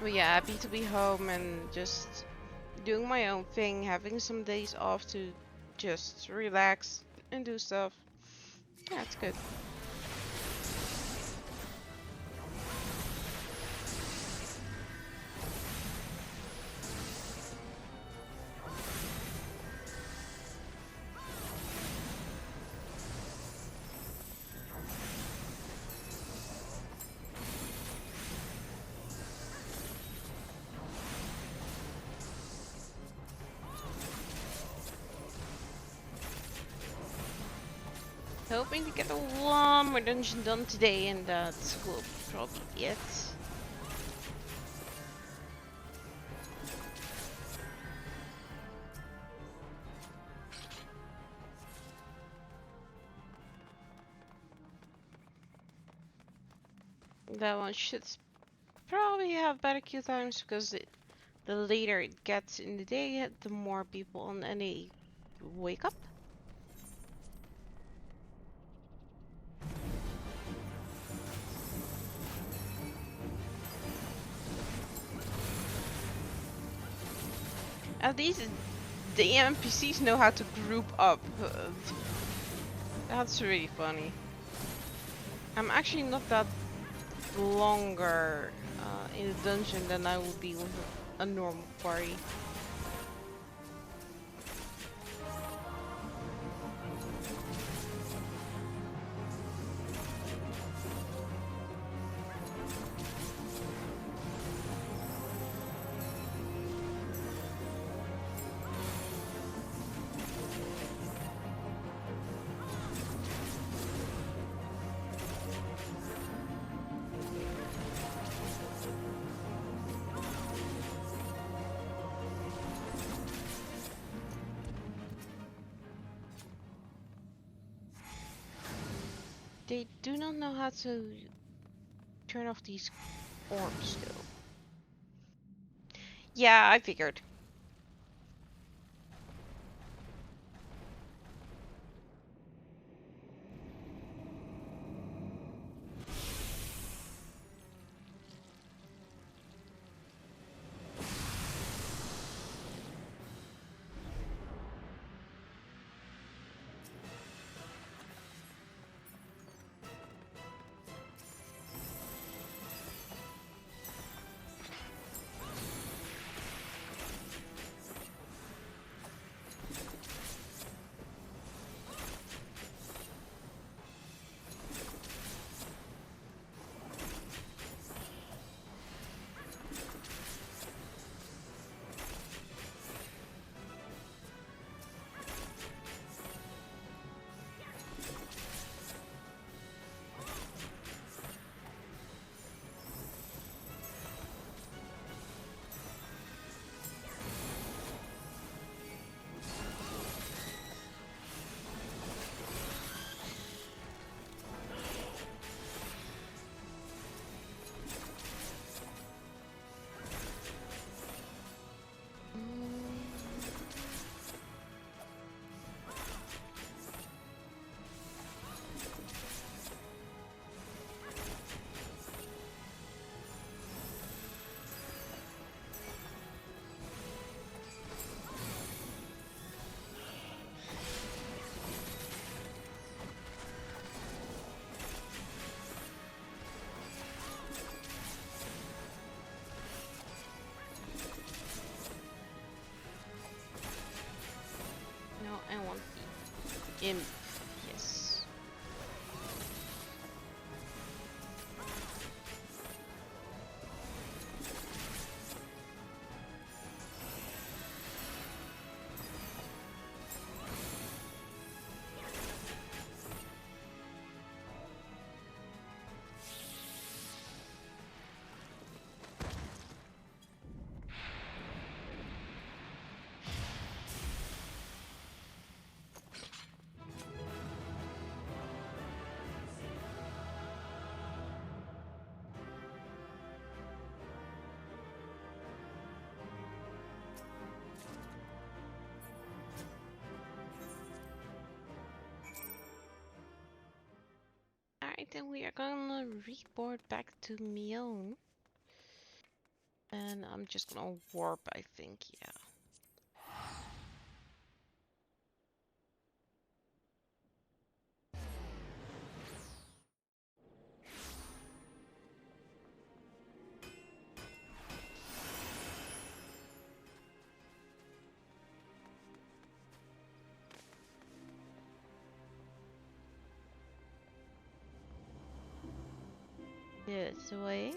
But yeah, happy to be home and just doing my own thing, having some days off to just relax and do stuff. Yeah, it's good. Hoping to get one more dungeon done today, and that will probably be it. That one should probably have better queue times, because the later it gets in the day, the more people on NA wake up. At least the NPCs know how to group up. That's really funny. I'm actually not that longer in the dungeon than I would be with a normal party. They do not know how to turn off these orbs still. Yeah, I figured. Yes. Alright, then we are gonna report back to Mion. And I'm just gonna warp, I think, yeah. This way.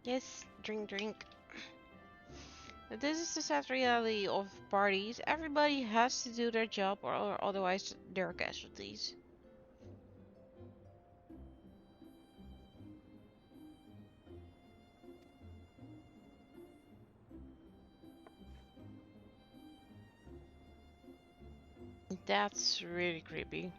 Yes, drink, drink. This is the sad reality of parties. Everybody has to do their job or otherwise they're casualties. That's really creepy.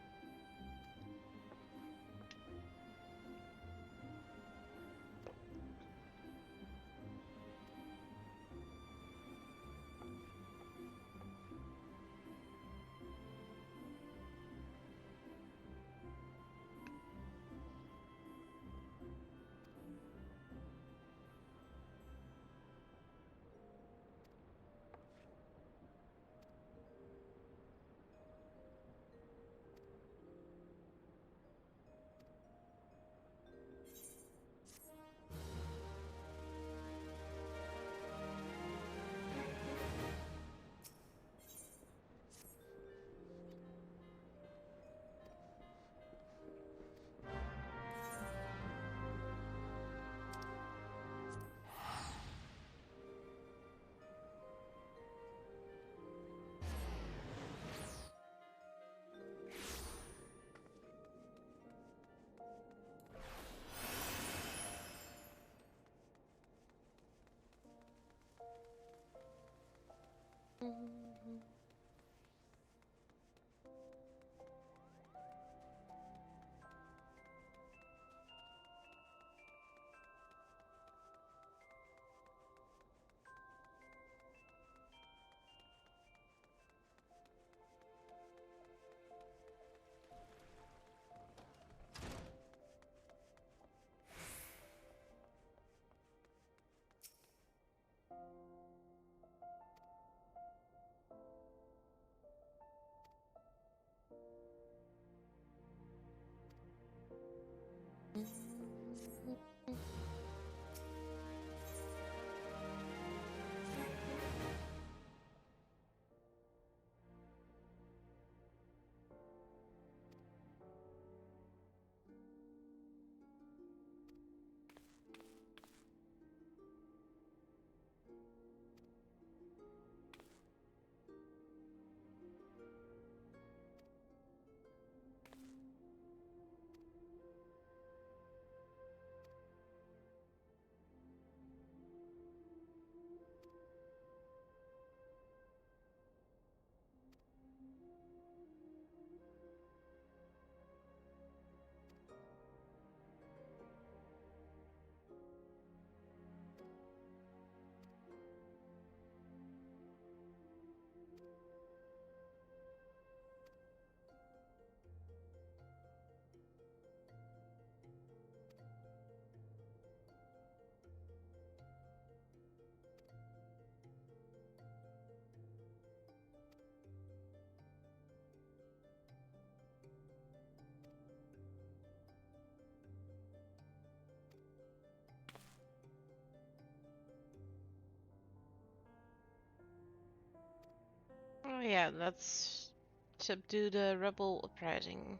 Oh yeah, let's subdue the rebel uprising.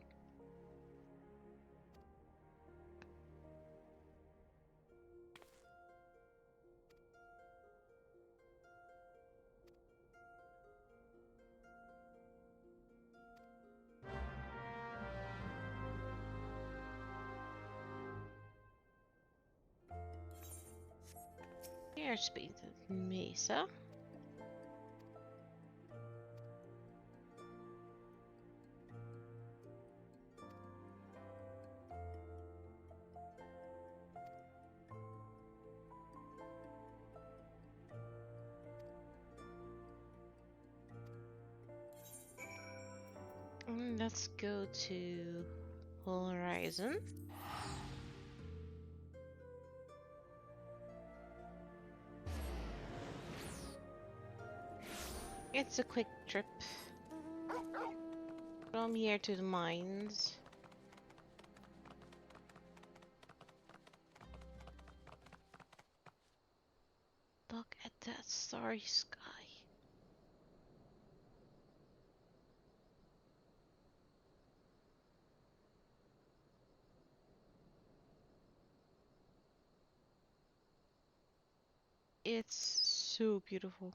Airspeed at Mesa. Let's go to Horizon. It's a quick trip from here to the mines. Look at that starry sky. It's so beautiful.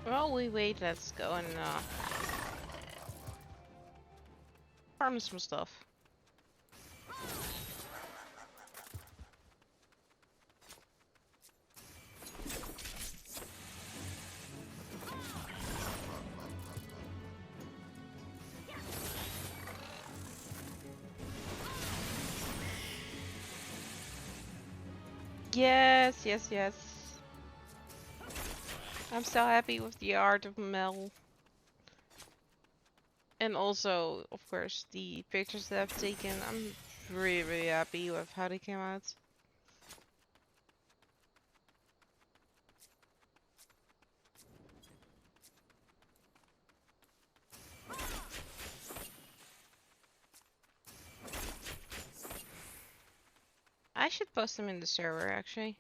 While we wait, let's go and farm some stuff. Yes, yes, yes. I'm so happy with the art of Mel. And also, of course, the pictures that I've taken. I'm really, really happy with how they came out. I should post them in the server, actually.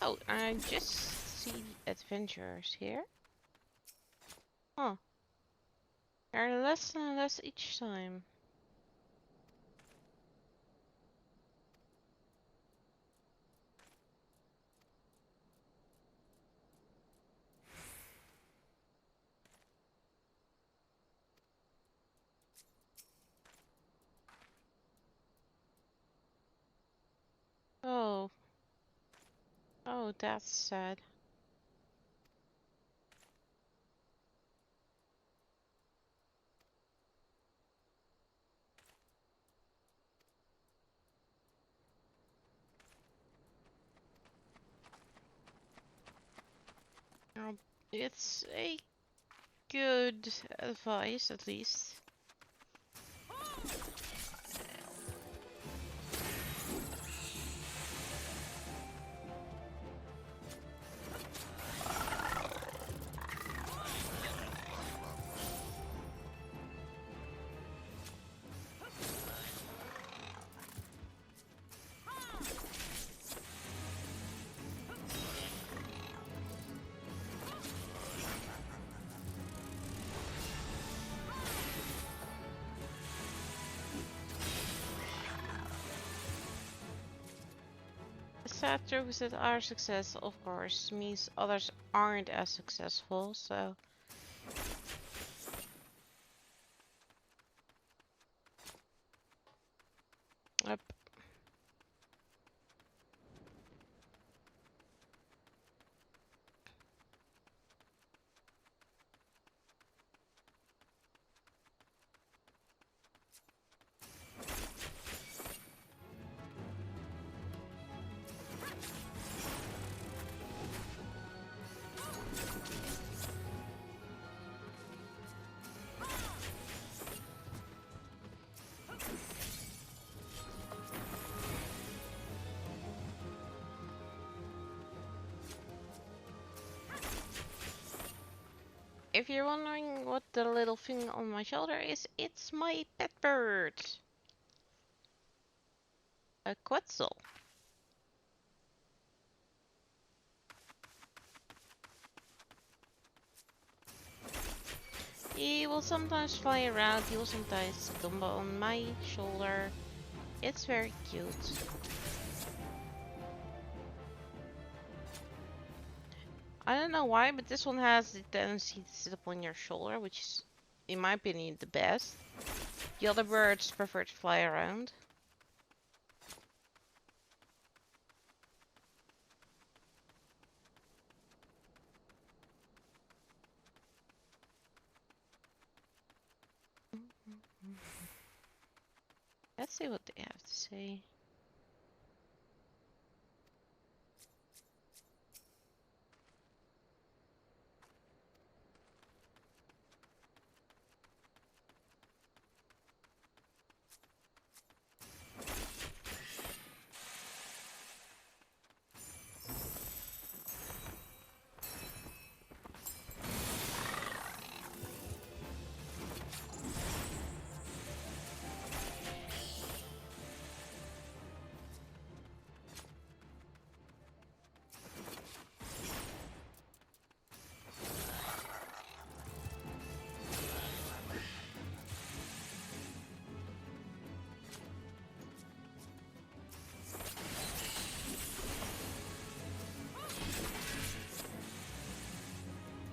Oh, I just see adventurers here. Huh. There are less and less each time. Oh. Oh, that's sad. It's a good advice, at least. The sad truth is that our success, of course, means others aren't as successful, so... Up. If you're wondering what the little thing on my shoulder is, it's my pet bird. A quetzal. He will sometimes fly around, he will sometimes tumble on my shoulder. It's very cute. I don't know why, but this one has the tendency to sit up on your shoulder, which is, in my opinion, the best. The other birds prefer to fly around. Let's see what they have to say.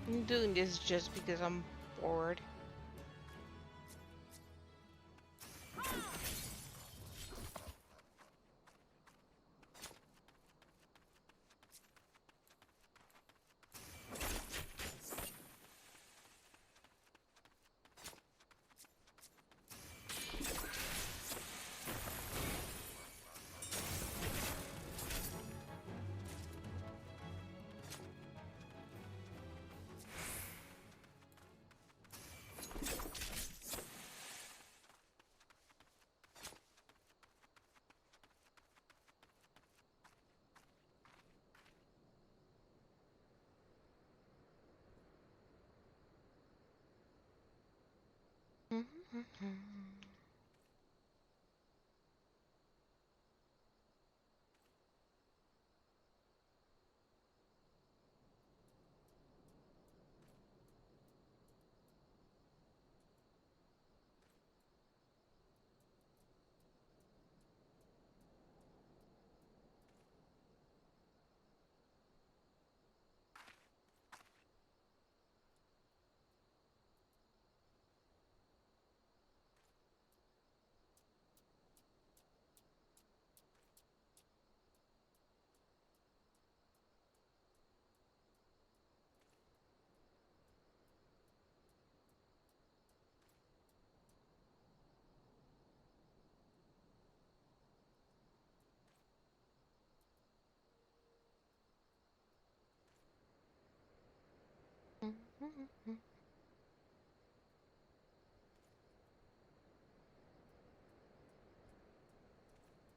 I'm doing this just because I'm bored.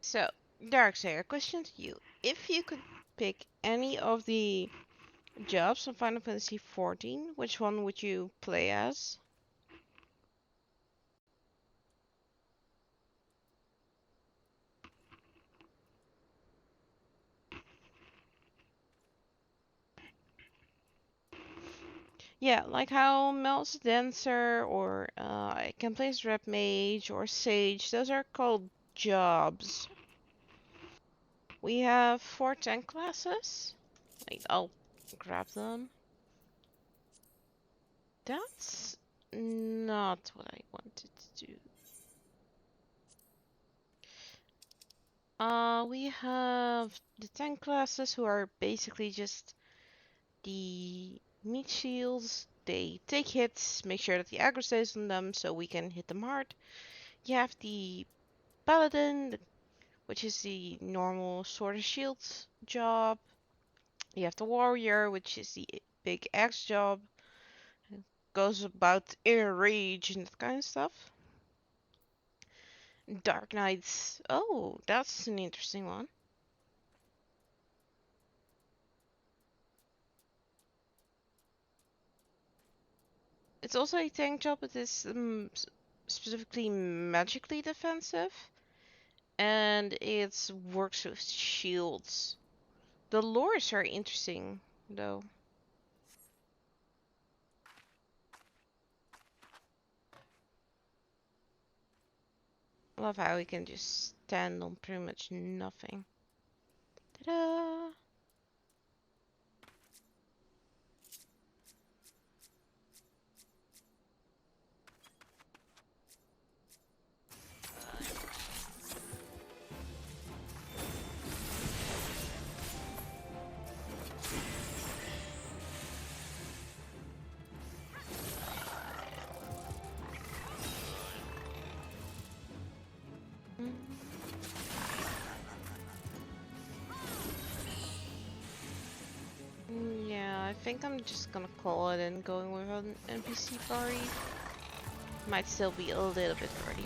So, Darksayer, question to you. If you could pick any of the jobs from Final Fantasy XIV, which one would you play as? Yeah, like how Mel's Dancer or I can play as Rep Mage or Sage. Those are called jobs. We have 4 tank classes. Wait, I'll grab them. That's not what I wanted to do. We have the tank classes who are basically just the meat shields. They take hits, make sure that the aggro stays on them so we can hit them hard. You have the paladin, which is the normal sword and shield job. You have the warrior, which is the big axe job. It goes about inner rage and that kind of stuff. Dark Knights. Oh, that's an interesting one. It's also a tank job, but it's specifically magically defensive. And it works with shields. The lore is very interesting, though. I love how we can just stand on pretty much nothing. Ta-da! Yeah, I think I'm just gonna call it and going with an NPC party. Might still be a little bit early.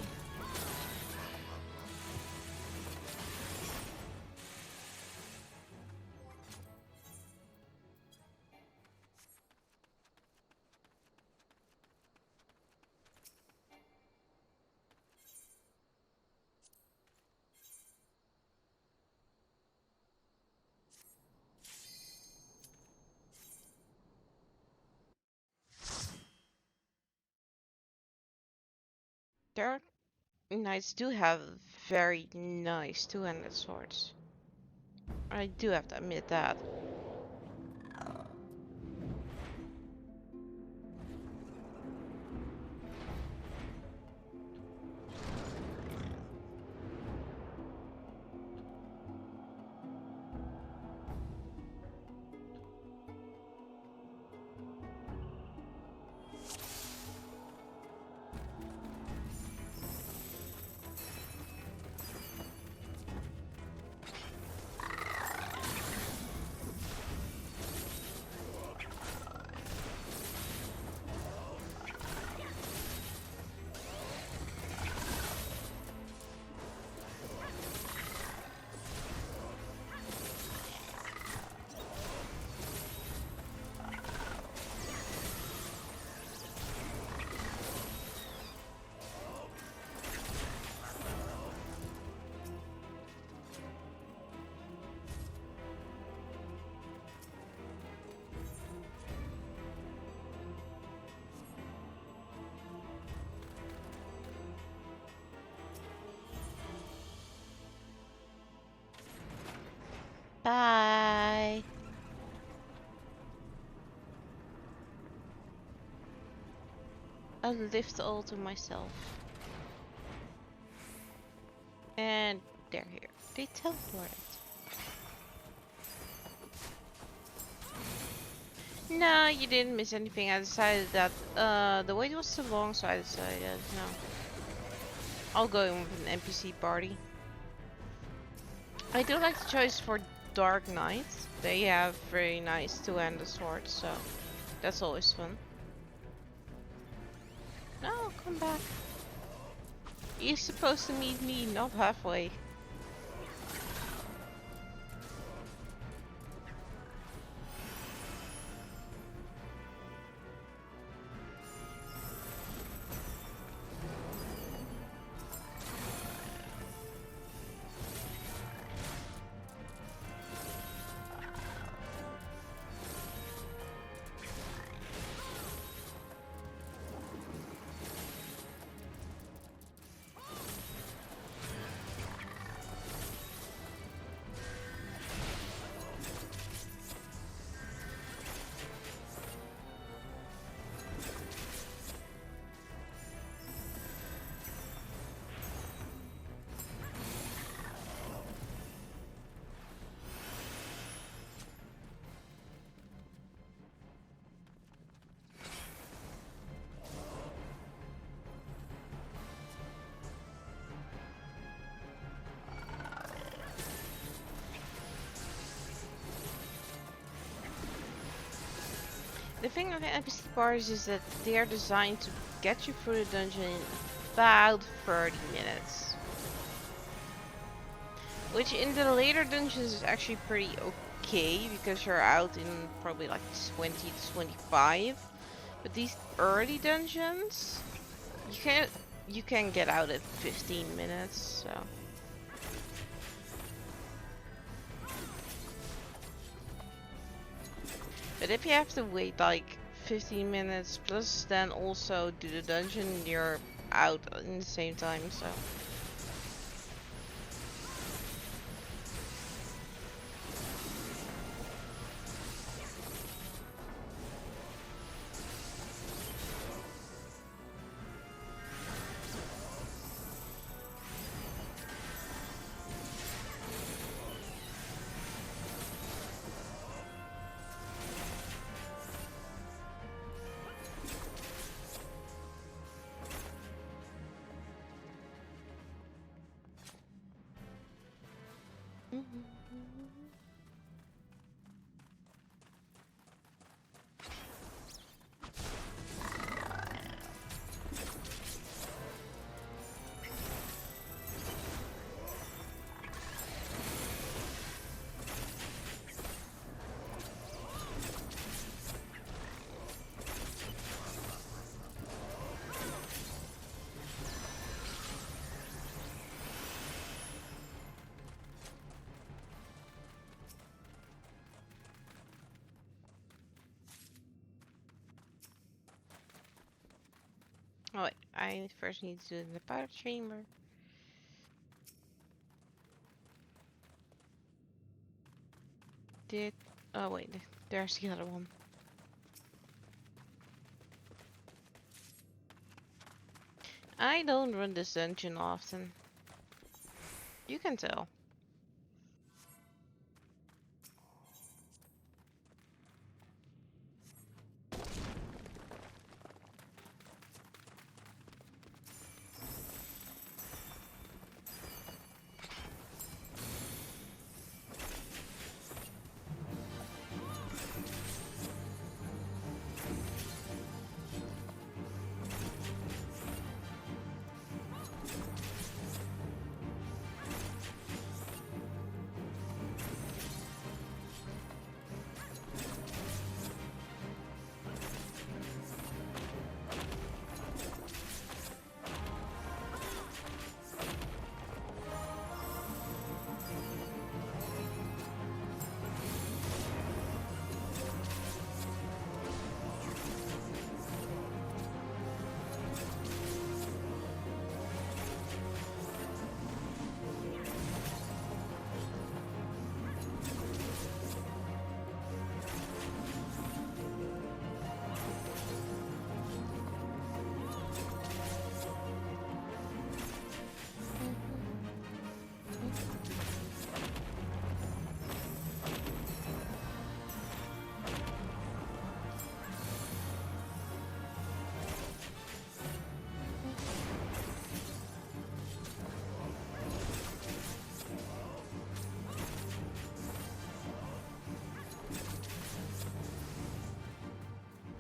Dark Knights do have very nice two-handed swords. I do have to admit that. Bye! I'll lift all to myself. And they're here. They teleported. No, you didn't miss anything. I decided that the wait was too long, so I decided no. I'll go in with an NPC party. I do like the choice for Dark Knights. They have very nice two-handed swords, so that's always fun. No, come back. You're supposed to meet me, not halfway. thing with the NPC bars is that they are designed to get you through the dungeon in about 30 minutes. Which in the later dungeons is actually pretty okay, because you're out in probably like 20 to 25. But these early dungeons, you can get out at 15 minutes, so. But if you have to wait like 15 minutes plus then also do the dungeon, you're out in the same time, so. Oh wait, I first need to do the powder chamber. Oh wait, there's the other one. I don't run this dungeon often. You can tell.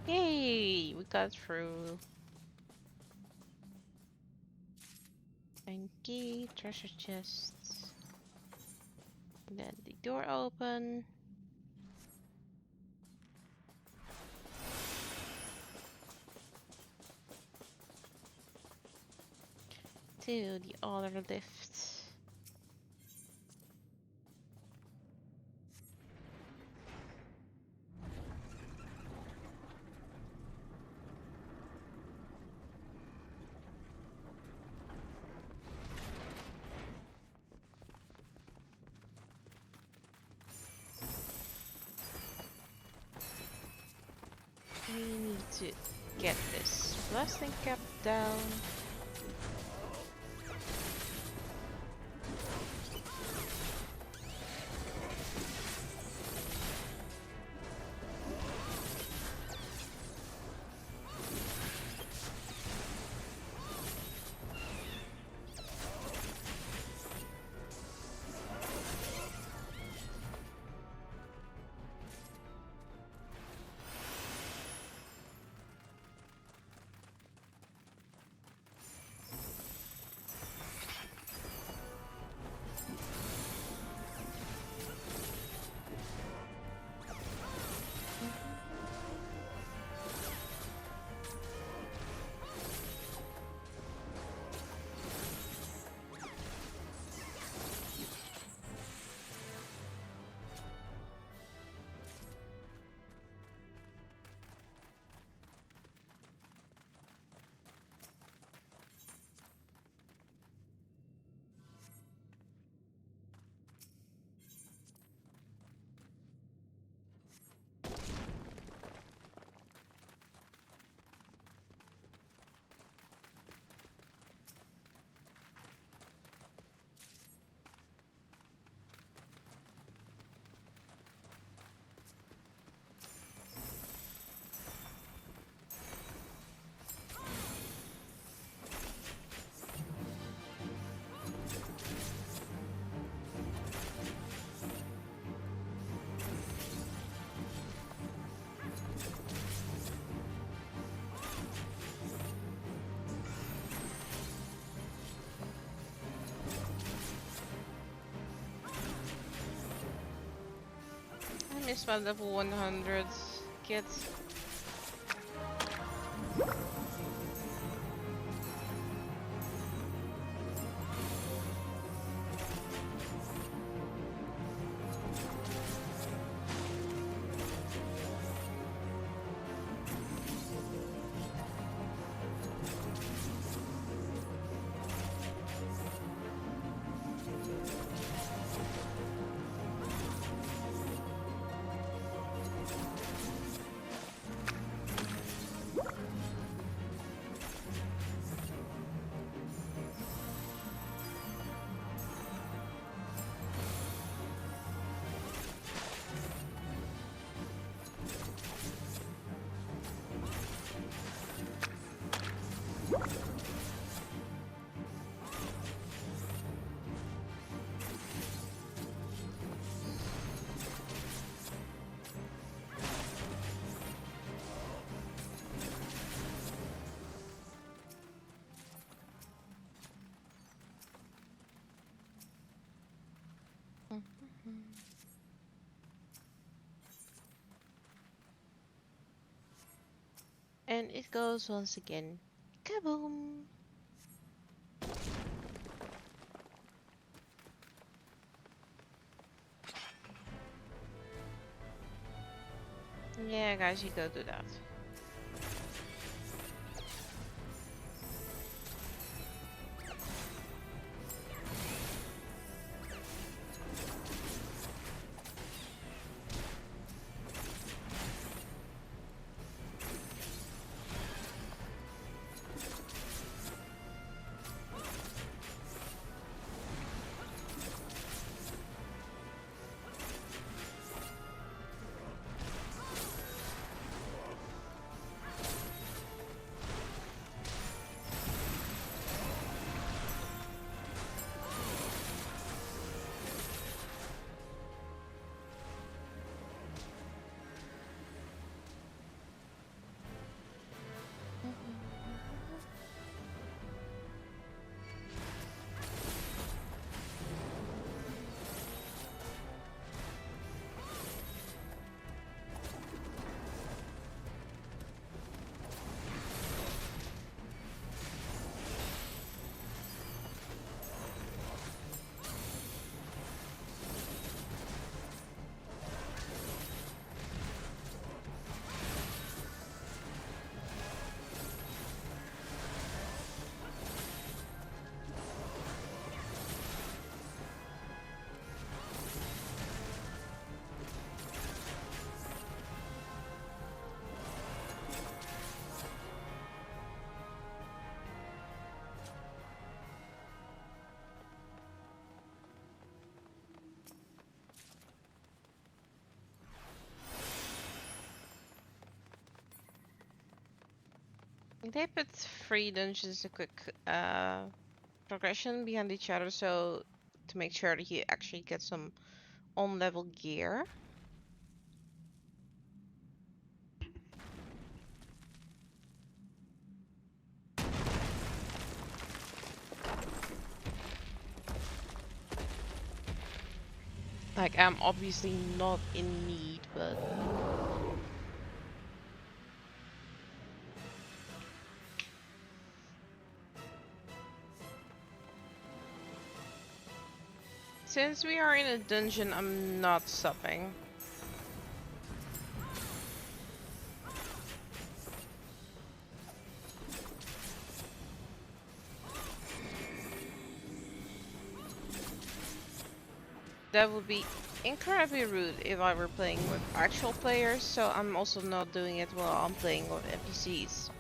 Yay! We got through. Thank you, treasure chests. Then the door open. To the other lift. We need to get this blasting cap down. miss my level 100s, kids. And it goes once again. Kaboom! Yeah, guys, you go do that. They put 3 dungeons a quick progression behind each other, so to make sure that you actually get some on-level gear. Like, I'm obviously not in need, but... Since we are in a dungeon, I'm not stopping. That would be incredibly rude if I were playing with actual players, so I'm also not doing it while I'm playing with NPCs.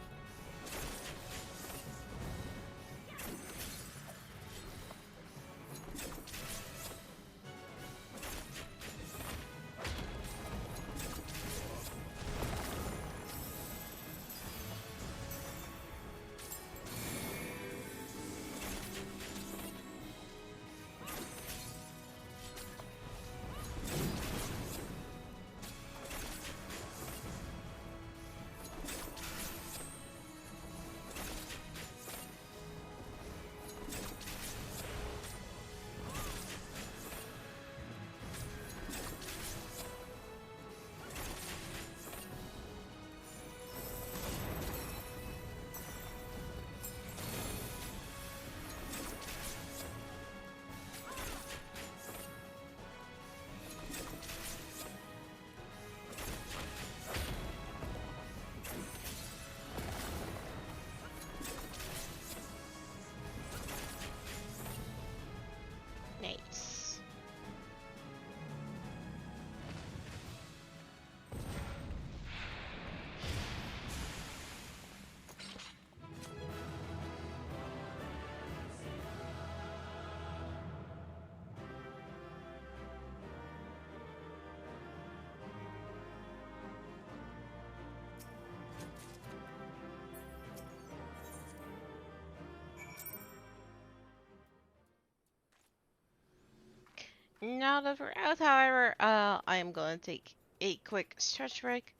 Now that we're out, however, I am gonna take a quick stretch break.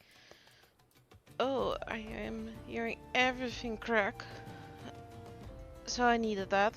Oh, I am hearing everything crack, so I needed that.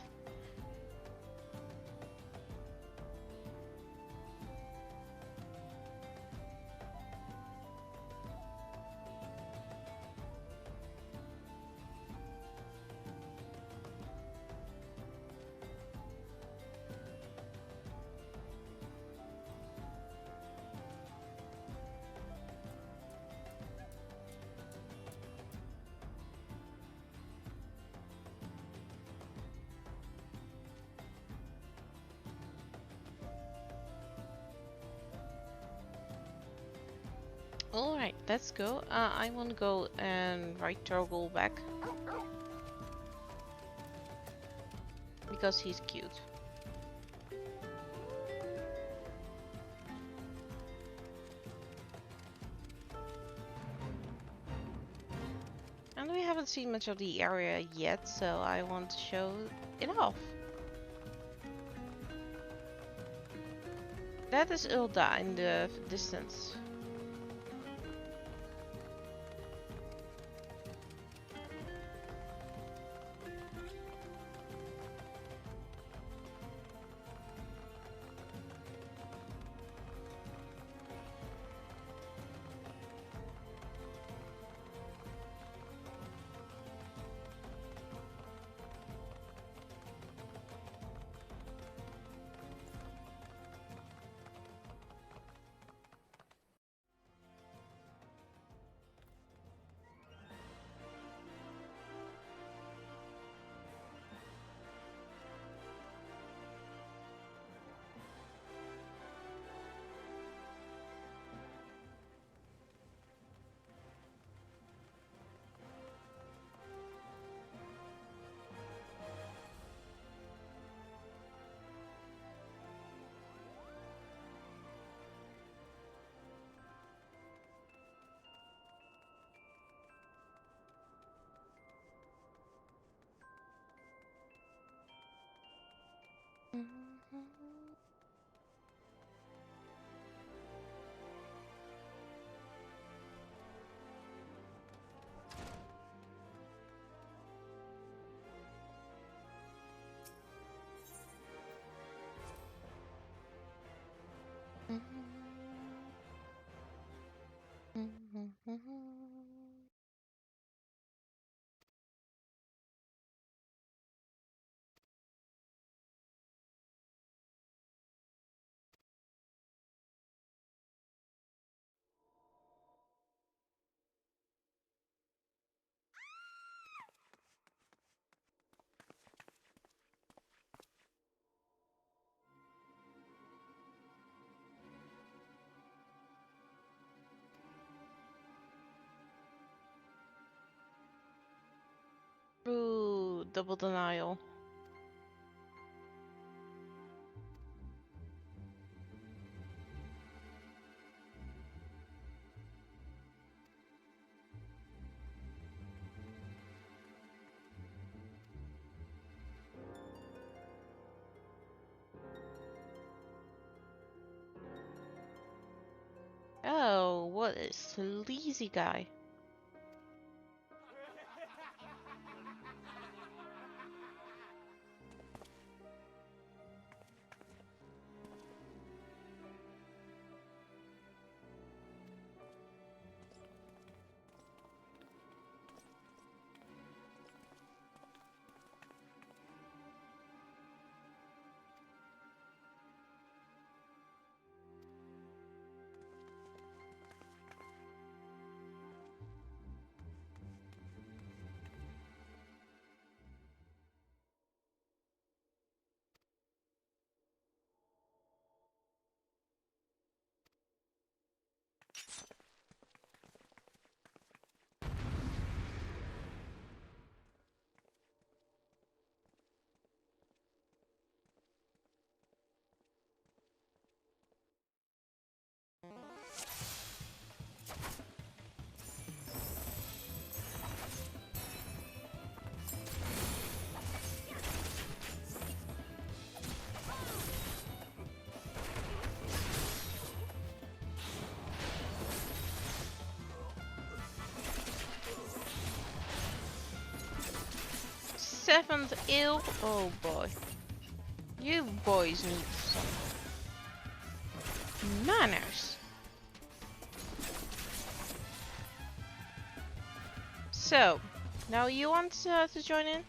Alright, let's go. I want to go and ride Torgal back. Because he's cute. And we haven't seen much of the area yet, so I want to show it off. That is Ulda in the distance. Ooh, double denial. Oh, what a sleazy guy. 7th ale. Oh boy. You boys need some manners. So, now you want to join in?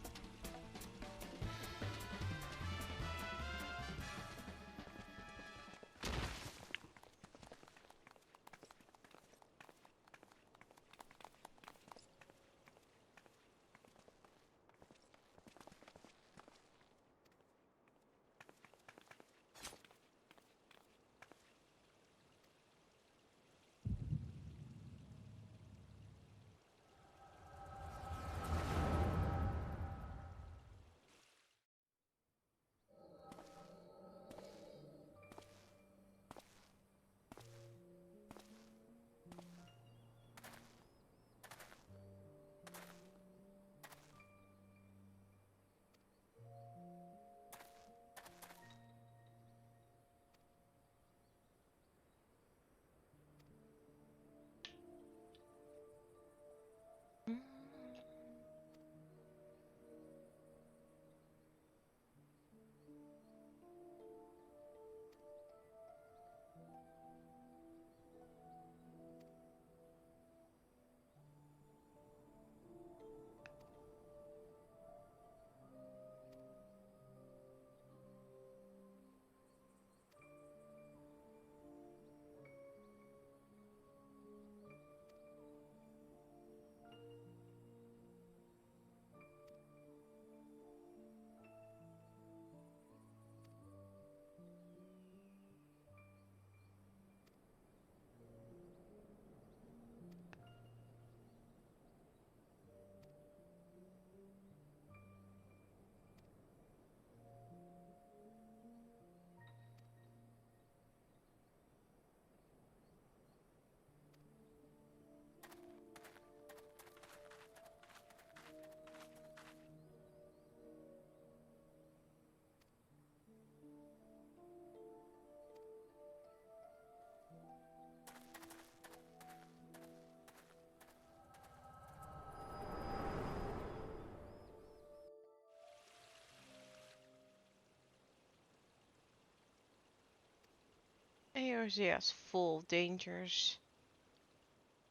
Eorzea full of dangers.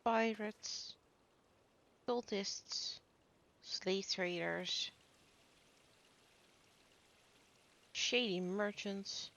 Pirates, cultists, slave traders, shady merchants.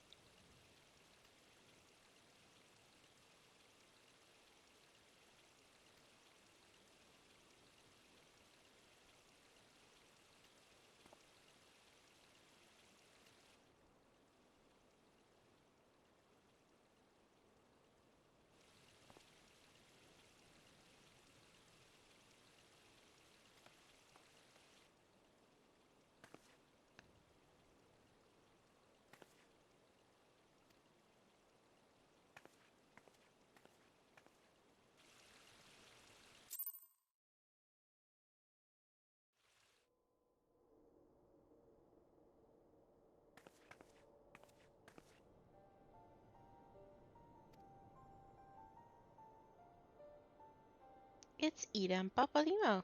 It's Eden Papalimo.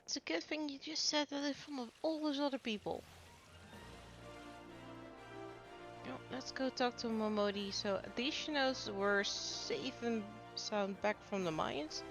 It's a good thing you just said that in front of all those other people. Oh, let's go talk to Momodi. So at least she knows we're safe and sound back from the mines.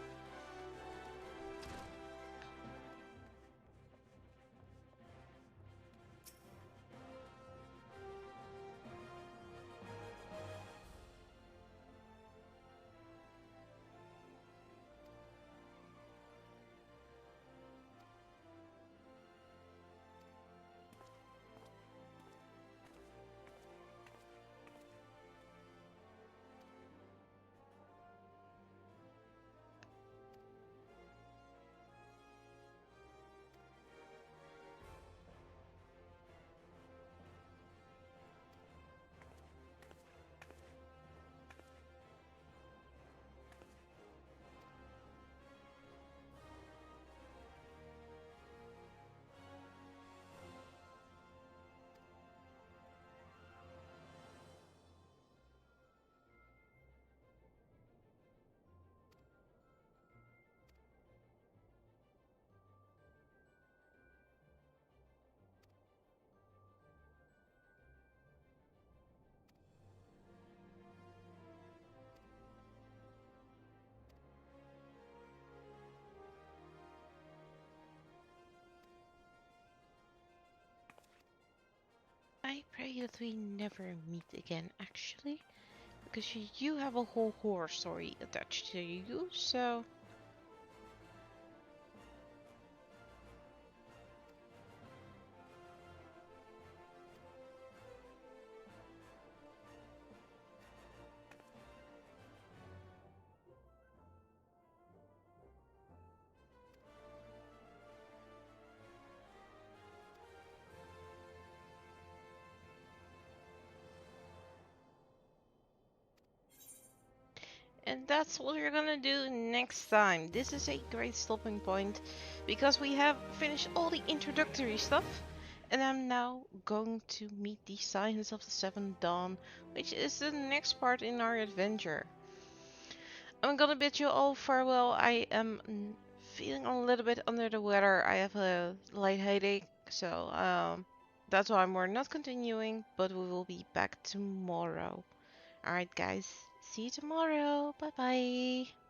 I pray that we never meet again, actually. Because you have a whole horror story attached to you, so... And that's what we're gonna do next time. This is a great stopping point because we have finished all the introductory stuff. And I'm now going to meet the Signs of the Seventh Dawn, which is the next part in our adventure. I'm gonna bid you all farewell. I am feeling a little bit under the weather. I have a light headache, so that's why we're not continuing, but we will be back tomorrow. Alright guys, see you tomorrow. Bye bye.